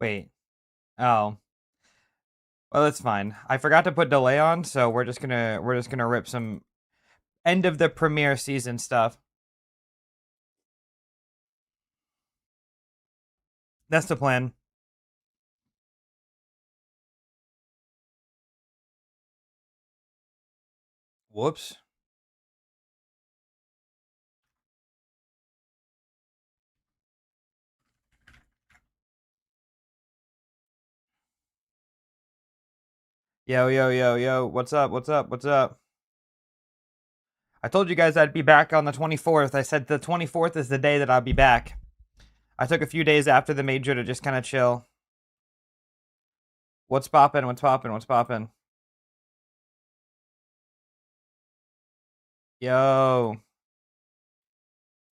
Wait. Oh. Well, that's fine. I forgot to put delay on, so we're just gonna rip some end of the premiere season stuff. That's the plan. Whoops. Yo, yo, yo, yo. What's up? What's up? What's up? I told you guys I'd be back on the 24th. I said the 24th is the day that I'll be back. I took a few days after the major to just kind of chill. What's poppin'? What's poppin'? What's poppin'? Yo.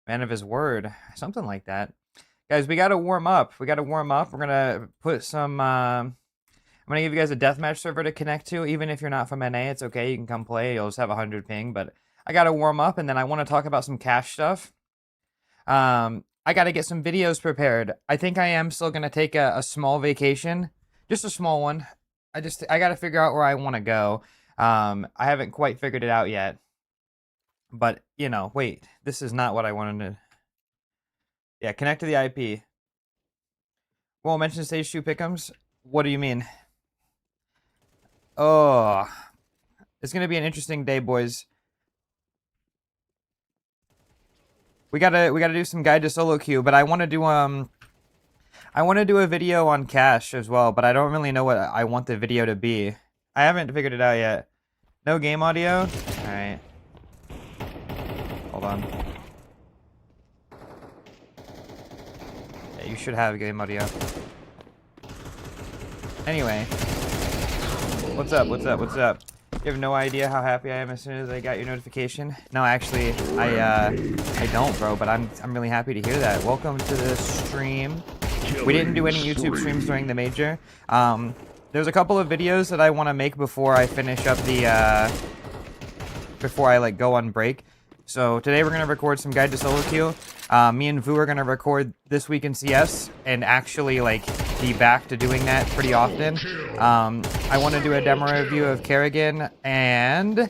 Man of his word. Something like that. Guys, we gotta warm up. We gotta warm up. We're gonna put some I'm gonna give you guys a deathmatch server to connect to. Even if you're not from NA, it's okay. You can come play. You'll just have 100 ping. But I gotta warm up, and then I want to talk about some cash stuff. I gotta get some videos prepared. I think I am still gonna take a small vacation, just a small one. I gotta figure out where I want to go. I haven't quite figured it out yet. But wait, this is not what I wanted to. Yeah, connect to the IP. Well, mention stage 2 pick'ems. What do you mean? Oh, it's gonna be an interesting day, boys. We gotta do some guide to solo queue, but I want to do a video on cash as well, but I don't really know what I want the video to be. I haven't figured it out yet. No game audio. All right. Hold on. Yeah, you should have game audio. Anyway. What's up? What's up? What's up? You have no idea how happy I am as soon as I got your notification. No, actually, I don't, bro. But I'm really happy to hear that. Welcome to the stream. We didn't do any YouTube streams during the major. There's a couple of videos that I want to make before I finish up the before I go on break. So today we're gonna record some guide to solo queue. Me and Vu are gonna record this week in CS and actually be back to doing that pretty often. I want to do a demo review of Kerrigan, and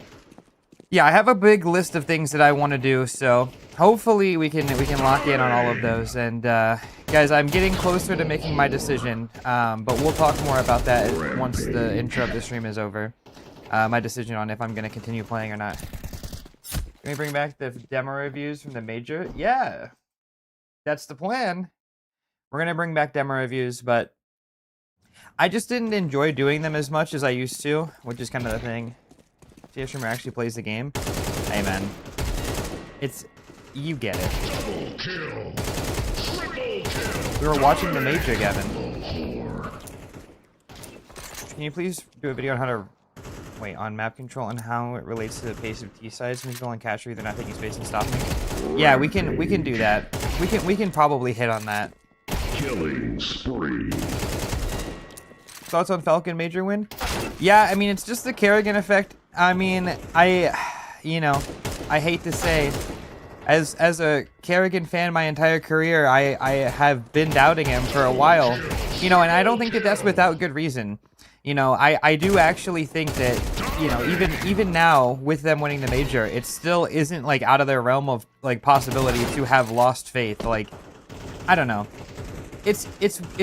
yeah, I have a big list of things that I want to do. So hopefully we can lock in on all of those. And guys, I'm getting closer to making my decision, but we'll talk more about that once the intro of the stream is over. My decision on if I'm gonna continue playing or not. Can we bring back the demo reviews from the major? Yeah, that's the plan. We're going to bring back demo reviews, but I just didn't enjoy doing them as much as I used to, which is kind of the thing. CS Streamer actually plays the game. Hey, man. You get it. Double kill. Triple kill. We were watching the major, Gavin. Can you please do a video on how to... Wait, on map control and how it relates to the pace of T-sides, Miguel and Catcher either not taking space and stopping. Yeah, we can do that. We can probably hit on that. Killing spree. Thoughts on Falcon major win? Yeah, I mean it's just the Kerrigan effect. I mean, I hate to say, as a Kerrigan fan my entire career, I have been doubting him for a while. And I don't think that that's without good reason. I do actually think that, even now with them winning the major, it still isn't out of their realm of possibility to have lost faith. I don't know. It's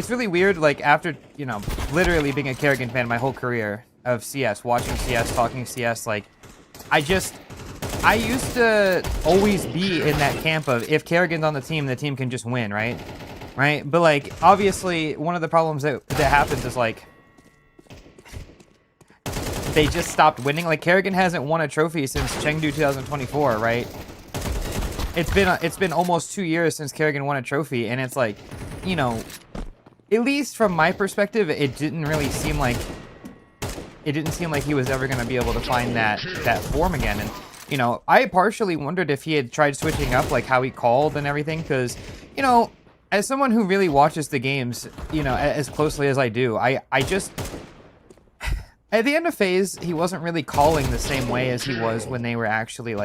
really weird. After literally being a Kerrigan fan my whole career of CS, watching CS, talking CS, I used to always be in that camp of if Kerrigan's on the team can just win, right? But obviously one of the problems that happens is they just stopped winning. Kerrigan hasn't won a trophy since Chengdu 2024, right? It's been almost 2 years since Kerrigan won a trophy, and it's at least from my perspective, it didn't seem like he was ever going to be able to find that form again. And I partially wondered if he had tried switching up how he called and everything, because as someone who really watches the games as closely as I do, I just at the end of phase, he wasn't really calling the same way as he was when they were actually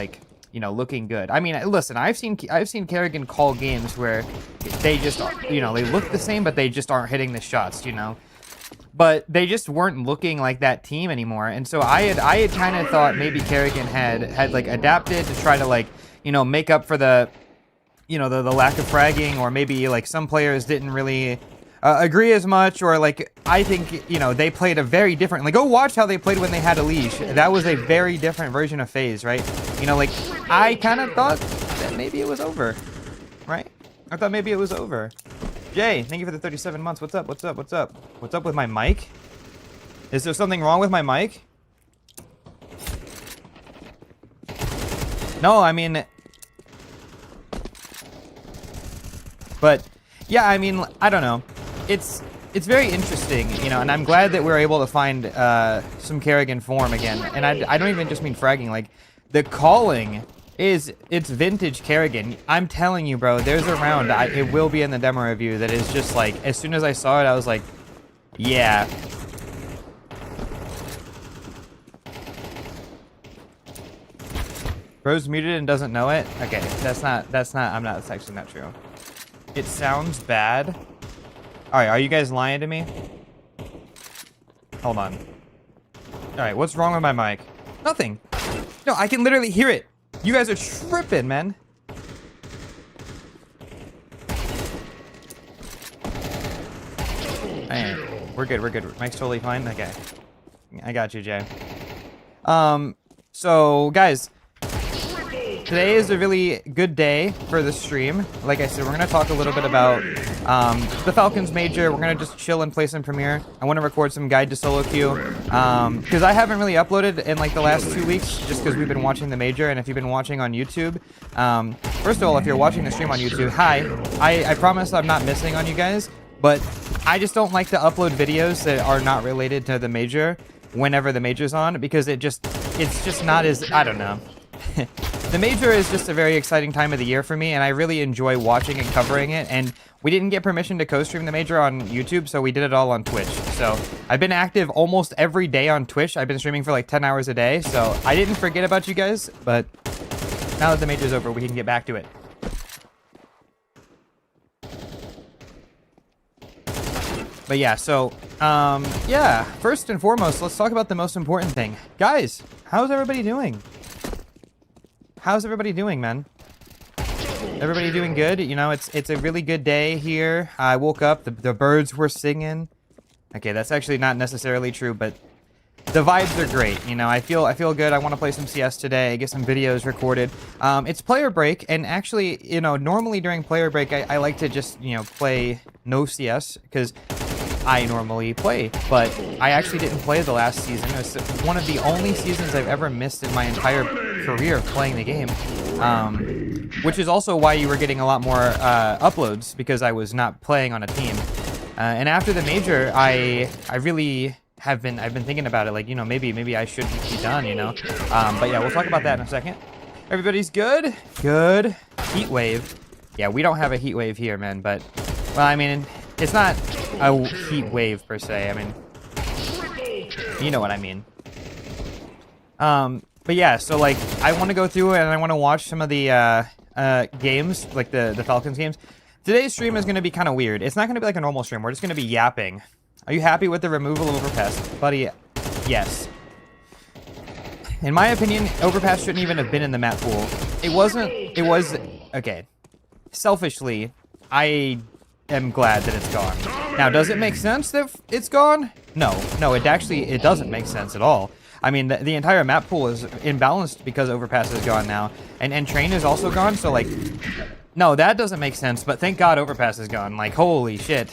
you know, looking good. I mean, listen, I've seen Karrigan call games where they just, you know, they look the same, but they just aren't hitting the shots, you know. But they just weren't looking like that team anymore. And so I had kind of thought maybe Karrigan had like adapted to try to like, you know, make up for the, you know, the lack of fragging, or maybe like some players didn't really agree as much, or like I think, you know, they played a very different, like go watch how they played when they had a leash. That was a very different version of FaZe, right? You know, like I kind of thought that maybe it was over, right? I thought maybe it was over. Jay, thank you for the 37 months. What's up? What's up? What's up? What's up with my mic? Is there something wrong with my mic? No, I mean, but yeah, I mean, I don't know. It's very interesting, you know, and I'm glad that we're able to find some Karrigan form again. And I don't even just mean fragging, like the calling it's vintage Karrigan. I'm telling you, bro, there's a round, it will be in the demo review, that is just like, as soon as I saw it, I was like, yeah. Bro's muted and doesn't know it? Okay, that's actually not true. It sounds bad. Alright, are you guys lying to me? Hold on. Alright, what's wrong with my mic? Nothing. No, I can literally hear it. You guys are tripping, man. Hey, we're good, we're good. Mic's totally fine. Okay. I got you, Jay. So, guys, today is a really good day for the stream. Like I said, we're going to talk a little bit about the Falcons Major. We're going to just chill and play some Premiere. I want to record some Guide to Solo Queue because I haven't really uploaded in like the last 2 weeks just because we've been watching the Major. And if you've been watching on YouTube, first of all, if you're watching the stream on YouTube, hi. I promise I'm not missing on you guys, but I just don't like to upload videos that are not related to the Major whenever the Major's on, because it's just not as, I don't know. The Major is just a very exciting time of the year for me, and I really enjoy watching and covering it. And we didn't get permission to co-stream the Major on YouTube, so we did it all on Twitch. So I've been active almost every day on Twitch. I've been streaming for like 10 hours a day, so I didn't forget about you guys. But now that the Major's over, we can get back to it. But yeah, so yeah, first and foremost, let's talk about the most important thing. Guys, how's everybody doing? How's everybody doing, man? Everybody doing good? You know, it's a really good day here. I woke up, the birds were singing. Okay, that's actually not necessarily true, but the vibes are great. You know, I feel good. I want to play some CS today, get some videos recorded. It's player break, and actually, you know, normally during player break, I like to just, you know, play no CS, because I normally play, but I actually didn't play the last season. It was one of the only seasons I've ever missed in my entire career of playing the game, which is also why you were getting a lot more uploads, because I was not playing on a team. And after the Major, I've been thinking about it, like, you know, maybe I should be done, you know. But yeah, we'll talk about that in a second. Everybody's good? Good. Heat wave. Yeah, we don't have a heat wave here, man, but, well, I mean, it's not a heat wave per se. I mean, you know what I mean. But yeah, so like, I want to go through and I want to watch some of the games, like the Falcons games. Today's stream is going to be kind of weird. It's not going to be like a normal stream. We're just going to be yapping. Are you happy with the removal of Overpass? Buddy, yes. In my opinion, Overpass shouldn't even have been in the map pool. It was, okay. Selfishly, I am glad that it's gone. Now, does it make sense that it's gone? No, it doesn't make sense at all. I mean, the entire map pool is imbalanced because Overpass is gone now, and Train is also gone, so like, no, that doesn't make sense, but thank God Overpass is gone. Like, holy shit.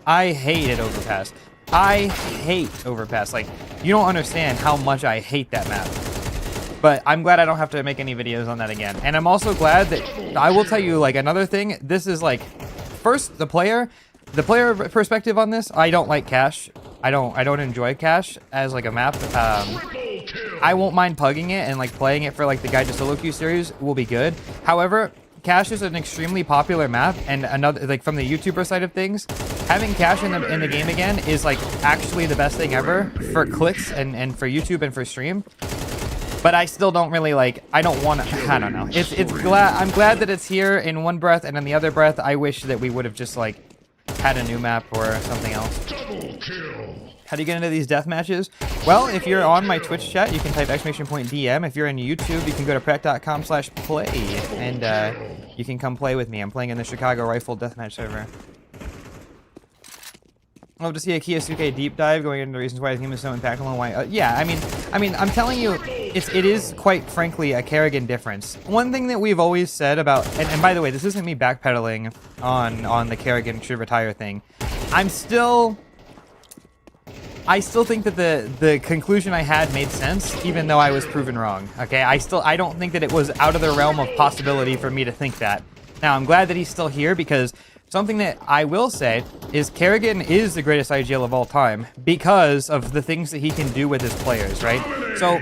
I hated Overpass. I hate Overpass. Like, you don't understand how much I hate that map. But I'm glad I don't have to make any videos on that again. And I'm also glad that, I will tell you, like, another thing, this is like, first, the player perspective on this, I don't like Cache. I don't enjoy Cache as like a map. I won't mind pugging it, and like playing it for like the Guide to Solo Queue series will be good. However, Cache is an extremely popular map, and another, like, from the YouTuber side of things, having Cache in the game again is like actually the best thing ever for clicks and for YouTube and for stream. But I still don't really like. I don't want to. I don't know. It's glad. I'm glad that it's here in one breath, and in the other breath, I wish that we would have just like had a new map or something else. Double kill. How do you get into these death matches? Well, if you're on my Twitch chat, you can type !DM. If you're in YouTube, you can go to pret.com/play, and you can come play with me. I'm playing in the Chicago Rifle Deathmatch server. I'd love to see a Kiyosuke deep dive going into the reasons why his game is so impactful and why. Yeah, I mean, I'm telling you, it is quite frankly a Kerrigan difference. One thing that we've always said about, and by the way, this isn't me backpedaling on the Kerrigan should retire thing. I still think that the conclusion I had made sense, even though I was proven wrong. Okay, I don't think that it was out of the realm of possibility for me to think that. Now, I'm glad that he's still here because something that I will say is Kerrigan is the greatest IGL of all time because of the things that he can do with his players, right? So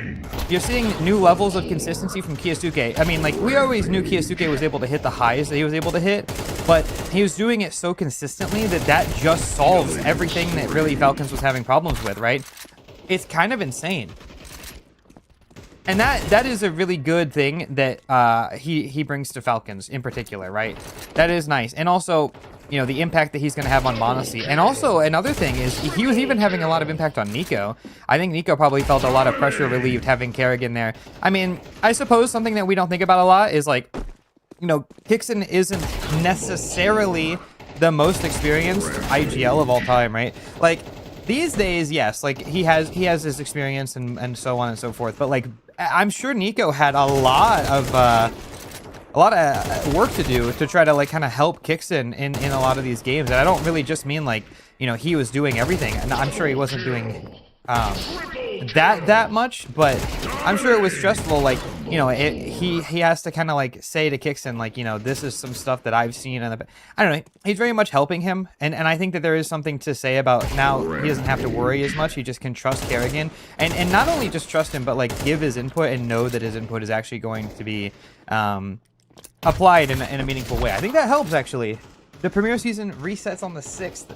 you're seeing new levels of consistency from Kiyosuke. I mean, like, we always knew Kiyosuke was able to hit the highs that he was able to hit, but he was doing it so consistently that just solves everything that really Falcons was having problems with, right? It's kind of insane. And that is a really good thing that he brings to Falcons in particular, right? That is nice. And also, you know, the impact that he's going to have on Monacy. And also, another thing is he was even having a lot of impact on Nico. I think Nico probably felt a lot of pressure relieved having Kerrigan there. I mean, I suppose something that we don't think about a lot is, like, you know, Kixen isn't necessarily the most experienced IGL of all time, right? Like, these days, yes, like, he has his experience and so on and so forth. But, like, I'm sure Nico had a lot of work to do to try to like kind of help Kixen in a lot of these games. And I don't really just mean like, you know, he was doing everything. And I'm sure he wasn't doing that much, but I'm sure it was stressful. Like, you know, he has to kind of like say to Kixen, like, you know, this is some stuff that I've seen. And I don't know. He's very much helping him. And I think that there is something to say about now he doesn't have to worry as much. He just can trust Kerrigan and not only just trust him, but like give his input and know that his input is actually going to be applied in a meaningful way. I think that helps actually. The premiere season resets on the 6th.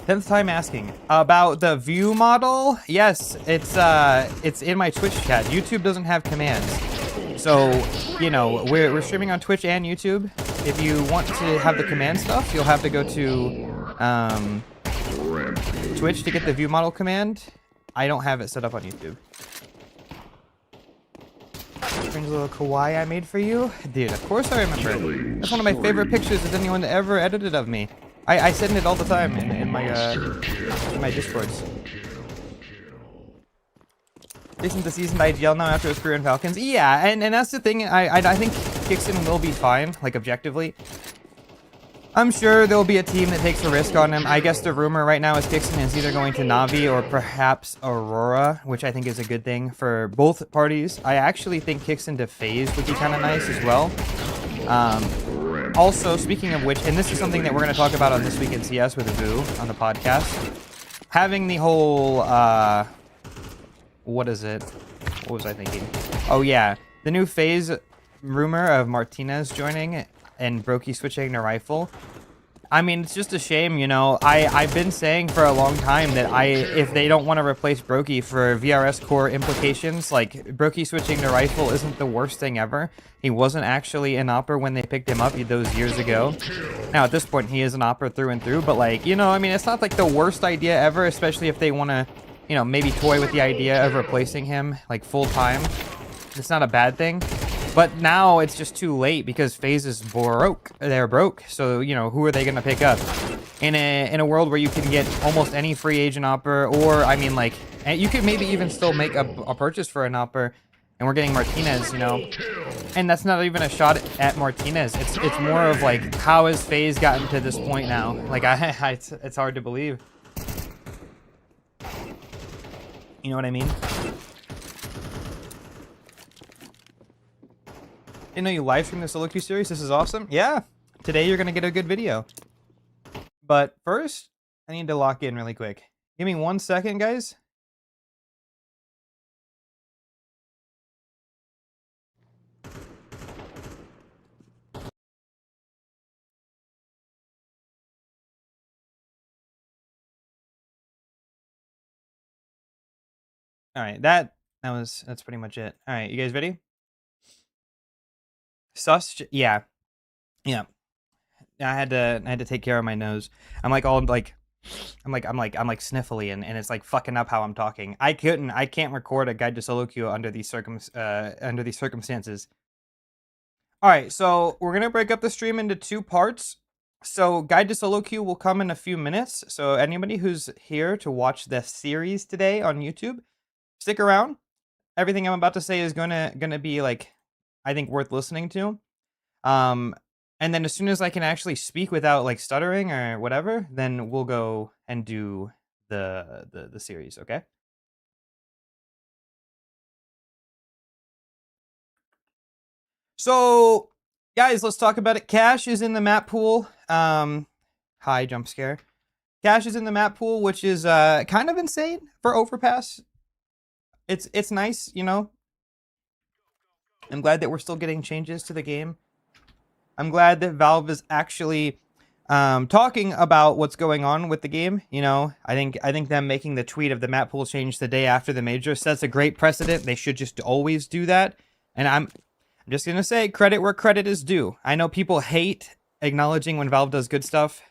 10th time asking about the view model. Yes, it's in my Twitch chat. YouTube doesn't have commands, so you know we're streaming on Twitch and YouTube. If you want to have the command stuff, you'll have to go to Twitch to get the view model command. I don't have it set up on YouTube. Brings a little kawaii I made for you, dude. Of course I remember. That's one of my favorite pictures that anyone ever edited of me. I send it all the time in my Discords. Isn't the seasoned IGL now after his career in Falcons? Yeah, and that's the thing. I think Kixen will be fine, like objectively. I'm sure there'll be a team that takes a risk on him. I guess the rumor right now is Kixen is either going to Na'Vi or perhaps Aurora, which I think is a good thing for both parties. I actually think Kixen to FaZe would be kind of nice as well. Also, speaking of which, and this is something that we're going to talk about on This Week in CS with Vu on the podcast, having the whole, what is it? What was I thinking? Oh yeah, the new FaZe rumor of Martinez joining and Brokey switching to Rifle. I mean, it's just a shame, you know. I've been saying for a long time that if they don't want to replace Brokey for VRS core implications, like Brokey switching to Rifle isn't the worst thing ever. He wasn't actually an Opper when they picked him up those years ago. Now at this point he is an Opper through and through, but like, you know, I mean, it's not like the worst idea ever, especially if they want to, you know, maybe toy with the idea of replacing him like full time. It's not a bad thing. But now it's just too late because FaZe is broke. They're broke. So, you know, who are they going to pick up? In a world where you can get almost any free agent Opper, or, I mean, like, you could maybe even still make a purchase for an Opper, and we're getting Martinez, you know. And that's not even a shot at Martinez. It's more of, like, how has FaZe gotten to this point now? Like, it's hard to believe. You know what I mean? Didn't know you live streamed the solo queue series. This is awesome. Yeah, today you're gonna get a good video. But first, I need to lock in really quick. Give me 1 second, guys. All right, that's pretty much it. All right, you guys ready? Yeah, yeah. I had to take care of my nose. I'm like all like I'm like sniffly and it's like fucking up how I'm talking. I can't record a guide to solo queue under these circumstances. All right, so we're gonna break up the stream into two parts. So guide to solo queue will come in a few minutes. So anybody who's here to watch the series today on YouTube, stick around. Everything I'm about to say is gonna be like, I think, worth listening to. Um, and then as soon as I can actually speak without like stuttering or whatever, then we'll go and do the series. Okay. So, guys, let's talk about it. Cash is in the map pool. Hi, jump scare. Cash is in the map pool, which is kind of insane for Overpass. It's nice, you know. I'm glad that we're still getting changes to the game. I'm glad that Valve is actually talking about what's going on with the game. You know, I think them making the tweet of the map pool change the day after the major sets a great precedent. They should just always do that. And I'm just gonna say credit where credit is due. I know people hate acknowledging when Valve does good stuff.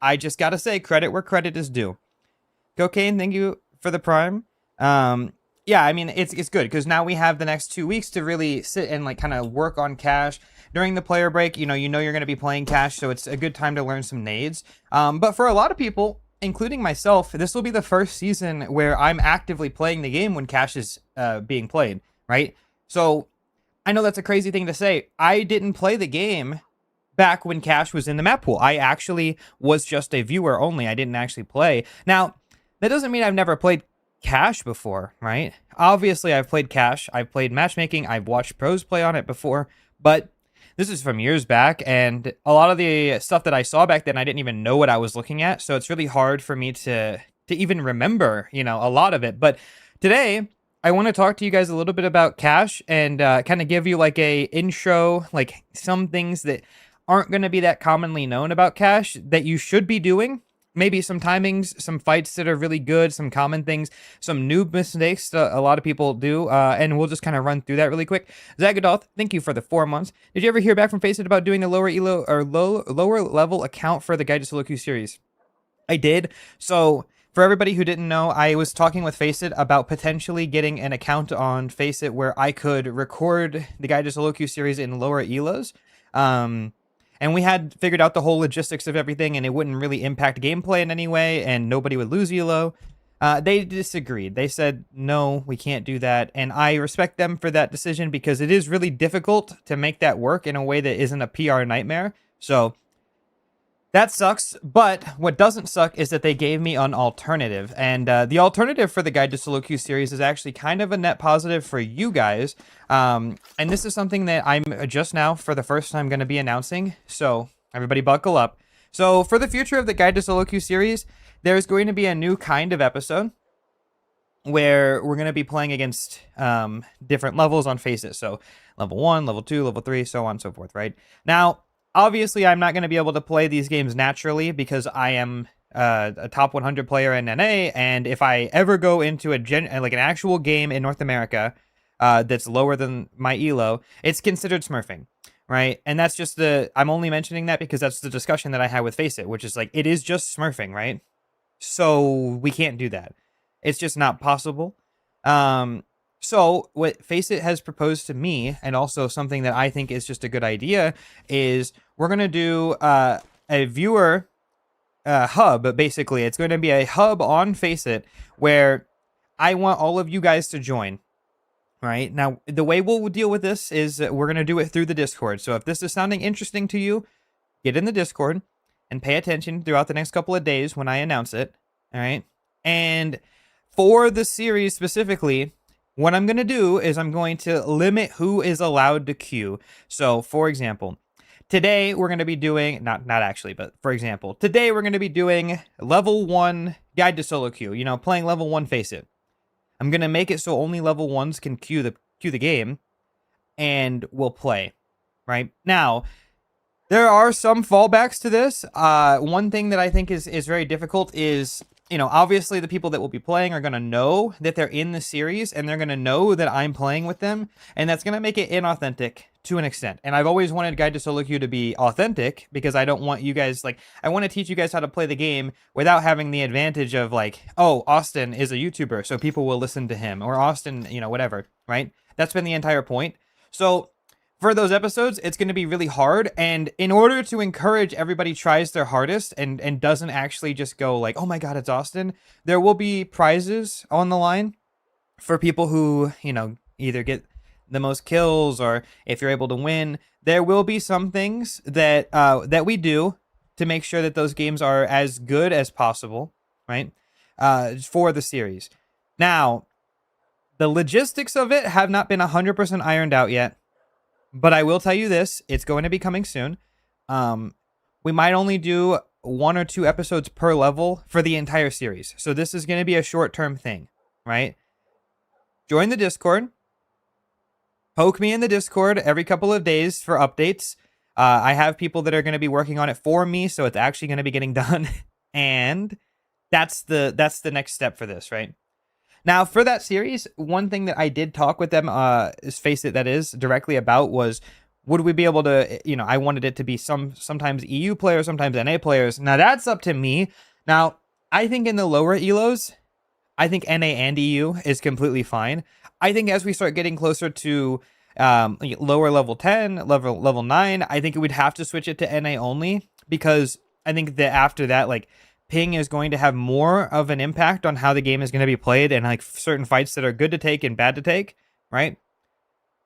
I just gotta say credit where credit is due. Cocaine, thank you for the prime. Yeah, I mean it's good because now we have the next 2 weeks to really sit and like kind of work on Cash during the player break. You know you're going to be playing Cash, so it's a good time to learn some nades. But for a lot of people, including myself, this will be the first season where I'm actively playing the game when Cash is being played, right? So I know that's a crazy thing to say. I didn't play the game back when Cash was in the map pool. I actually was just a viewer only. I didn't actually play. Now, that doesn't mean I've never played Cash before, right? Obviously, I've played Cash. I've played matchmaking. I've watched pros play on it before, but this is from years back, and a lot of the stuff that I saw back then, I didn't even know what I was looking at, so it's really hard for me to even remember, you know, a lot of it. But today, I want to talk to you guys a little bit about Cash and kind of give you like a intro, like some things that aren't going to be that commonly known about Cash that you should be doing. Maybe some timings, some fights that are really good, some common things, some noob mistakes that a lot of people do, and we'll just kind of run through that really quick. Zagadoth, thank you for the 4 months. Did you ever hear back from Faceit about doing the lower elo or lower level account for the Guide to Solo Queue series? I did. So for everybody who didn't know, I was talking with Faceit about potentially getting an account on Faceit where I could record the Guide to Solo Queue series in lower elos. And we had figured out the whole logistics of everything, and it wouldn't really impact gameplay in any way, and nobody would lose elo. They disagreed. They said, no, we can't do that. And I respect them for that decision because it is really difficult to make that work in a way that isn't a PR nightmare. So that sucks. But what doesn't suck is that they gave me an alternative. And the alternative for the Guide to Solo Queue series is actually kind of a net positive for you guys. And this is something that I'm just now, for the first time, going to be announcing. So everybody buckle up. So for the future of the Guide to Solo Queue series, there's going to be a new kind of episode where we're going to be playing against different levels on Faceit. So level 1, level 2, level 3, so on and so forth, right? Now, obviously, I'm not going to be able to play these games naturally because I am a top 100 player in NA, and if I ever go into an actual game in North America that's lower than my elo, it's considered smurfing, right? And that's just I'm only mentioning that because that's the discussion that I had with Faceit, which is like, it is just smurfing, right? So we can't do that. It's just not possible. So what Faceit has proposed to me, and also something that I think is just a good idea, is we're going to do a viewer hub. Basically, it's going to be a hub on Faceit where I want all of you guys to join. Right? Now, the way we'll deal with this is we're going to do it through the Discord. So if this is sounding interesting to you, get in the Discord and pay attention throughout the next couple of days when I announce it. All right? And for the series specifically, what I'm going to do is I'm going to limit who is allowed to queue. So, for example, today we're going to be doing, not actually, but for example, today we're going to be doing level 1 Guide to Solo Queue, you know, playing level 1 Faceit. I'm going to make it so only level 1s can queue the game, and we'll play, right? Now, there are some fallbacks to this. One thing that I think is very difficult is you know, obviously the people that will be playing are going to know that they're in the series and they're going to know that I'm playing with them. And that's going to make it inauthentic to an extent. And I've always wanted Guide to Solo Queue to be authentic because I don't want you guys, like, I want to teach you guys how to play the game without having the advantage of like, oh, Austin is a YouTuber, so people will listen to him, or Austin, you know, whatever, right? That's been the entire point. So for those episodes, it's going to be really hard. And in order to encourage everybody tries their hardest and doesn't actually just go like, oh my God, it's Austin, there will be prizes on the line for people who, you know, either get the most kills or if you're able to win. There will be some things that that we do to make sure that those games are as good as possible, right? For the series. Now, the logistics of it have not been 100% ironed out yet. But I will tell you this, it's going to be coming soon. We might only do 1 or 2 episodes per level for the entire series. So this is going to be a short-term thing, right? Join the Discord. Poke me in the Discord every couple of days for updates. I have people that are going to be working on it for me, so it's actually going to be getting done. And that's the next step for this, right? Now, for that series, one thing that I did talk with them, Face It, that is, directly about was, would we be able to, you know, I wanted it to be sometimes EU players, sometimes NA players. Now, that's up to me. Now, I think in the lower ELOs, I think NA and EU is completely fine. I think as we start getting closer to lower level 10, level 9, I think we'd have to switch it to NA only, because I think that after that, like, ping is going to have more of an impact on how the game is going to be played and like certain fights that are good to take and bad to take, right?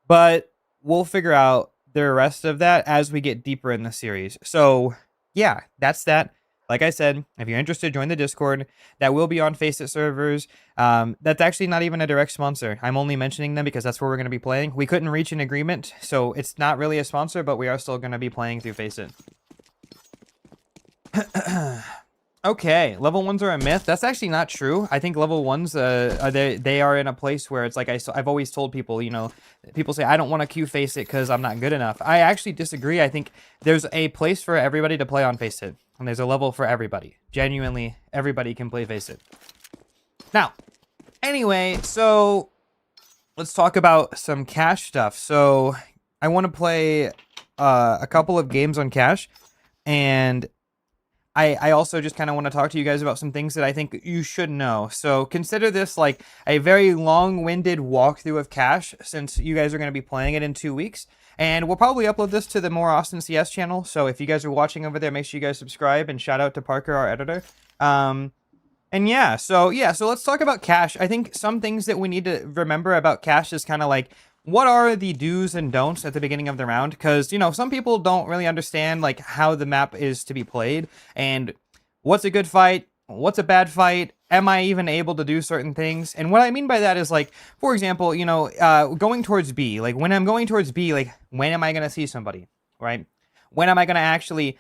But we'll figure out the rest of that as we get deeper in the series. So yeah, that's that. Like I said, if you're interested, join the Discord. That will be on Face It servers. That's actually not even a direct sponsor. I'm only mentioning them because that's where we're going to be playing. We couldn't reach an agreement, so it's not really a sponsor, but we are still going to be playing through Face It. Okay, level 1s are a myth. That's actually not true. I think level 1s, they are in a place where it's like I've always told people, you know, people say, I don't want to queue Face It because I'm not good enough. I actually disagree. I think there's a place for everybody to play on Face It, and there's a level for everybody. Genuinely, everybody can play Face It. Now, anyway, so let's talk about some cash stuff. So I want to play a couple of games on cash, and I also just kind of want to talk to you guys about some things that I think you should know. So consider this like a very long-winded walkthrough of cash, since you guys are going to be playing it in 2 weeks. And we'll probably upload this to the More Austin CS channel. So if you guys are watching over there, make sure you guys subscribe, and shout out to Parker, our editor. And yeah, so let's talk about cash. I think some things that we need to remember about cash is kind of like, what are the do's and don'ts at the beginning of the round? Because, you know, some people don't really understand like how the map is to be played and what's a good fight, what's a bad fight, am I even able to do certain things? And what I mean by that is like, for example, you know, going towards B, like when I'm going towards B, like when am I going to see somebody, right? When am I going to actually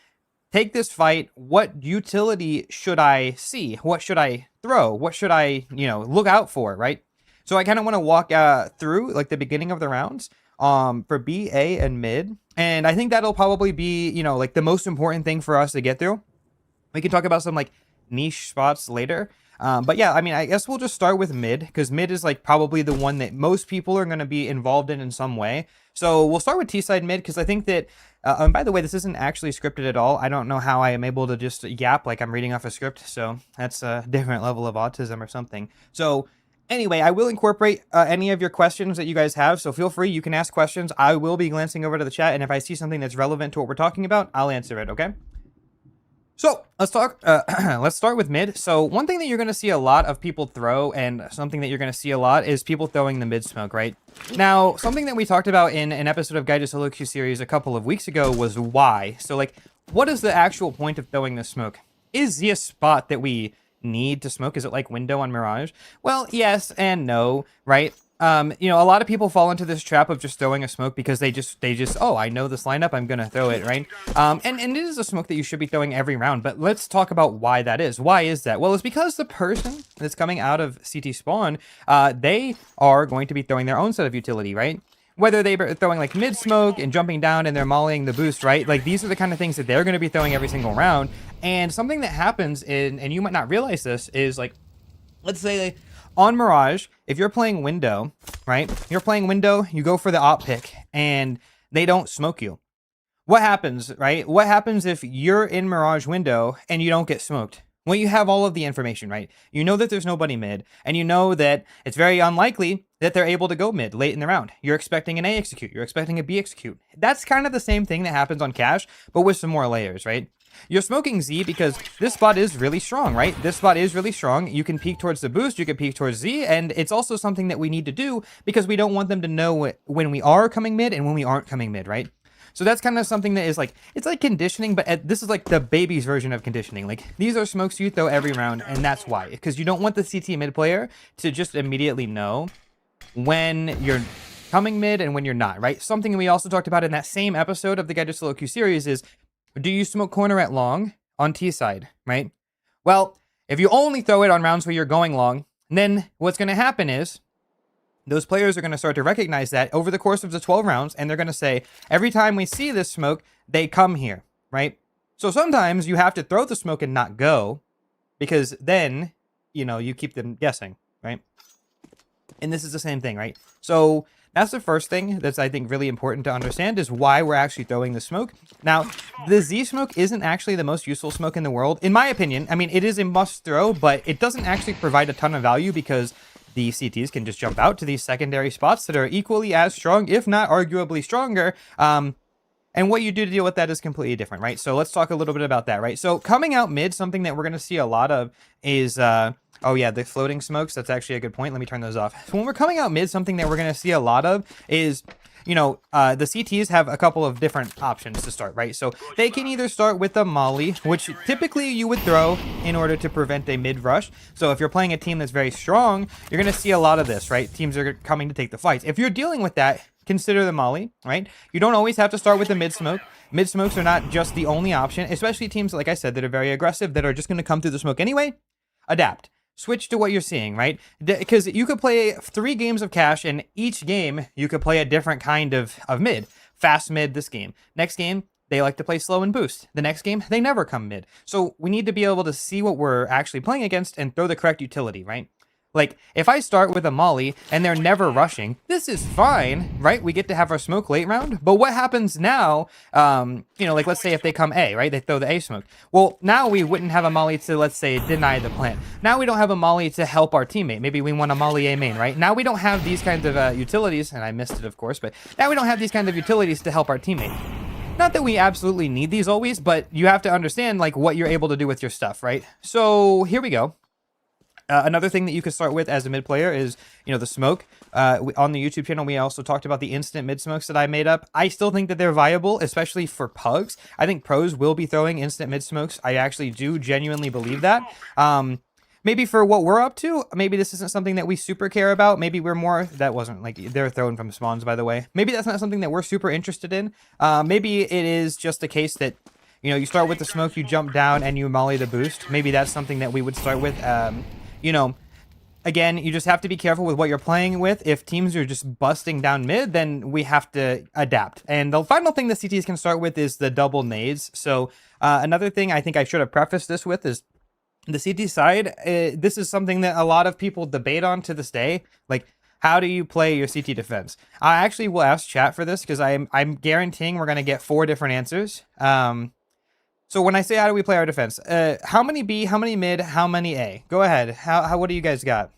take this fight? What utility should I see? What should I throw? What should I, you know, look out for, right? So I kind of want to walk through like the beginning of the rounds for B, A, and mid. And I think that'll probably be, you know, like the most important thing for us to get through. We can talk about some like niche spots later. But yeah, I mean, I guess we'll just start with mid, because mid is like probably the one that most people are going to be involved in some way. So we'll start with T-side mid, because I think that, and by the way, this isn't actually scripted at all. I don't know how I am able to just yap like I'm reading off a script. So that's a different level of autism or something. So anyway, I will incorporate any of your questions that you guys have, so feel free, you can ask questions. I will be glancing over to the chat, and if I see something that's relevant to what we're talking about, I'll answer it, okay? So, let's start with mid. So, one thing that you're going to see a lot of people throw, and something that you're going to see a lot, is people throwing the mid smoke, right? Now, something that we talked about in an episode of Guide to Solo Queue series a couple of weeks ago was why. So, like, what is the actual point of throwing this smoke? Is the spot that we need to smoke? Is it like window on Mirage? Well, yes and no, right? You know, a lot of people fall into this trap of just throwing a smoke because they just, oh, I know this lineup, I'm gonna throw it, right? And it is a smoke that you should be throwing every round, but let's talk about why that is. Why is that? Well, it's because the person that's coming out of CT spawn, they are going to be throwing their own set of utility, right? whether they're throwing like mid smoke and jumping down and they're mollying the boost, right? Like these are the kind of things that they're going to be throwing every single round. And something that happens and you might not realize this, is like, let's say on Mirage, if you're playing window, right? You're playing window, you go for the op pick and they don't smoke you. What happens, right? What happens if you're in Mirage window and you don't get smoked? Well, you have all of the information, right? You know that there's nobody mid, and you know that it's very unlikely that they're able to go mid late in the round. You're expecting an A execute. You're expecting a B execute. That's kind of the same thing that happens on Cash, but with some more layers, right? You're smoking Z because this spot is really strong, right? This spot is really strong. You can peek towards the boost, you can peek towards Z, and it's also something that we need to do because we don't want them to know when we are coming mid and when we aren't coming mid, right? So that's kind of something that is like, it's like conditioning, but this is like the baby's version of conditioning. Like these are smokes you throw every round, and that's why. Because you don't want the CT mid player to just immediately know when you're coming mid and when you're not, right? Something we also talked about in that same episode of the Guide to Solo Queue series is, do you smoke corner at long on T side, right? Well, if you only throw it on rounds where you're going long, then what's going to happen is, those players are going to start to recognize that over the course of the 12 rounds, and they're going to say, every time we see this smoke, they come here, right? So sometimes you have to throw the smoke and not go, because then, you know, you keep them guessing, right? And this is the same thing, right? So that's the first thing that's, I think, really important to understand, is why we're actually throwing the smoke. Now, the Z smoke isn't actually the most useful smoke in the world, in my opinion. I mean, it is a must throw, but it doesn't actually provide a ton of value because the CTs can just jump out to these secondary spots that are equally as strong, if not arguably stronger. And what you do to deal with that is completely different, right? So let's talk a little bit about that, right? So coming out mid, something that we're going to see a lot of is, oh yeah, the floating smokes. That's actually a good point. Let me turn those off. So when we're coming out mid, something that we're going to see a lot of is, you know, the CTs have a couple of different options to start, right? So they can either start with a molly, which typically you would throw in order to prevent a mid rush. So if you're playing a team that's very strong, you're going to see a lot of this, right? Teams are coming to take the fights. If you're dealing with that, consider the molly, right? You don't always have to start with the mid smoke. Mid smokes are not just the only option, especially teams, like I said, that are very aggressive, that are just going to come through the smoke anyway. Adapt. Switch to what you're seeing, right? Because you could play 3 games of Cash, and each game you could play a different kind of mid. Fast mid this game. Next game, they like to play slow and boost. The next game, they never come mid. So we need to be able to see what we're actually playing against and throw the correct utility, right? Like, if I start with a molly and they're never rushing, this is fine, right? We get to have our smoke late round. But what happens now, you know, like let's say if they come A, right? They throw the A smoke. Well, now we wouldn't have a molly to, let's say, deny the plant. Now we don't have a molly to help our teammate. Maybe we want a molly A main, right? Now we don't have these kinds of utilities, and I missed it, of course, but now we don't have these kinds of utilities to help our teammate. Not that we absolutely need these always, but you have to understand, like, what you're able to do with your stuff, right? So here we go. Another thing that you could start with as a mid player is, you know, the smoke. On the YouTube channel, we also talked about the instant mid smokes that I made up. I still think that they're viable, especially for pugs. I think pros will be throwing instant mid smokes. I actually do genuinely believe that. Maybe for what we're up to, maybe this isn't something that we super care about. Maybe we're more, that wasn't like, they're thrown from spawns, by the way. Maybe that's not something that we're super interested in. Maybe it is just the case that, you know, you start with the smoke, you jump down, and you molly the boost. Maybe that's something that we would start with. You know, again, you just have to be careful with what you're playing with. If teams are just busting down mid, then we have to adapt. And the final thing the CTs can start with is the double nades. So another thing I think I should have prefaced this with is the CT side. This is something that a lot of people debate on to this day. Like, how do you play your CT defense? I actually will ask chat for this because I'm guaranteeing we're going to get 4 different answers. So when I say how do we play our defense, how many B, how many mid, how many A? Go ahead. What do you guys got?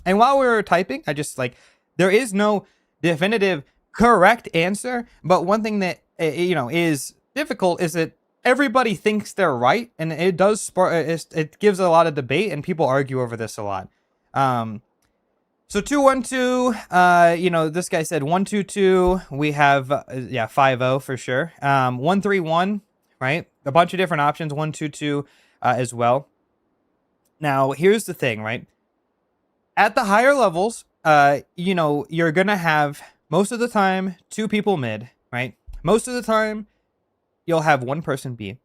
And while we're typing, I just like, there is no definitive correct answer, but one thing that, you know, is difficult is that everybody thinks they're right, and it does spark, it gives a lot of debate, and people argue over this a lot. So 2-1-2, you know, this guy said 1-2-2. We have, yeah, 5-0 for sure. 1-3-1. Right? A bunch of different options, 1-2-2 as well. Now, here's the thing, right? At the higher levels, you know, you're going to have, most of the time, 2 people mid, right? Most of the time, you'll have 1 person B,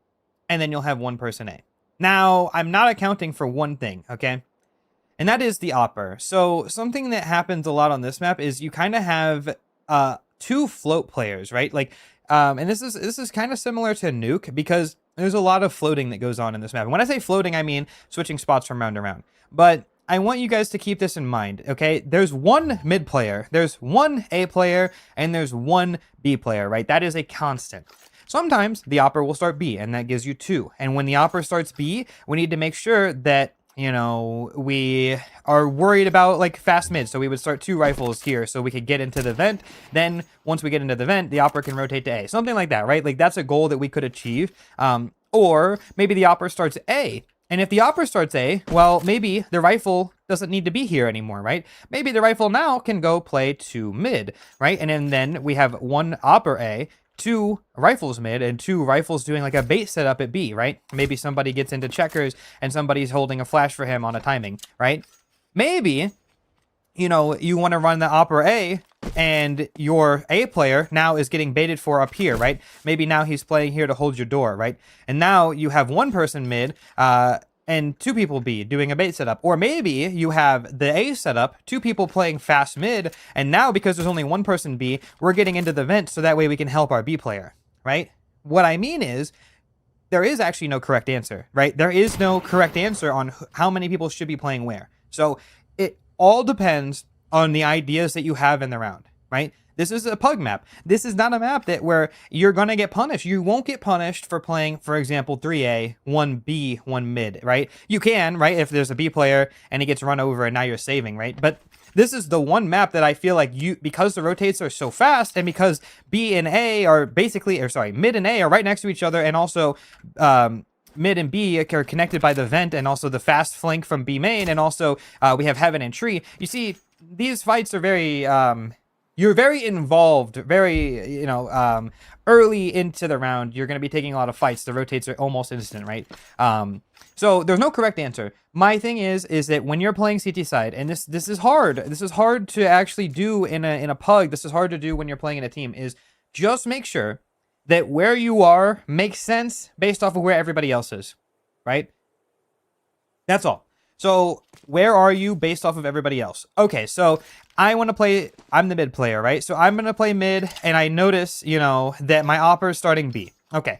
and then you'll have 1 person A. Now, I'm not accounting for one thing, okay? And that is the opper. So something that happens a lot on this map is you kind of have two float players, right? Like, and this is kind of similar to Nuke because there's a lot of floating that goes on in this map. And when I say floating, I mean switching spots from round to round. But I want you guys to keep this in mind, okay? There's one mid player, there's one A player, and there's one B player, right? That is a constant. Sometimes the Opper will start B, and that gives you 2. And when the Opper starts B, we need to make sure that, you know, we are worried about like fast mid. So we would start 2 rifles here so we could get into the vent. Then once we get into the vent, the Opper can rotate to A. Something like that, right? Like that's a goal that we could achieve. Or maybe the Opper starts A. And if the Opper starts A, well, maybe the rifle doesn't need to be here anymore, right? Maybe the rifle now can go play to mid, right? And then we have 1 Opper A, 2 rifles mid, and 2 rifles doing like a bait setup at B, right? Maybe somebody gets into checkers and somebody's holding a flash for him on a timing, right? Maybe, you know, you want to run the Opper A and your A player now is getting baited for up here, right? Maybe now he's playing here to hold your door, right? And now you have 1 person mid, and 2 people B doing a bait setup. Or maybe you have the A setup, 2 people playing fast mid, and now because there's only 1 person B, we're getting into the vent so that way we can help our B player, right? What I mean is, there is actually no correct answer, right? There is no correct answer on how many people should be playing where. So it all depends on the ideas that you have in the round, right? This is a pug map. This is not a map that where you're going to get punished. You won't get punished for playing, for example, 3A, 1B, 1 mid, right? You can, right? If there's a B player and he gets run over and now you're saving, right? But this is the one map that I feel like because the rotates are so fast and because B and A are basically, or sorry, mid and A are right next to each other, and also, mid and B are connected by the vent and also the fast flank from B main, and also we have heaven and tree. You see, these fights are very, you're very involved, very, you know, early into the round. You're going to be taking a lot of fights. The rotates are almost instant, right? So there's no correct answer. My thing is that when you're playing CT side, and this is hard. This is hard to actually do in a pug. This is hard to do when you're playing in a team. Is just make sure that where you are makes sense based off of where everybody else is, right? That's all. So where are you based off of everybody else? Okay, so I want to play, I'm the mid player, right? So I'm going to play mid, and I notice, you know, that my Opper is starting B. Okay,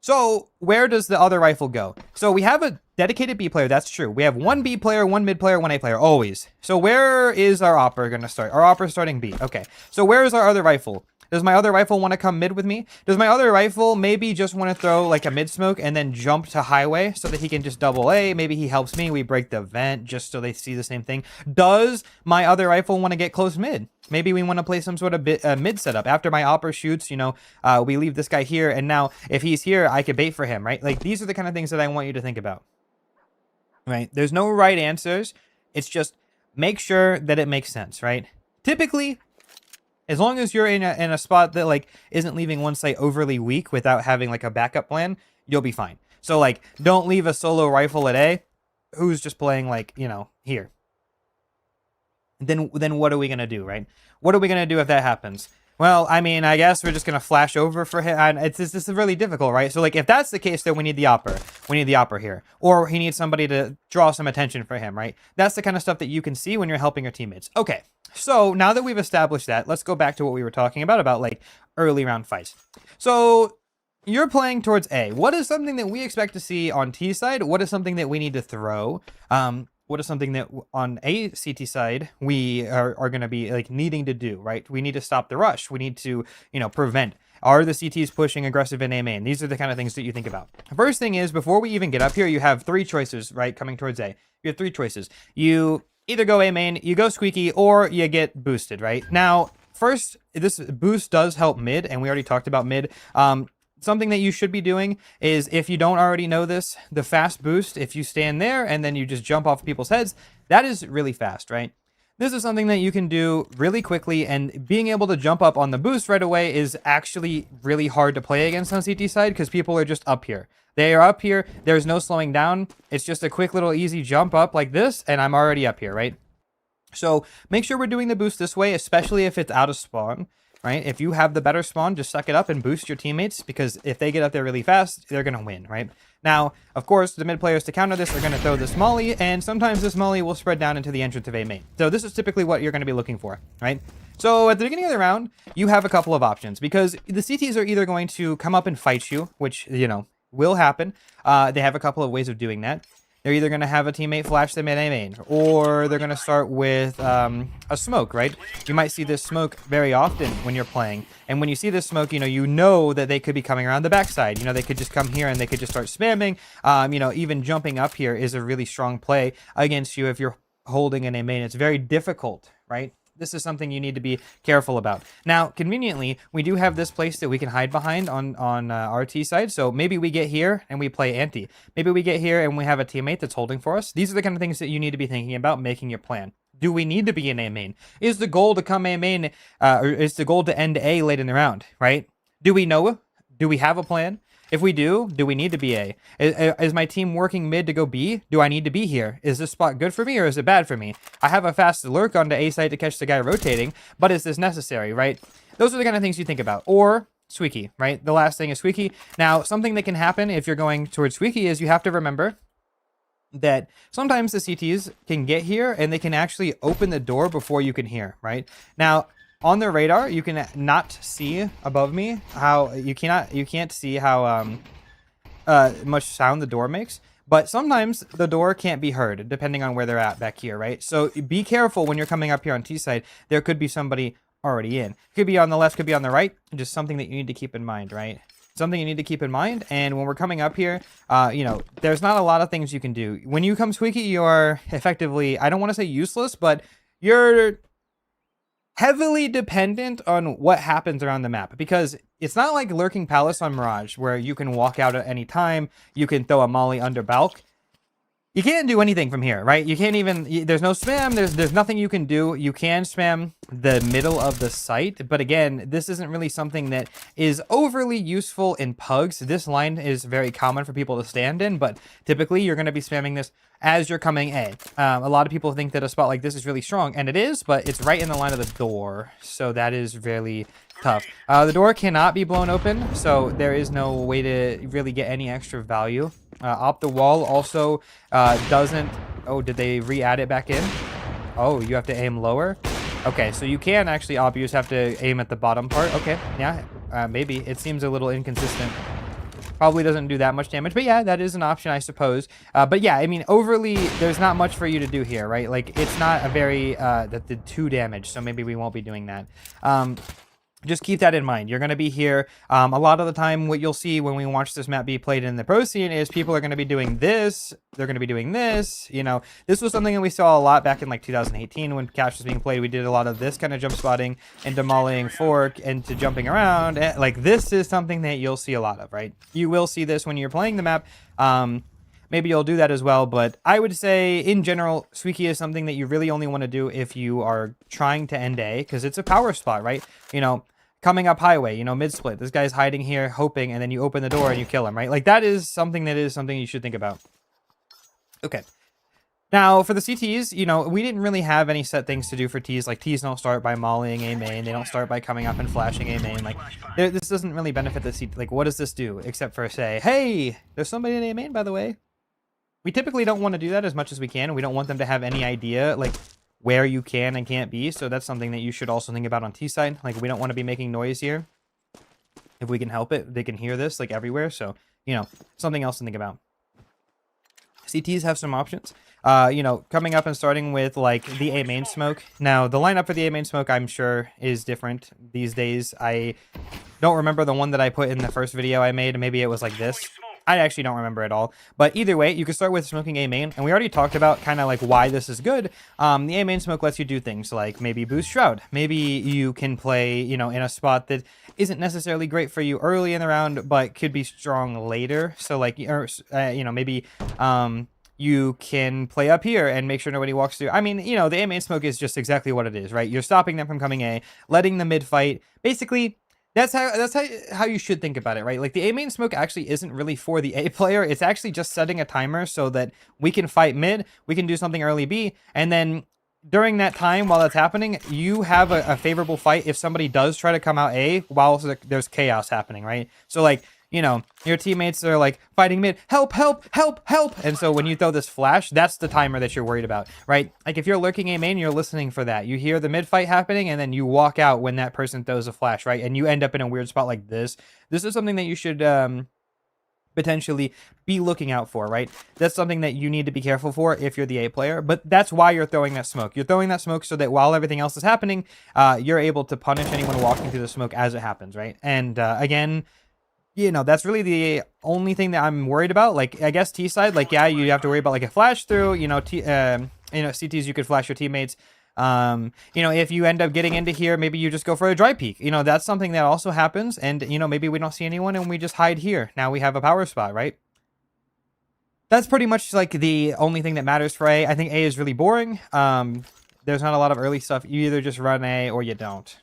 so where does the other rifle go? So we have a dedicated B player, that's true. We have 1 B player, 1 mid player, 1 A player, always. So where is our Opper going to start? Our Opper is starting B. Okay, so where is our other rifle? Does my other rifle want to come mid with me? Does my other rifle maybe just want to throw like a mid smoke and then jump to highway so that he can just double A? Maybe he helps me. We break the vent just so they see the same thing. Does my other rifle want to get close mid? Maybe we want to play some sort of mid setup. After my Opper shoots, you know, we leave this guy here. And now if he's here, I could bait for him, right? Like these are the kind of things that I want you to think about, right? There's no right answers. It's just make sure that it makes sense, right? Typically, as long as you're in a spot that like isn't leaving one site overly weak without having like a backup plan, you'll be fine. So like, don't leave a solo rifle at A who's just playing like, you know, here. Then what are we gonna do, right? What are we gonna do if that happens? Well, I mean, I guess we're just gonna flash over for him. And this is really difficult, right? So like, if that's the case, then we need the Opper. We need the Opper here, or he needs somebody to draw some attention for him, right? That's the kind of stuff that you can see when you're helping your teammates. Okay. So now that we've established that, let's go back to what we were talking about like early round fights. So you're playing towards A. What is something that we expect to see on T side? What is something that we need to throw? What is something that on A CT side we are going to be like needing to do, right? We need to stop the rush. We need to, you know, prevent. Are the CTs pushing aggressive in A main? These are the kind of things that you think about. The first thing is, before we even get up here, you have 3 choices, right? Coming towards A. You have 3 choices. You either go A main, you go squeaky, or you get boosted, right? Now, first, this boost does help mid, and we already talked about mid. Something that you should be doing is, if you don't already know this, the fast boost, if you stand there and then you just jump off people's heads, that is really fast, right? This is something that you can do really quickly, and being able to jump up on the boost right away is actually really hard to play against on CT side because people are just up here. They are up here. There's no slowing down. It's just a quick little easy jump up like this, and I'm already up here, right? So make sure we're doing the boost this way, especially if it's out of spawn, right? If you have the better spawn, just suck it up and boost your teammates, because if they get up there really fast, they're going to win, right? Now, of course, the mid players to counter this are going to throw this molly, and sometimes this molly will spread down into the entrance of A main. So this is typically what you're going to be looking for, right? So at the beginning of the round, you have a couple of options, because the CTs are either going to come up and fight you, which, you know, will happen. They have a couple of ways of doing that. They're either going to have a teammate flash them in A main, or they're going to start with a smoke, right? You might see this smoke very often when you're playing. And when you see this smoke, you know that they could be coming around the backside. They could just come here and they could just start spamming. Even jumping up here is a really strong play against you if you're holding an A main. It's very difficult, right? This is something you need to be careful about. Now, conveniently, we do have this place that we can hide behind on RT side. So maybe we get here and we play anti. Maybe we get here and we have a teammate that's holding for us. These are the kind of things that you need to be thinking about making your plan. Do we need to be in A main? Is the goal to come A main, or is the goal to end A late in the round, right? Do we know? Do we have a plan? If we do we need to be A? Is my team working mid to go B? Do I need to be here? Is this spot good for me or is it bad for me? I have a fast lurk onto A side to catch the guy rotating, but is this necessary, right? Those are the kind of things you think about. Or Squeaky, right? The last thing is Squeaky. Now, something that can happen if you're going towards Squeaky is you have to remember that sometimes the CTs can get here and they can actually open the door before you can hear, right? Now, on the radar, you can not see above me how you can't see how much sound the door makes, but sometimes the door can't be heard depending on where they're at back here, right? So be careful when you're coming up here on T side. There could be somebody already in. Could be on the left, could be on the right. Just something that you need to keep in mind, right? Something you need to keep in mind. And when we're coming up here, there's not a lot of things you can do. When you come Squeaky, you're effectively, I don't want to say useless, but you're heavily dependent on what happens around the map, because it's not like Lurking Palace on Mirage where you can walk out at any time, you can throw a molly under Balk. You can't do anything from here, right? You can't even, there's no spam, there's nothing you can do. You can spam the middle of the site, but again, this isn't really something that is overly useful in pugs. This line is very common for people to stand in, but typically you're going to be spamming this as you're coming A. A lot of people think that a spot like this is really strong, and it is, but it's right in the line of the door, so that is really tough. The door cannot be blown open, so there is no way to really get any extra value. Op the wall also doesn't... Oh, did they re-add it back in? Oh, you have to aim lower? Okay, so you can actually op, you just have to aim at the bottom part. Okay, yeah, maybe. It seems a little inconsistent. Probably doesn't do that much damage, but yeah, that is an option, I suppose. But yeah, I mean, overly, there's not much for you to do here, right? Like, it's not a very, that did 2 damage, so maybe we won't be doing that. Just keep that in mind. You're going to be here. A lot of the time, what you'll see when we watch this map be played in the pro scene is people are going to be doing this. They're going to be doing this. This was something that we saw a lot back in like 2018 when Cash was being played. We did a lot of this kind of jump spotting and demoling fork and to jumping around. Like, this is something that you'll see a lot of, right? You will see this when you're playing the map. Maybe you'll do that as well, but I would say in general, Squeaky is something that you really only want to do if you are trying to end A, because it's a power spot, right? Coming up highway, mid split, this guy's hiding here hoping, and then you open the door and you kill him, right? Like, that is something you should think about. Okay. Now, for the CTs, we didn't really have any set things to do for Ts. Like, Ts don't start by mollying A main. They don't start by coming up and flashing A main. Like, this doesn't really benefit the CT. Like, what does this do? Except for say, hey, there's somebody in A main, by the way. We typically don't want to do that as much as we can. We don't want them to have any idea, like, where you can and can't be. So that's something that you should also think about on T side. Like, we don't want to be making noise here. If we can help it, they can hear this, like, everywhere. So, something else to think about. CTs have some options. Coming up and starting with, like, the A main smoke. Now, the lineup for the A main smoke, I'm sure, is different these days. I don't remember the one that I put in the first video I made. Maybe it was like this. I actually don't remember at all. But either way, you can start with smoking A main. And we already talked about kind of like why this is good. The A main smoke lets you do things like maybe boost Shroud. Maybe you can play, in a spot that isn't necessarily great for you early in the round, but could be strong later. So like, maybe you can play up here and make sure nobody walks through. I mean, the A main smoke is just exactly what it is, right? You're stopping them from coming A, letting the mid fight. Basically, that's how you should think about it, right? Like, the A main smoke actually isn't really for the A player. It's actually just setting a timer so that we can fight mid, we can do something early B, and then during that time while that's happening, you have a favorable fight if somebody does try to come out A while there's chaos happening, right? So, like, you know, your teammates are like fighting mid, help, help, help, help. And so when you throw this flash, that's the timer that you're worried about, right? Like if you're lurking A main, you're listening for that. You hear the mid fight happening and then you walk out when that person throws a flash, right? And you end up in a weird spot like this. This is something that you should potentially be looking out for, right? That's something that you need to be careful for if you're the A player, but that's why you're throwing that smoke. You're throwing that smoke so that while everything else is happening, you're able to punish anyone walking through the smoke as it happens, right? And again, you know, that's really the only thing that I'm worried about. Like, I guess T side, like, yeah, you have to worry about like a flash through, you know, CTs, you could flash your teammates. You know, if you end up getting into here, maybe you just go for a dry peek. You know, that's something that also happens. And, you know, maybe we don't see anyone and we just hide here. Now we have a power spot, right? That's pretty much like the only thing that matters for A. I think A is really boring. There's not a lot of early stuff. You either just run A or you don't.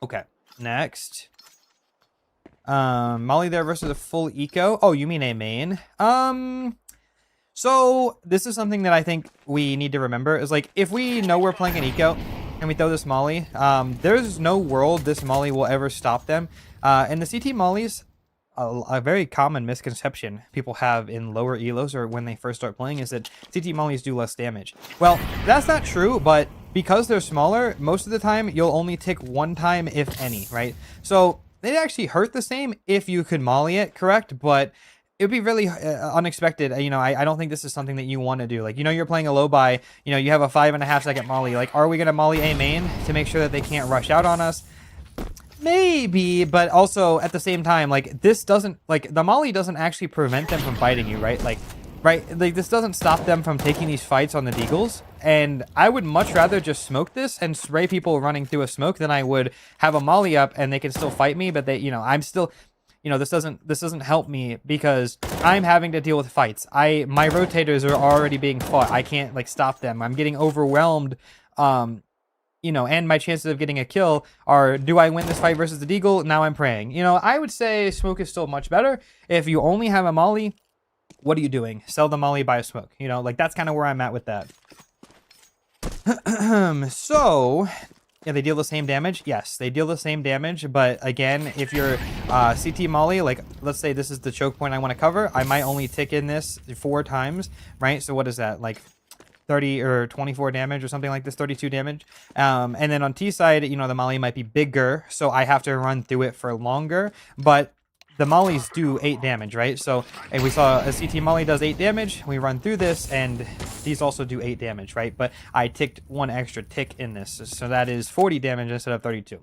Okay, next. Molly there versus a full eco. Oh, you mean A main? So this is something that I think we need to remember is like, if we know we're playing an eco and we throw this molly, there's no world this molly will ever stop them. And the CT mollies, a very common misconception people have in lower elos or when they first start playing is that CT mollies do less damage. Well, that's not true, but because they're smaller, most of the time you'll only tick one time, if any, right? So they actually hurt the same if you could molly it, correct? But it would be really unexpected. You know, I don't think this is something that you want to do. Like, you know, you're playing a low buy, you know, you have a 5.5 second molly. Like, are we going to molly A main to make sure that they can't rush out on us? Maybe, but also at the same time, like, this doesn't, like, the molly doesn't actually prevent them from fighting you, right? Like, this doesn't stop them from taking these fights on the deagles. And I would much rather just smoke this and spray people running through a smoke than I would have a molly up and they can still fight me, but they, you know, I'm still, you know, this doesn't help me because I'm having to deal with fights. My rotators are already being fought. I can't like stop them. I'm getting overwhelmed. You know, and my chances of getting a kill are, do I win this fight versus the deagle? Now I'm praying. You know, I would say smoke is still much better. If you only have a molly, what are you doing? Sell the molly, buy a smoke. You know, like that's kind of where I'm at with that. So, yeah, they deal the same damage. Yes, they deal the same damage. But again, if you're CT molly, like let's say this is the choke point I want to cover, I might only tick in this 4 times, right? So what is that? Like 30 or 24 damage or something like this, 32 damage. And then on T side, you know, the molly might be bigger, so I have to run through it for longer. But the mollies do 8 damage, right? So, and we saw a CT molly does 8 damage. We run through this, and these also do 8 damage, right? But I ticked 1 extra tick in this, so that is 40 damage instead of 32.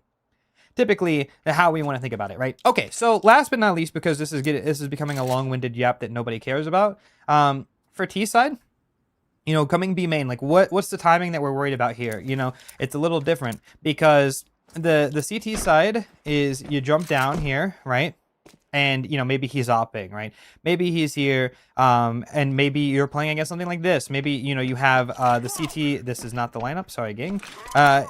Typically, how we want to think about it, right? Okay, so last but not least, because this is becoming a long-winded yap that nobody cares about. For T side, you know, coming B main, like what's the timing that we're worried about here? You know, it's a little different because the CT side is you jump down here, right? And, you know, maybe he's opping, right? Maybe he's here, and maybe you're playing against something like this. Maybe, you know, you have the CT. This is not the lineup. Sorry, gang.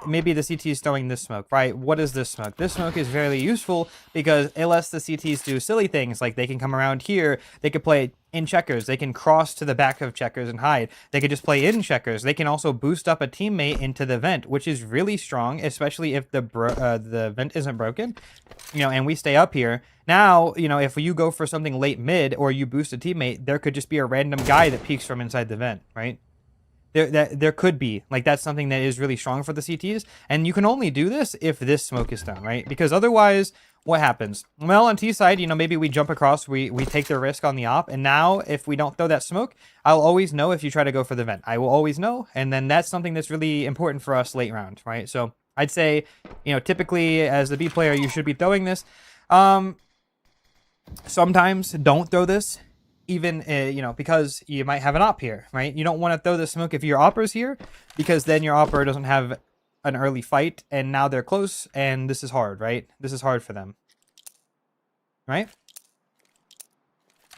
Maybe the CT is throwing this smoke, right? What is this smoke? This smoke is very useful because it lets the CTs do silly things. Like they can come around here. They could play in checkers. They can cross to the back of checkers and hide. They could just play in checkers. They can also boost up a teammate into the vent, which is really strong, especially if the vent isn't broken. You know, and we stay up here. Now, you know, if you go for something late mid or you boost a teammate, there could just be a random guy that peeks from inside the vent, right? There could be. Like, that's something that is really strong for the CTs. And you can only do this if this smoke is done, right? Because otherwise, what happens? Well, on T side, you know, maybe we jump across, we take the risk on the op. And now, if we don't throw that smoke, I'll always know if you try to go for the vent. I will always know. And then that's something that's really important for us late round, right? So I'd say, you know, typically as the B player, you should be throwing this. Sometimes don't throw this, even, you know, because you might have an op here, right? You don't want to throw the smoke if your opper's here, because then your opper doesn't have an early fight, and now they're close, and this is hard, right? This is hard for them, right?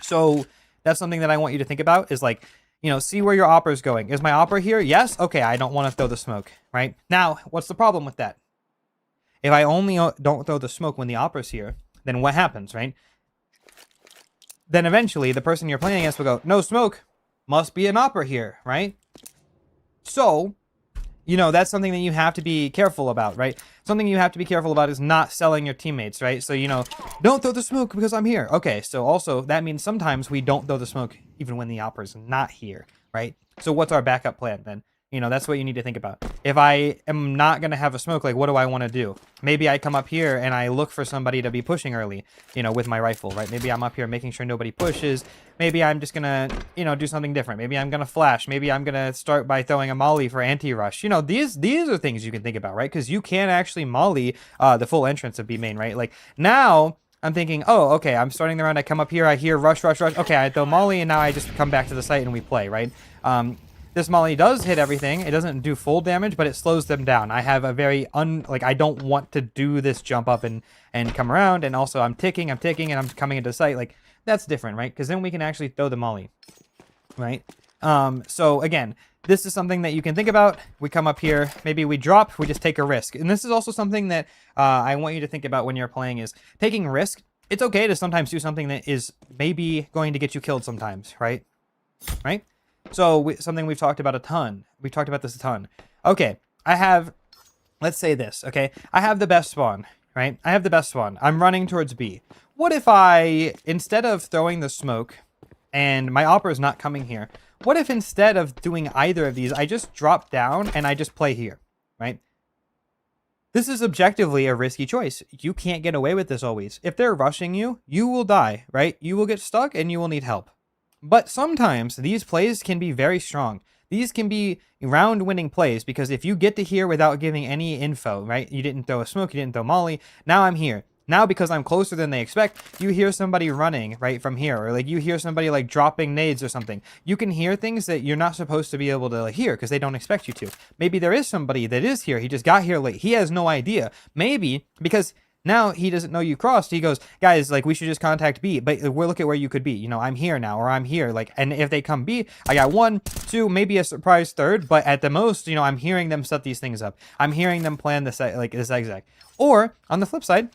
So that's something that I want you to think about is like, you know, see where your opper is going. Is my opper here? Yes? Okay, I don't want to throw the smoke, right? Now, what's the problem with that? If I only don't throw the smoke when the opper's here, then what happens, right? Then eventually the person you're playing against will go, no smoke, must be an opper here, right? So, you know, that's something that you have to be careful about, right? Something you have to be careful about is not selling your teammates, right? So, you know, don't throw the smoke because I'm here. Okay, so also that means sometimes we don't throw the smoke even when the opera's not here, right? So what's our backup plan then? You know, that's what you need to think about. If I am not going to have a smoke, like, what do I want to do? Maybe I come up here and I look for somebody to be pushing early, you know, with my rifle, right? Maybe I'm up here making sure nobody pushes. Maybe I'm just going to, you know, do something different. Maybe I'm going to flash. Maybe I'm going to start by throwing a molly for anti-rush. You know, these are things you can think about, right? Because you can actually molly the full entrance of B main, right? Like, now I'm thinking, oh, okay, I'm starting the round. I come up here. I hear rush, rush, rush. Okay, I throw molly, and now I just come back to the site and we play, right? This molly does hit everything. It doesn't do full damage, but it slows them down. I have a very I don't want to do this jump up and come around. And also I'm ticking, and I'm coming into sight. Like, that's different, right? Because then we can actually throw the molly, right? So again, this is something that you can think about. We come up here, maybe we drop, we just take a risk. And this is also something that I want you to think about when you're playing is taking risk. It's okay to sometimes do something that is maybe going to get you killed sometimes, right? Right? So something we've talked about a ton. We've talked about this a ton. Okay, let's say this, okay? I have the best spawn, right? I have the best spawn. I'm running towards B. What if I, instead of throwing the smoke, and my opera is not coming here, what if instead of doing either of these, I just drop down and I just play here, right? This is objectively a risky choice. You can't get away with this always. If they're rushing you, you will die, right? You will get stuck and you will need help. But sometimes these plays can be very strong. These can be round-winning plays because if you get to here without giving any info, right? You didn't throw a smoke, you didn't throw molly. Now I'm here. Now because I'm closer than they expect, you hear somebody running right from here, or like you hear somebody like dropping nades or something. You can hear things that you're not supposed to be able to hear because they don't expect you to. Maybe there is somebody that is here. He just got here late. He has no idea. Maybe because now he doesn't know you crossed. He goes, guys, like, we should just contact B, but we'll look at where you could be. You know, I'm here now, or I'm here. Like, and if they come B, I got 1, 2, maybe a surprise third, but at the most, you know, I'm hearing them set these things up. I'm hearing them plan this, like, this zigzag. Or on the flip side,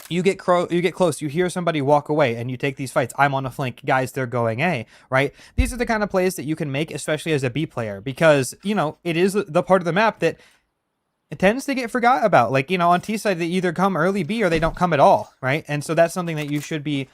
you get close, you hear somebody walk away, and you take these fights. I'm on a flank, guys, they're going A, right? These are the kind of plays that you can make, especially as a B player, because, you know, it is the part of the map that it tends to get forgot about. Like, you know, on T side, they either come early B or they don't come at all, right? And so that's something that you should be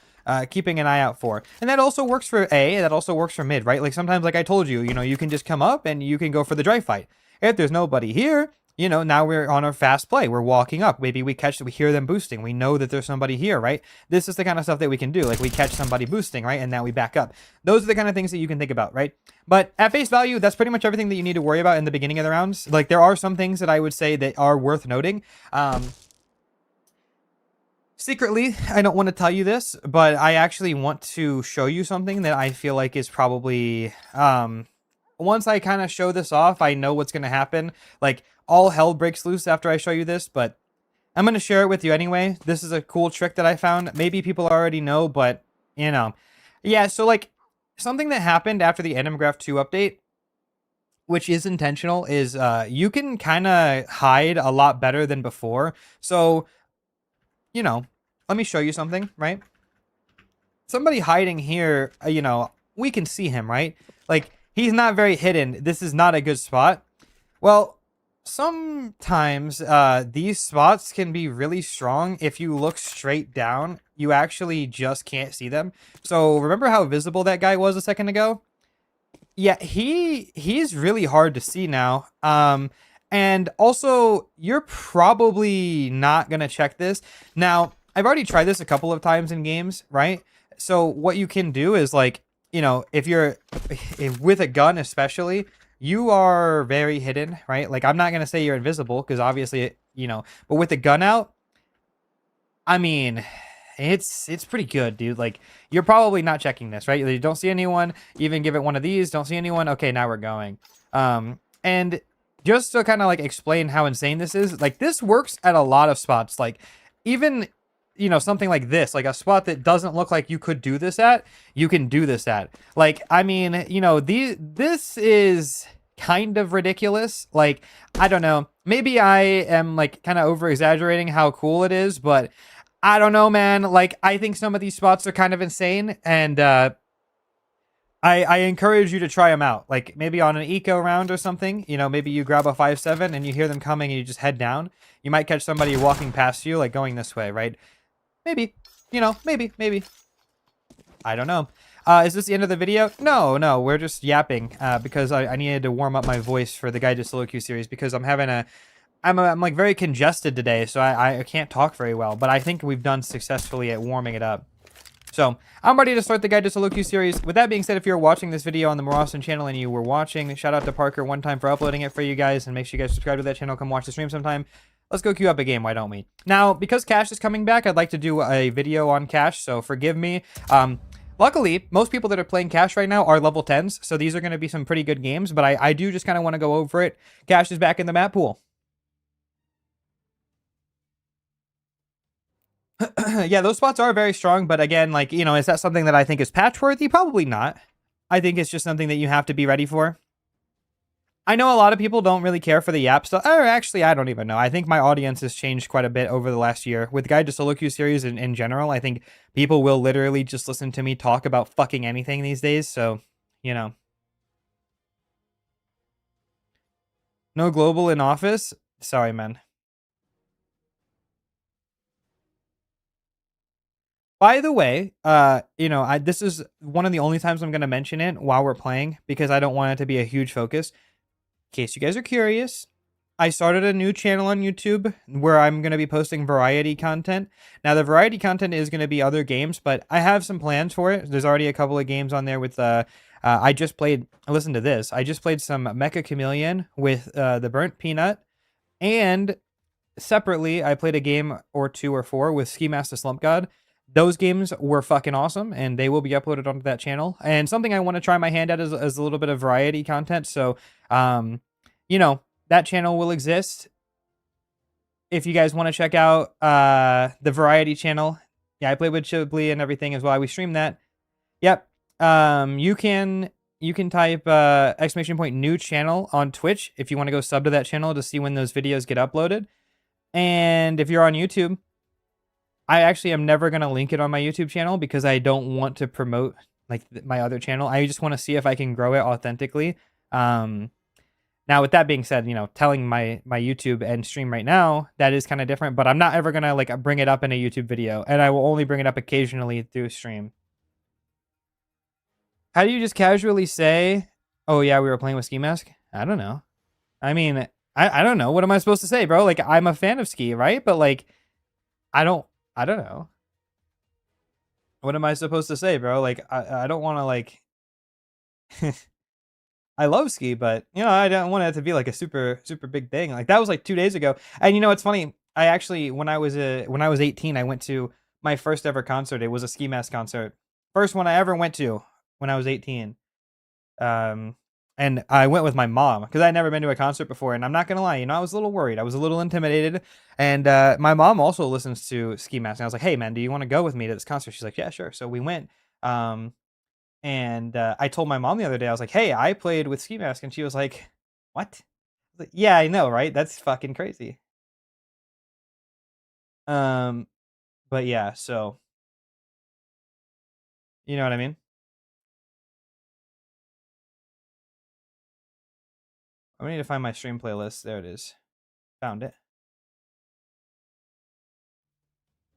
keeping an eye out for. And that also works for A, that also works for mid, right? Like sometimes, like I told you, you know, you can just come up and you can go for the dry fight. If there's nobody here, you know, now we're on a fast play. We're walking up. Maybe we hear them boosting. We know that there's somebody here, right? This is the kind of stuff that we can do. Like we catch somebody boosting, right? And now we back up. Those are the kind of things that you can think about, right? But at face value, that's pretty much everything that you need to worry about in the beginning of the rounds. Like there are some things that I would say that are worth noting. Secretly, I don't want to tell you this, but I actually want to show you something that I feel like is probably, once I kind of show this off, I know what's going to happen. Like, all hell breaks loose after I show you this, but I'm going to share it with you anyway. This is a cool trick that I found. Maybe people already know, but, you know. Yeah, so, like, something that happened after the Endomgraph 2 update, which is intentional, is you can kind of hide a lot better than before. So, you know, let me show you something, right? Somebody hiding here, you know, we can see him, right? Like, he's not very hidden. This is not a good spot. Well, sometimes these spots can be really strong. If you look straight down, you actually just can't see them. So remember how visible that guy was a second ago? Yeah, he's really hard to see now. And also, you're probably not going to check this. Now, I've already tried this a couple of times in games, right? So what you can do is, like, you know, if with a gun especially, you are very hidden, right? Like, I'm not going to say you're invisible because obviously, you know, but with the gun out, I mean, it's pretty good, dude. Like, you're probably not checking this, right? You don't see anyone, even give it one of these, don't see anyone. Okay, now we're going. And just to kind of like explain how insane this is, like this works at a lot of spots. Like even, you know, something like this, like a spot that doesn't look like you could do this at, you can do this at. Like, I mean, you know, this is kind of ridiculous. Like, I don't know, maybe I am like kind of over exaggerating how cool it is, but I don't know, man. Like, I think some of these spots are kind of insane, and I encourage you to try them out. Like maybe on an eco round or something, you know, maybe you grab a 5.7 and you hear them coming and you just head down. You might catch somebody walking past you, like going this way, right? Maybe, you know, maybe. I don't know. Is this the end of the video? No, we're just yapping because I needed to warm up my voice for the Guide to Solo Queue series because I'm like very congested today, so I can't talk very well, but I think we've done successfully at warming it up. So I'm ready to start the Guide to Solo Queue series. With that being said, if you're watching this video on the Moroston channel and you were watching, shout out to Parker one time for uploading it for you guys, and make sure you guys subscribe to that channel. Come watch the stream sometime. Let's go queue up a game, why don't we? Now, because Cash is coming back, I'd like to do a video on Cash, so forgive me. Luckily, most people that are playing Cash right now are level 10s, so these are going to be some pretty good games, but I do just kind of want to go over it. Cash is back in the map pool. Yeah, those spots are very strong, but again, like, you know, is that something that I think is patch-worthy? Probably not. I think it's just something that you have to be ready for. I know a lot of people don't really care for the Yap stuff. Or actually, I don't even know. I think my audience has changed quite a bit over the last year. With Guide to Solo Queue series in general, I think people will literally just listen to me talk about fucking anything these days, so, you know. No global in office? Sorry, man. By the way, you know, this is one of the only times I'm going to mention it while we're playing because I don't want it to be a huge focus. In case you guys are curious, I started a new channel on YouTube where I'm going to be posting variety content. Now, the variety content is going to be other games, but I have some plans for it. There's already a couple of games on there with, listen to this. I just played some Mecha Chameleon with the Burnt Peanut, and separately, I played a game or 2 or 4 with Ski Master Slump God. Those games were fucking awesome, and they will be uploaded onto that channel. And something I want to try my hand at is a little bit of variety content. So, you know, that channel will exist. If you guys want to check out the variety channel, yeah, I play with Chiblee and everything as well. We stream that. Yep. You can type !new channel on Twitch if you want to go sub to that channel to see when those videos get uploaded. And if you're on YouTube, I actually am never going to link it on my YouTube channel because I don't want to promote like my other channel. I just want to see if I can grow it authentically. Now, with that being said, you know, telling my YouTube and stream right now, that is kind of different, but I'm not ever going to like bring it up in a YouTube video, and I will only bring it up occasionally through stream. How do you just casually say, oh yeah, we were playing with Ski Mask? I don't know. I mean, I don't know. What am I supposed to say, bro? Like, I'm a fan of Ski, right? But like, I don't know. What am I supposed to say, bro? Like, I don't want to, like... I love Ski, but, you know, I don't want it to be, like, a super, super big thing. Like, that was, like, 2 days ago. And, you know, it's funny. I actually, when I was 18, I went to my first ever concert. It was a Ski Mask concert. First one I ever went to when I was 18. And I went with my mom because I had never been to a concert before. And I'm not going to lie, you know, I was a little worried. I was a little intimidated. And my mom also listens to Ski Mask. And I was like, hey, man, do you want to go with me to this concert? She's like, yeah, sure. So we went. And I told my mom the other day, I was like, hey, I played with Ski Mask. And she was like, what? I was like, yeah, I know, right? That's fucking crazy. But yeah, so. You know what I mean? I need to find my stream playlist. There it is. Found it.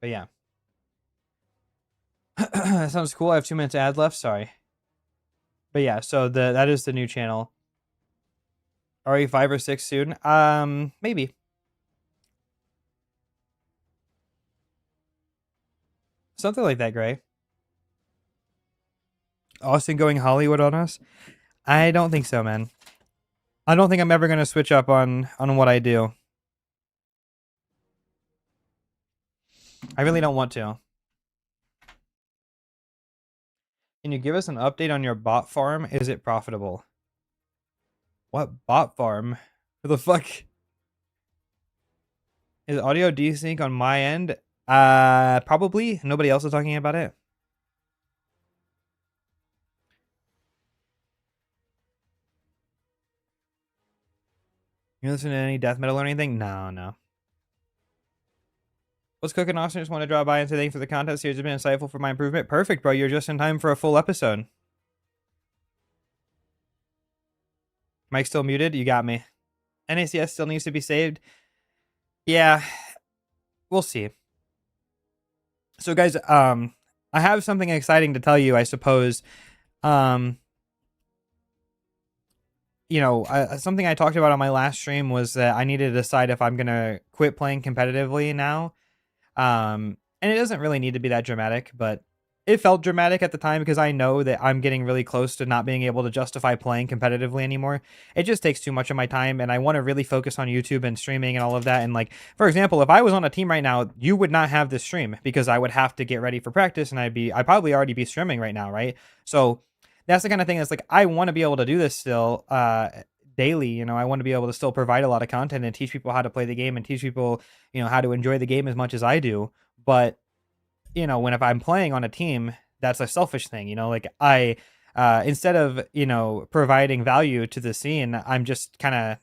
But yeah. That sounds cool. I have 2 minutes ad left. Sorry. But yeah, so that is the new channel. RE5 or 6 soon? Maybe. Something like that, Gray. Austin going Hollywood on us? I don't think so, man. I don't think I'm ever going to switch up on what I do. I really don't want to. Can you give us an update on your bot farm? Is it profitable? What bot farm? Who the fuck? Is audio desync on my end? Probably. Nobody else is talking about it. You listen to any death metal or anything? No. What's cooking, Austin? Just want to drop by and say thanks for the content series. It's been insightful for my improvement. Perfect, bro. You're just in time for a full episode. Mike still muted? You got me. NACS still needs to be saved. Yeah, we'll see. So guys, I have something exciting to tell you, I suppose. Something I talked about on my last stream was that I needed to decide if I'm going to quit playing competitively now. And it doesn't really need to be that dramatic, but it felt dramatic at the time because I know that I'm getting really close to not being able to justify playing competitively anymore. It just takes too much of my time, and I want to really focus on YouTube and streaming and all of that. And like, for example, if I was on a team right now, you would not have this stream because I would have to get ready for practice, and I'd probably already be streaming right now, right? So that's the kind of thing that's like, I want to be able to do this still daily. You know, I want to be able to still provide a lot of content and teach people how to play the game and teach people, you know, how to enjoy the game as much as I do. But you know, if I'm playing on a team, that's a selfish thing, you know, like I, instead of, you know, providing value to the scene, I'm just kind of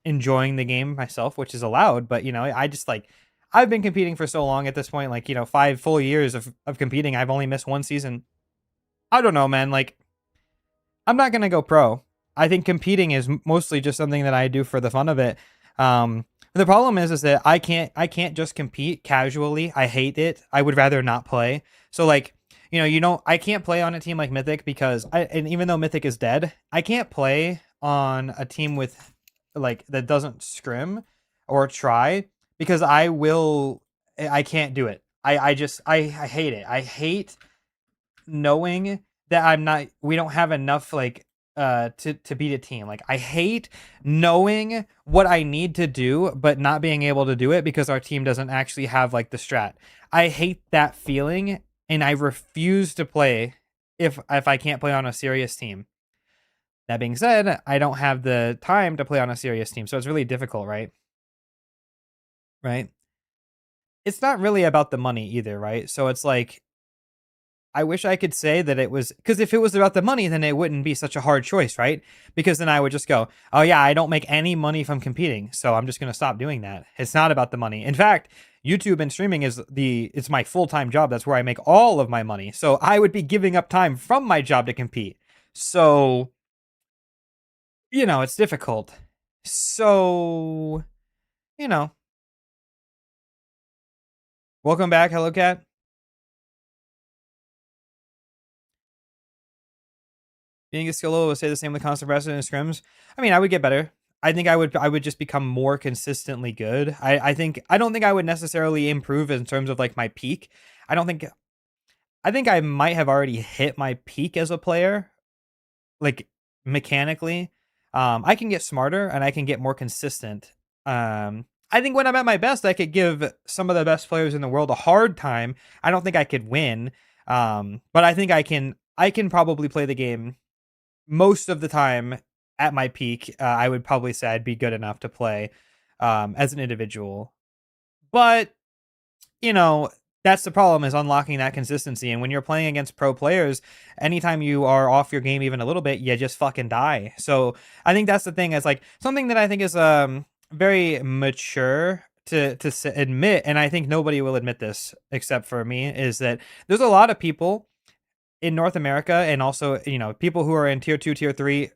enjoying the game myself, which is allowed. But, you know, I just like, I've been competing for so long at this point, like, you know, 5 full years of competing. I've only missed 1 season. I don't know, man. Like, I'm not going to go pro. I think competing is mostly just something that I do for the fun of it. The problem is that I can't just compete casually. I hate it. I would rather not play. So like, I can't play on a team like Mythic because and even though Mythic is dead, I can't play on a team with like that doesn't scrim or try because I can't do it. I hate it. I hate knowing that we don't have enough like to beat a team. Like I hate knowing what I need to do but not being able to do it because our team doesn't actually have like the strat. I hate that feeling, and I refuse to play if I can't play on a serious team. That being said, I don't have the time to play on a serious team, so it's really difficult, right? Right? It's not really about the money either, right? So it's like, I wish I could say that it was, because if it was about the money, then it wouldn't be such a hard choice, right? Because then I would just go, oh yeah, I don't make any money from competing, so I'm just going to stop doing that. It's not about the money. In fact, YouTube and streaming it's my full-time job. That's where I make all of my money. So I would be giving up time from my job to compete. So, it's difficult. So, welcome back. Hello, Cat. Being a skill level would stay the same with constant pressure and scrims. I mean, I would get better. I think I would just become more consistently good. I don't think I would necessarily improve in terms of like my peak. I think I might have already hit my peak as a player, like mechanically. I can get smarter and I can get more consistent. I think when I'm at my best, I could give some of the best players in the world a hard time. I don't think I could win, but I think I can probably play the game most of the time at my peak. I would probably say I'd be good enough to play as an individual. But, that's the problem, is unlocking that consistency. And when you're playing against pro players, anytime you are off your game even a little bit, you just fucking die. So I think that's the thing. It's like something that I think is very mature to admit, and I think nobody will admit this except for me, is that there's a lot of people in North America, and also, people who are in tier 2, tier 3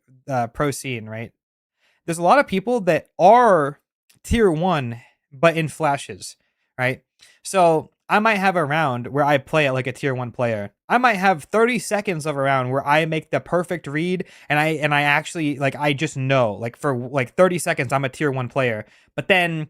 pro scene, right? There's a lot of people that are tier 1, but in flashes, right? So I might have a round where I play it like a tier 1 player. I might have 30 seconds of a round where I make the perfect read, and I actually, like, I just know, like, for like 30 seconds I'm a tier 1 player. But then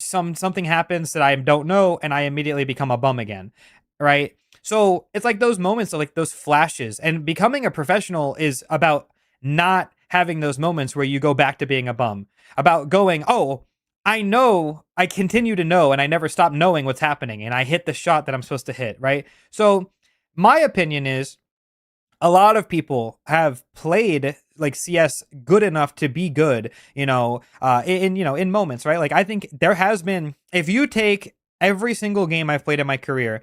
something happens that I don't know, and I immediately become a bum again, right? So it's like those moments of like those flashes, and becoming a professional is about not having those moments where you go back to being a bum, about going, oh, I continue to know, and I never stop knowing what's happening, and I hit the shot that I'm supposed to hit, right? So my opinion is a lot of people have played like CS good enough to be good, in moments, right? Like I think there has been, if you take every single game I've played in my career,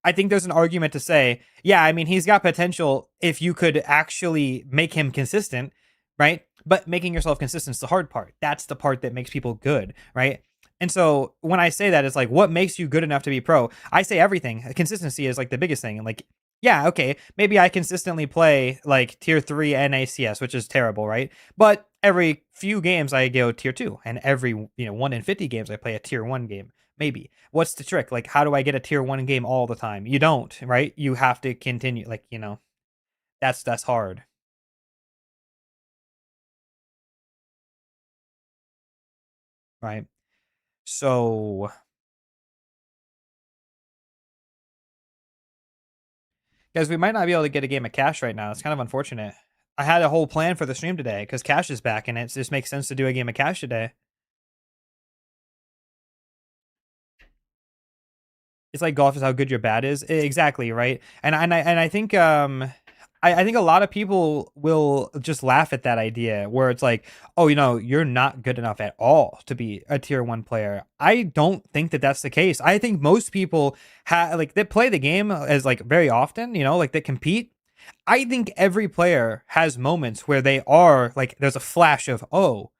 I think there's an argument to say, yeah, I mean, he's got potential if you could actually make him consistent, right? But making yourself consistent is the hard part. That's the part that makes people good, right? And so when I say that, it's like, what makes you good enough to be pro? I say everything. Consistency is like the biggest thing. And like, Yeah, okay, maybe I consistently play like tier 3 and ACS, which is terrible, right? But every few games I go tier 2, and every 1 in 50 games I play a tier 1 game. Maybe. What's the trick? Like, how do I get a tier 1 game all the time? You don't, right? You have to continue, like, that's hard, right? So, guys, we might not be able to get a game of Cash right now. It's kind of unfortunate. I had a whole plan for the stream today because Cash is back, and it just makes sense to do a game of Cash today. It's like golf is how good your bat is. Exactly, right? And I think I think a lot of people will just laugh at that idea where it's like, oh, you're not good enough at all to be a tier 1 player. I don't think that that's the case. I think most people like that play the game as like very often, like that compete. I think every player has moments where they are like there's a flash of, oh,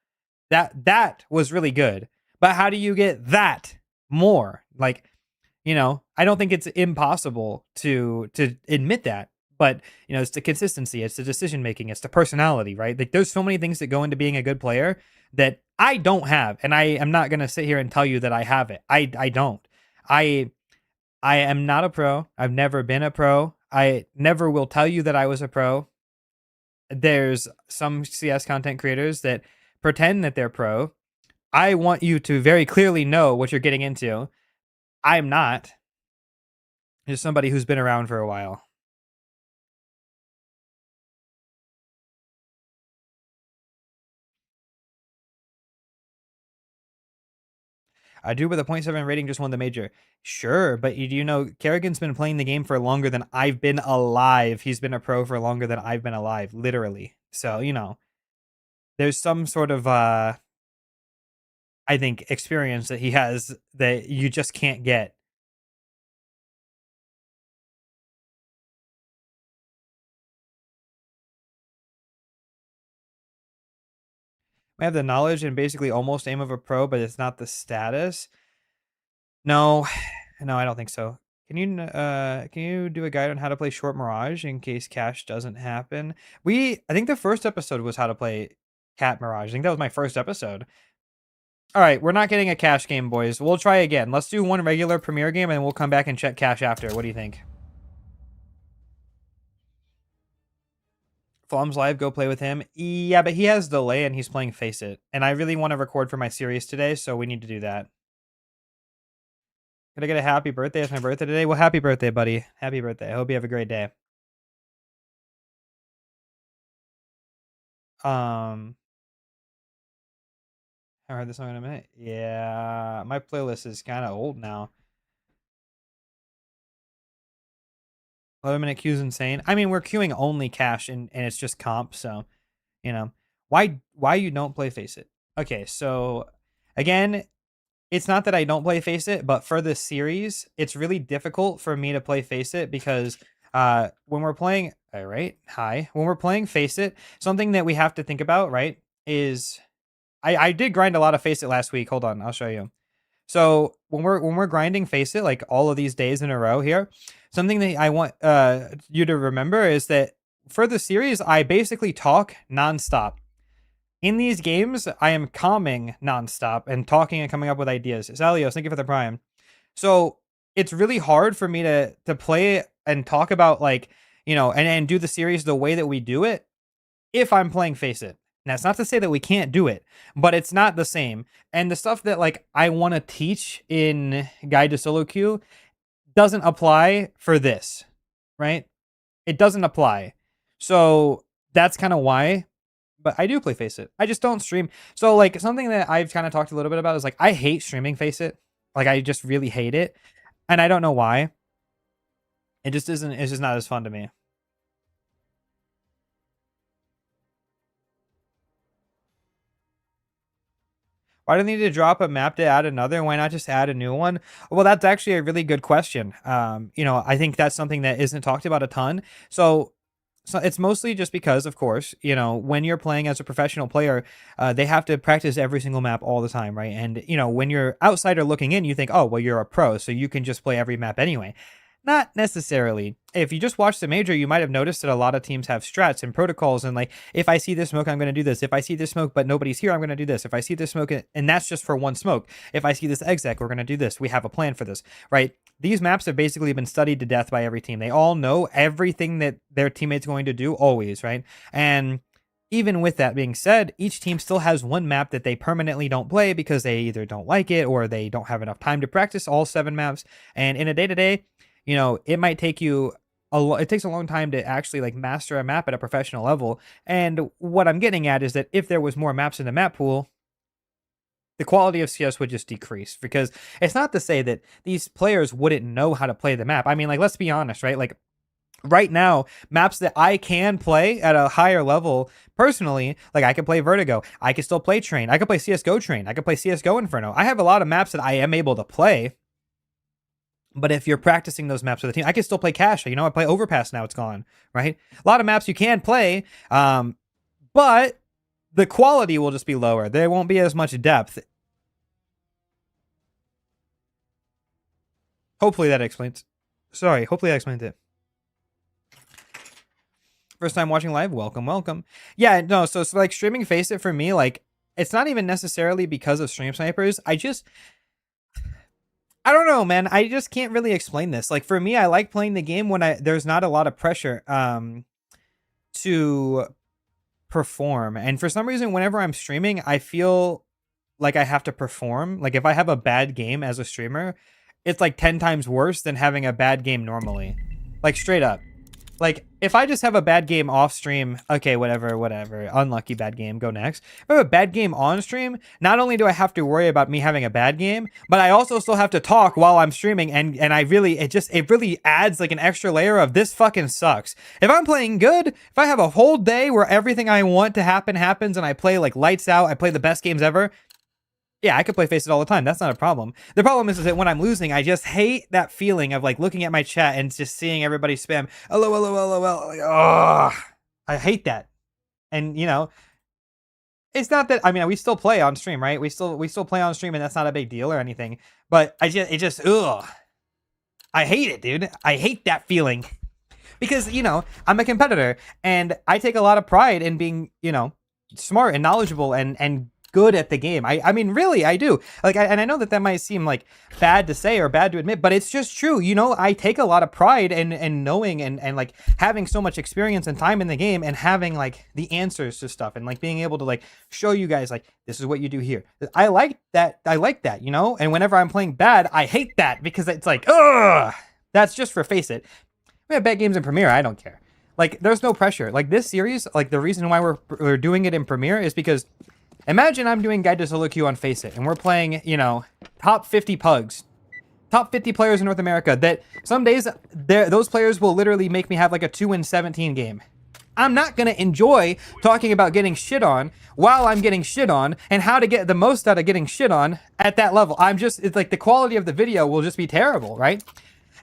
that was really good. But how do you get that more? Like, I don't think it's impossible to admit that, but it's the consistency, it's the decision making, it's the personality, right? Like there's so many things that go into being a good player that I don't have, and I am not gonna sit here and tell you that I have it. I don't. I am not a pro. I've never been a pro. I never will tell you that I was a pro. There's some CS content creators that pretend that they're pro. I want you to very clearly know what you're getting into. I'm not. Just somebody who's been around for a while. I do with a .7 rating, just won the major. Sure, but Kerrigan's been playing the game for longer than I've been alive. He's been a pro for longer than I've been alive, literally. So, there's some sort of I think experience that he has that you just can't get. I have the knowledge and basically almost aim of a pro, but it's not the status. No, no, I don't think so. Can you do a guide on how to play short Mirage in case Cash doesn't happen? I think the first episode was how to play Cat Mirage. I think that was my first episode. All right, we're not getting a Cash game, boys. We'll try again. Let's do one regular Premier game, and we'll come back and check Cash after. What do you think? Flom's live, go play with him. Yeah, but he has delay, and he's playing Face It. And I really want to record for my series today, so we need to do that. Could I get a happy birthday? It's my birthday today. Well, happy birthday, buddy. Happy birthday. I hope you have a great day. I heard this song in a minute. Yeah, my playlist is kind of old now. 11-minute queue's insane. I mean, we're queuing only Cash, and it's just comp, so, why you don't play Face It? Okay, so, again, it's not that I don't play Face It, but for this series, it's really difficult for me to play Face It because when we're playing, all right, when we're playing Face It, something that we have to think about, right, is I did grind a lot of Face It last week. Hold on, I'll show you. So when we're grinding Face It, like all of these days in a row here, something that I want you to remember is that for the series, I basically talk nonstop. In these games, I am calming nonstop and talking and coming up with ideas. Salios, thank you for the prime. So it's really hard for me to play and talk about like, and do the series the way that we do it if I'm playing Face It. Now, it's not to say that we can't do it, but it's not the same. And the stuff that like I want to teach in Guide to Solo Queue doesn't apply for this, right? It doesn't apply. So that's kind of why. But I do play Face It. I just don't stream. So like something that I've kind of talked a little bit about is like I hate streaming Face It. Like I just really hate it. And I don't know why. It just isn't, it's just not as fun to me. Why do they need to drop a map to add another? Why not just add a new one? Well, that's actually a really good question. I think that's something that isn't talked about a ton. So it's mostly just because, of course, when you're playing as a professional player, they have to practice every single map all the time, right? And, when you're outsider looking in, you think, oh, well, you're a pro, so you can just play every map anyway. Not necessarily. If you just watch the major, you might have noticed that a lot of teams have strats and protocols and like, if I see this smoke, I'm going to do this. If I see this smoke, but nobody's here, I'm going to do this. If I see this smoke, and that's just for one smoke. If I see this exec, we're going to do this. We have a plan for this, right? These maps have basically been studied to death by every team. They all know everything that their teammate's going to do always, right? And even with that being said, each team still has one map that they permanently don't play because they either don't like it or they don't have enough time to practice all 7 maps. And in a day-to-day, you know, it might take you it takes a long time to actually like master a map at a professional level. And what I'm getting at is that if there was more maps in the map pool, the quality of CS would just decrease, because it's not to say that these players wouldn't know how to play the map. I mean, like, let's be honest, right? Like, right now, maps that I can play at a higher level personally, like I can play Vertigo, I can still play Train, I can play CSGO Train, I can play CSGO Inferno. I have a lot of maps that I am able to play. But if you're practicing those maps with a team, I can still play Cash. You know, I play Overpass now, it's gone, right? A lot of maps you can play, but the quality will just be lower. There won't be as much depth. Hopefully that explains. Sorry, hopefully that explains it. First time watching live, welcome, welcome. Yeah, no, so like streaming Face It for me, like, it's not even necessarily because of Stream Snipers. I don't know, man. I just can't really explain this. Like, for me, I like playing the game when there's not a lot of pressure to perform. And for some reason, whenever I'm streaming, I feel like I have to perform. Like, if I have a bad game as a streamer, it's like 10 times worse than having a bad game normally. Like, straight up. Like, if I just have a bad game off stream, okay, whatever, unlucky bad game, go next. If I have a bad game on stream, not only do I have to worry about me having a bad game, but I also still have to talk while I'm streaming, and I really, it really adds like an extra layer of this fucking sucks. If I'm playing good, if I have a whole day where everything I want to happen happens and I play like lights out, I play the best games ever, yeah, I could play Face It all the time. That's not a problem. The problem is that when I'm losing, I just hate that feeling of like looking at my chat and just seeing everybody spam, LOL. Like, oh, I hate that. And, you know, it's not that, I mean, we still play on stream, right? We still play on stream, and that's not a big deal or anything. But ugh. I hate it, dude. I hate that feeling. Because, you know, I'm a competitor, and I take a lot of pride in being, you know, smart and knowledgeable and good at the game. I mean, really, I do. Like, and I know that might seem like bad to say or bad to admit, but it's just true. You know, I take a lot of pride in knowing and like having so much experience and time in the game, and having like the answers to stuff, and like being able to like show you guys like, this is what you do here. I like that, you know? And whenever I'm playing bad, I hate that, because it's like, ugh, that's just for Face It. We have bad games in Premiere, I don't care. Like, there's no pressure. Like, this series, like, the reason why we're doing it in Premiere is because imagine I'm doing Guide to Solo Queue on Face It, and we're playing, you know, top 50 pugs. Top 50 players in North America that some days, those players will literally make me have like a 2-17 game. I'm not going to enjoy talking about getting shit on while I'm getting shit on, and how to get the most out of getting shit on at that level. It's like the quality of the video will just be terrible, right?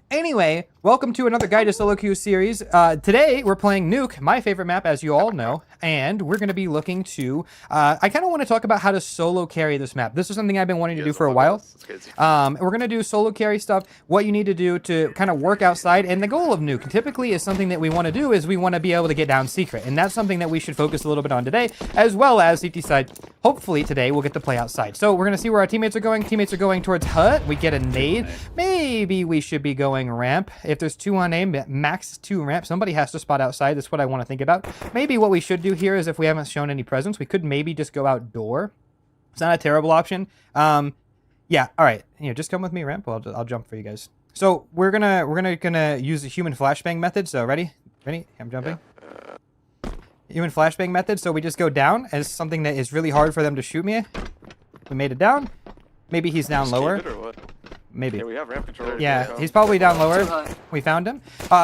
Anyway, welcome to another Guide to Solo Queue series. Today, we're playing Nuke, my favorite map, as you all know, and we're going to be looking to... I kind of want to talk about how to solo carry this map. This is something I've been wanting to do for a while. We're going to do solo carry stuff, what you need to do to kind of work outside, and the goal of Nuke typically is something that we want to do is we want to be able to get down secret, and that's something that we should focus a little bit on today, as well as CT side. Hopefully today we'll get to play outside. So we're going to see where our teammates are going. Teammates are going towards hut. We get a nade. Maybe we should be going ramp. If there's 2 on aim, max 2 ramp. Somebody has to spot outside. That's what I want to think about. Maybe what we should do here is, if we haven't shown any presence, we could maybe just go outdoor. It's not a terrible option. Yeah, all right. You know, just come with me, ramp. I'll jump for you guys. So we're gonna use the human flashbang method. So ready? I'm jumping. Human flashbang method. So we just go down as something that is really hard for them to shoot me. We made it down. Maybe he's down lower. Maybe. Yeah, we have ramp control. Yeah, he's probably down lower. We found him.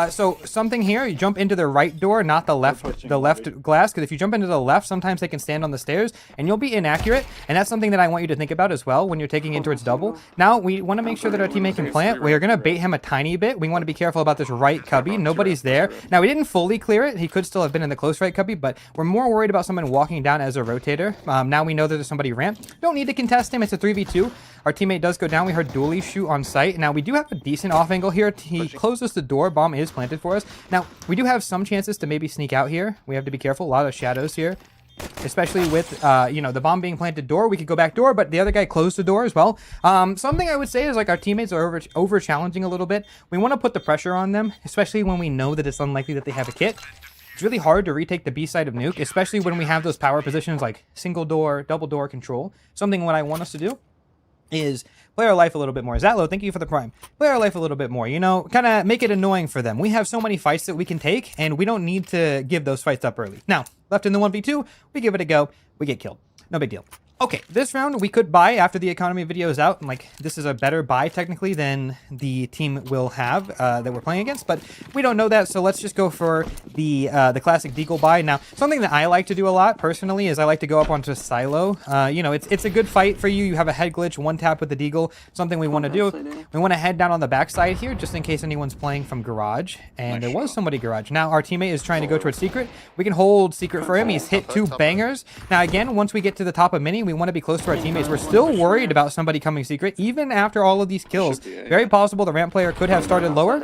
So something here, you jump into the right door, not the left glass, because if you jump into the left, sometimes they can stand on the stairs, and you'll be inaccurate, and that's something that I want you to think about as well when you're taking in towards double. Now, we want to make sure that our teammate can plant. We're going to bait him a tiny bit. We want to be careful about this right cubby. Nobody's there. Now, we didn't fully clear it. He could still have been in the close right cubby, but we're more worried about someone walking down as a rotator. Now we know that there's somebody ramp. Don't need to contest him. It's a 3v2. Our teammate does go down. We heard dually shoot. shoot on sight. Now, we do have a decent off angle here. He closes the door. Bomb is planted for us. Now, we do have some chances to maybe sneak out here. We have to be careful. A lot of shadows here, especially with, you know, the bomb being planted door. We could go back door, but the other guy closed the door as well. Something I would say is, like, our teammates are over challenging a little bit. We want to put the pressure on them, especially when we know that it's unlikely that they have a kit. It's really hard to retake the B side of nuke, especially when we have those power positions like single door, double door control. Something what I want us to do is play our life a little bit more. Zatlo, thank you for the prime. Play our life a little bit more, you know, kind of make it annoying for them. We have so many fights that we can take, and we don't need to give those fights up early. Now, left in the 1v2, we give it a go, we get killed. No big deal. Okay, this round we could buy after the economy video is out, and like this is a better buy technically than the team will have that we're playing against, but we don't know that, so let's just go for the classic deagle buy. Now, something that I like to do a lot personally is I like to go up onto silo. You know, it's a good fight for you. You have a head glitch, one tap with the deagle. Something we want to do. We want to head down on the backside here just in case anyone's playing from garage, and there was somebody garage. Now our teammate is trying to go towards secret. We can hold secret for him. He's hit 2 bangers. Now again, once we get to the top of mini, we want to be close to our teammates. We're still worried about somebody coming secret, even after all of these kills. Very possible the ramp player could have started lower.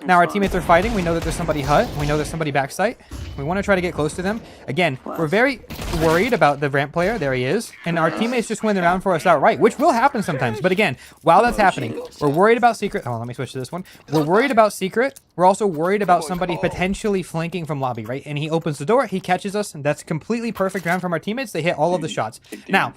Now our teammates are fighting. We know that there's somebody hut. We know there's somebody backside. We want to try to get close to them. Again, we're very worried about the ramp player. There he is. And our teammates just win the round for us outright, which will happen sometimes. But again, while that's happening, we're worried about secret. Oh, let me switch to this one. We're worried about secret. We're also worried about somebody potentially flanking from lobby, right? And he opens the door, he catches us, and that's completely perfect round from our teammates. They hit all of the shots. Now,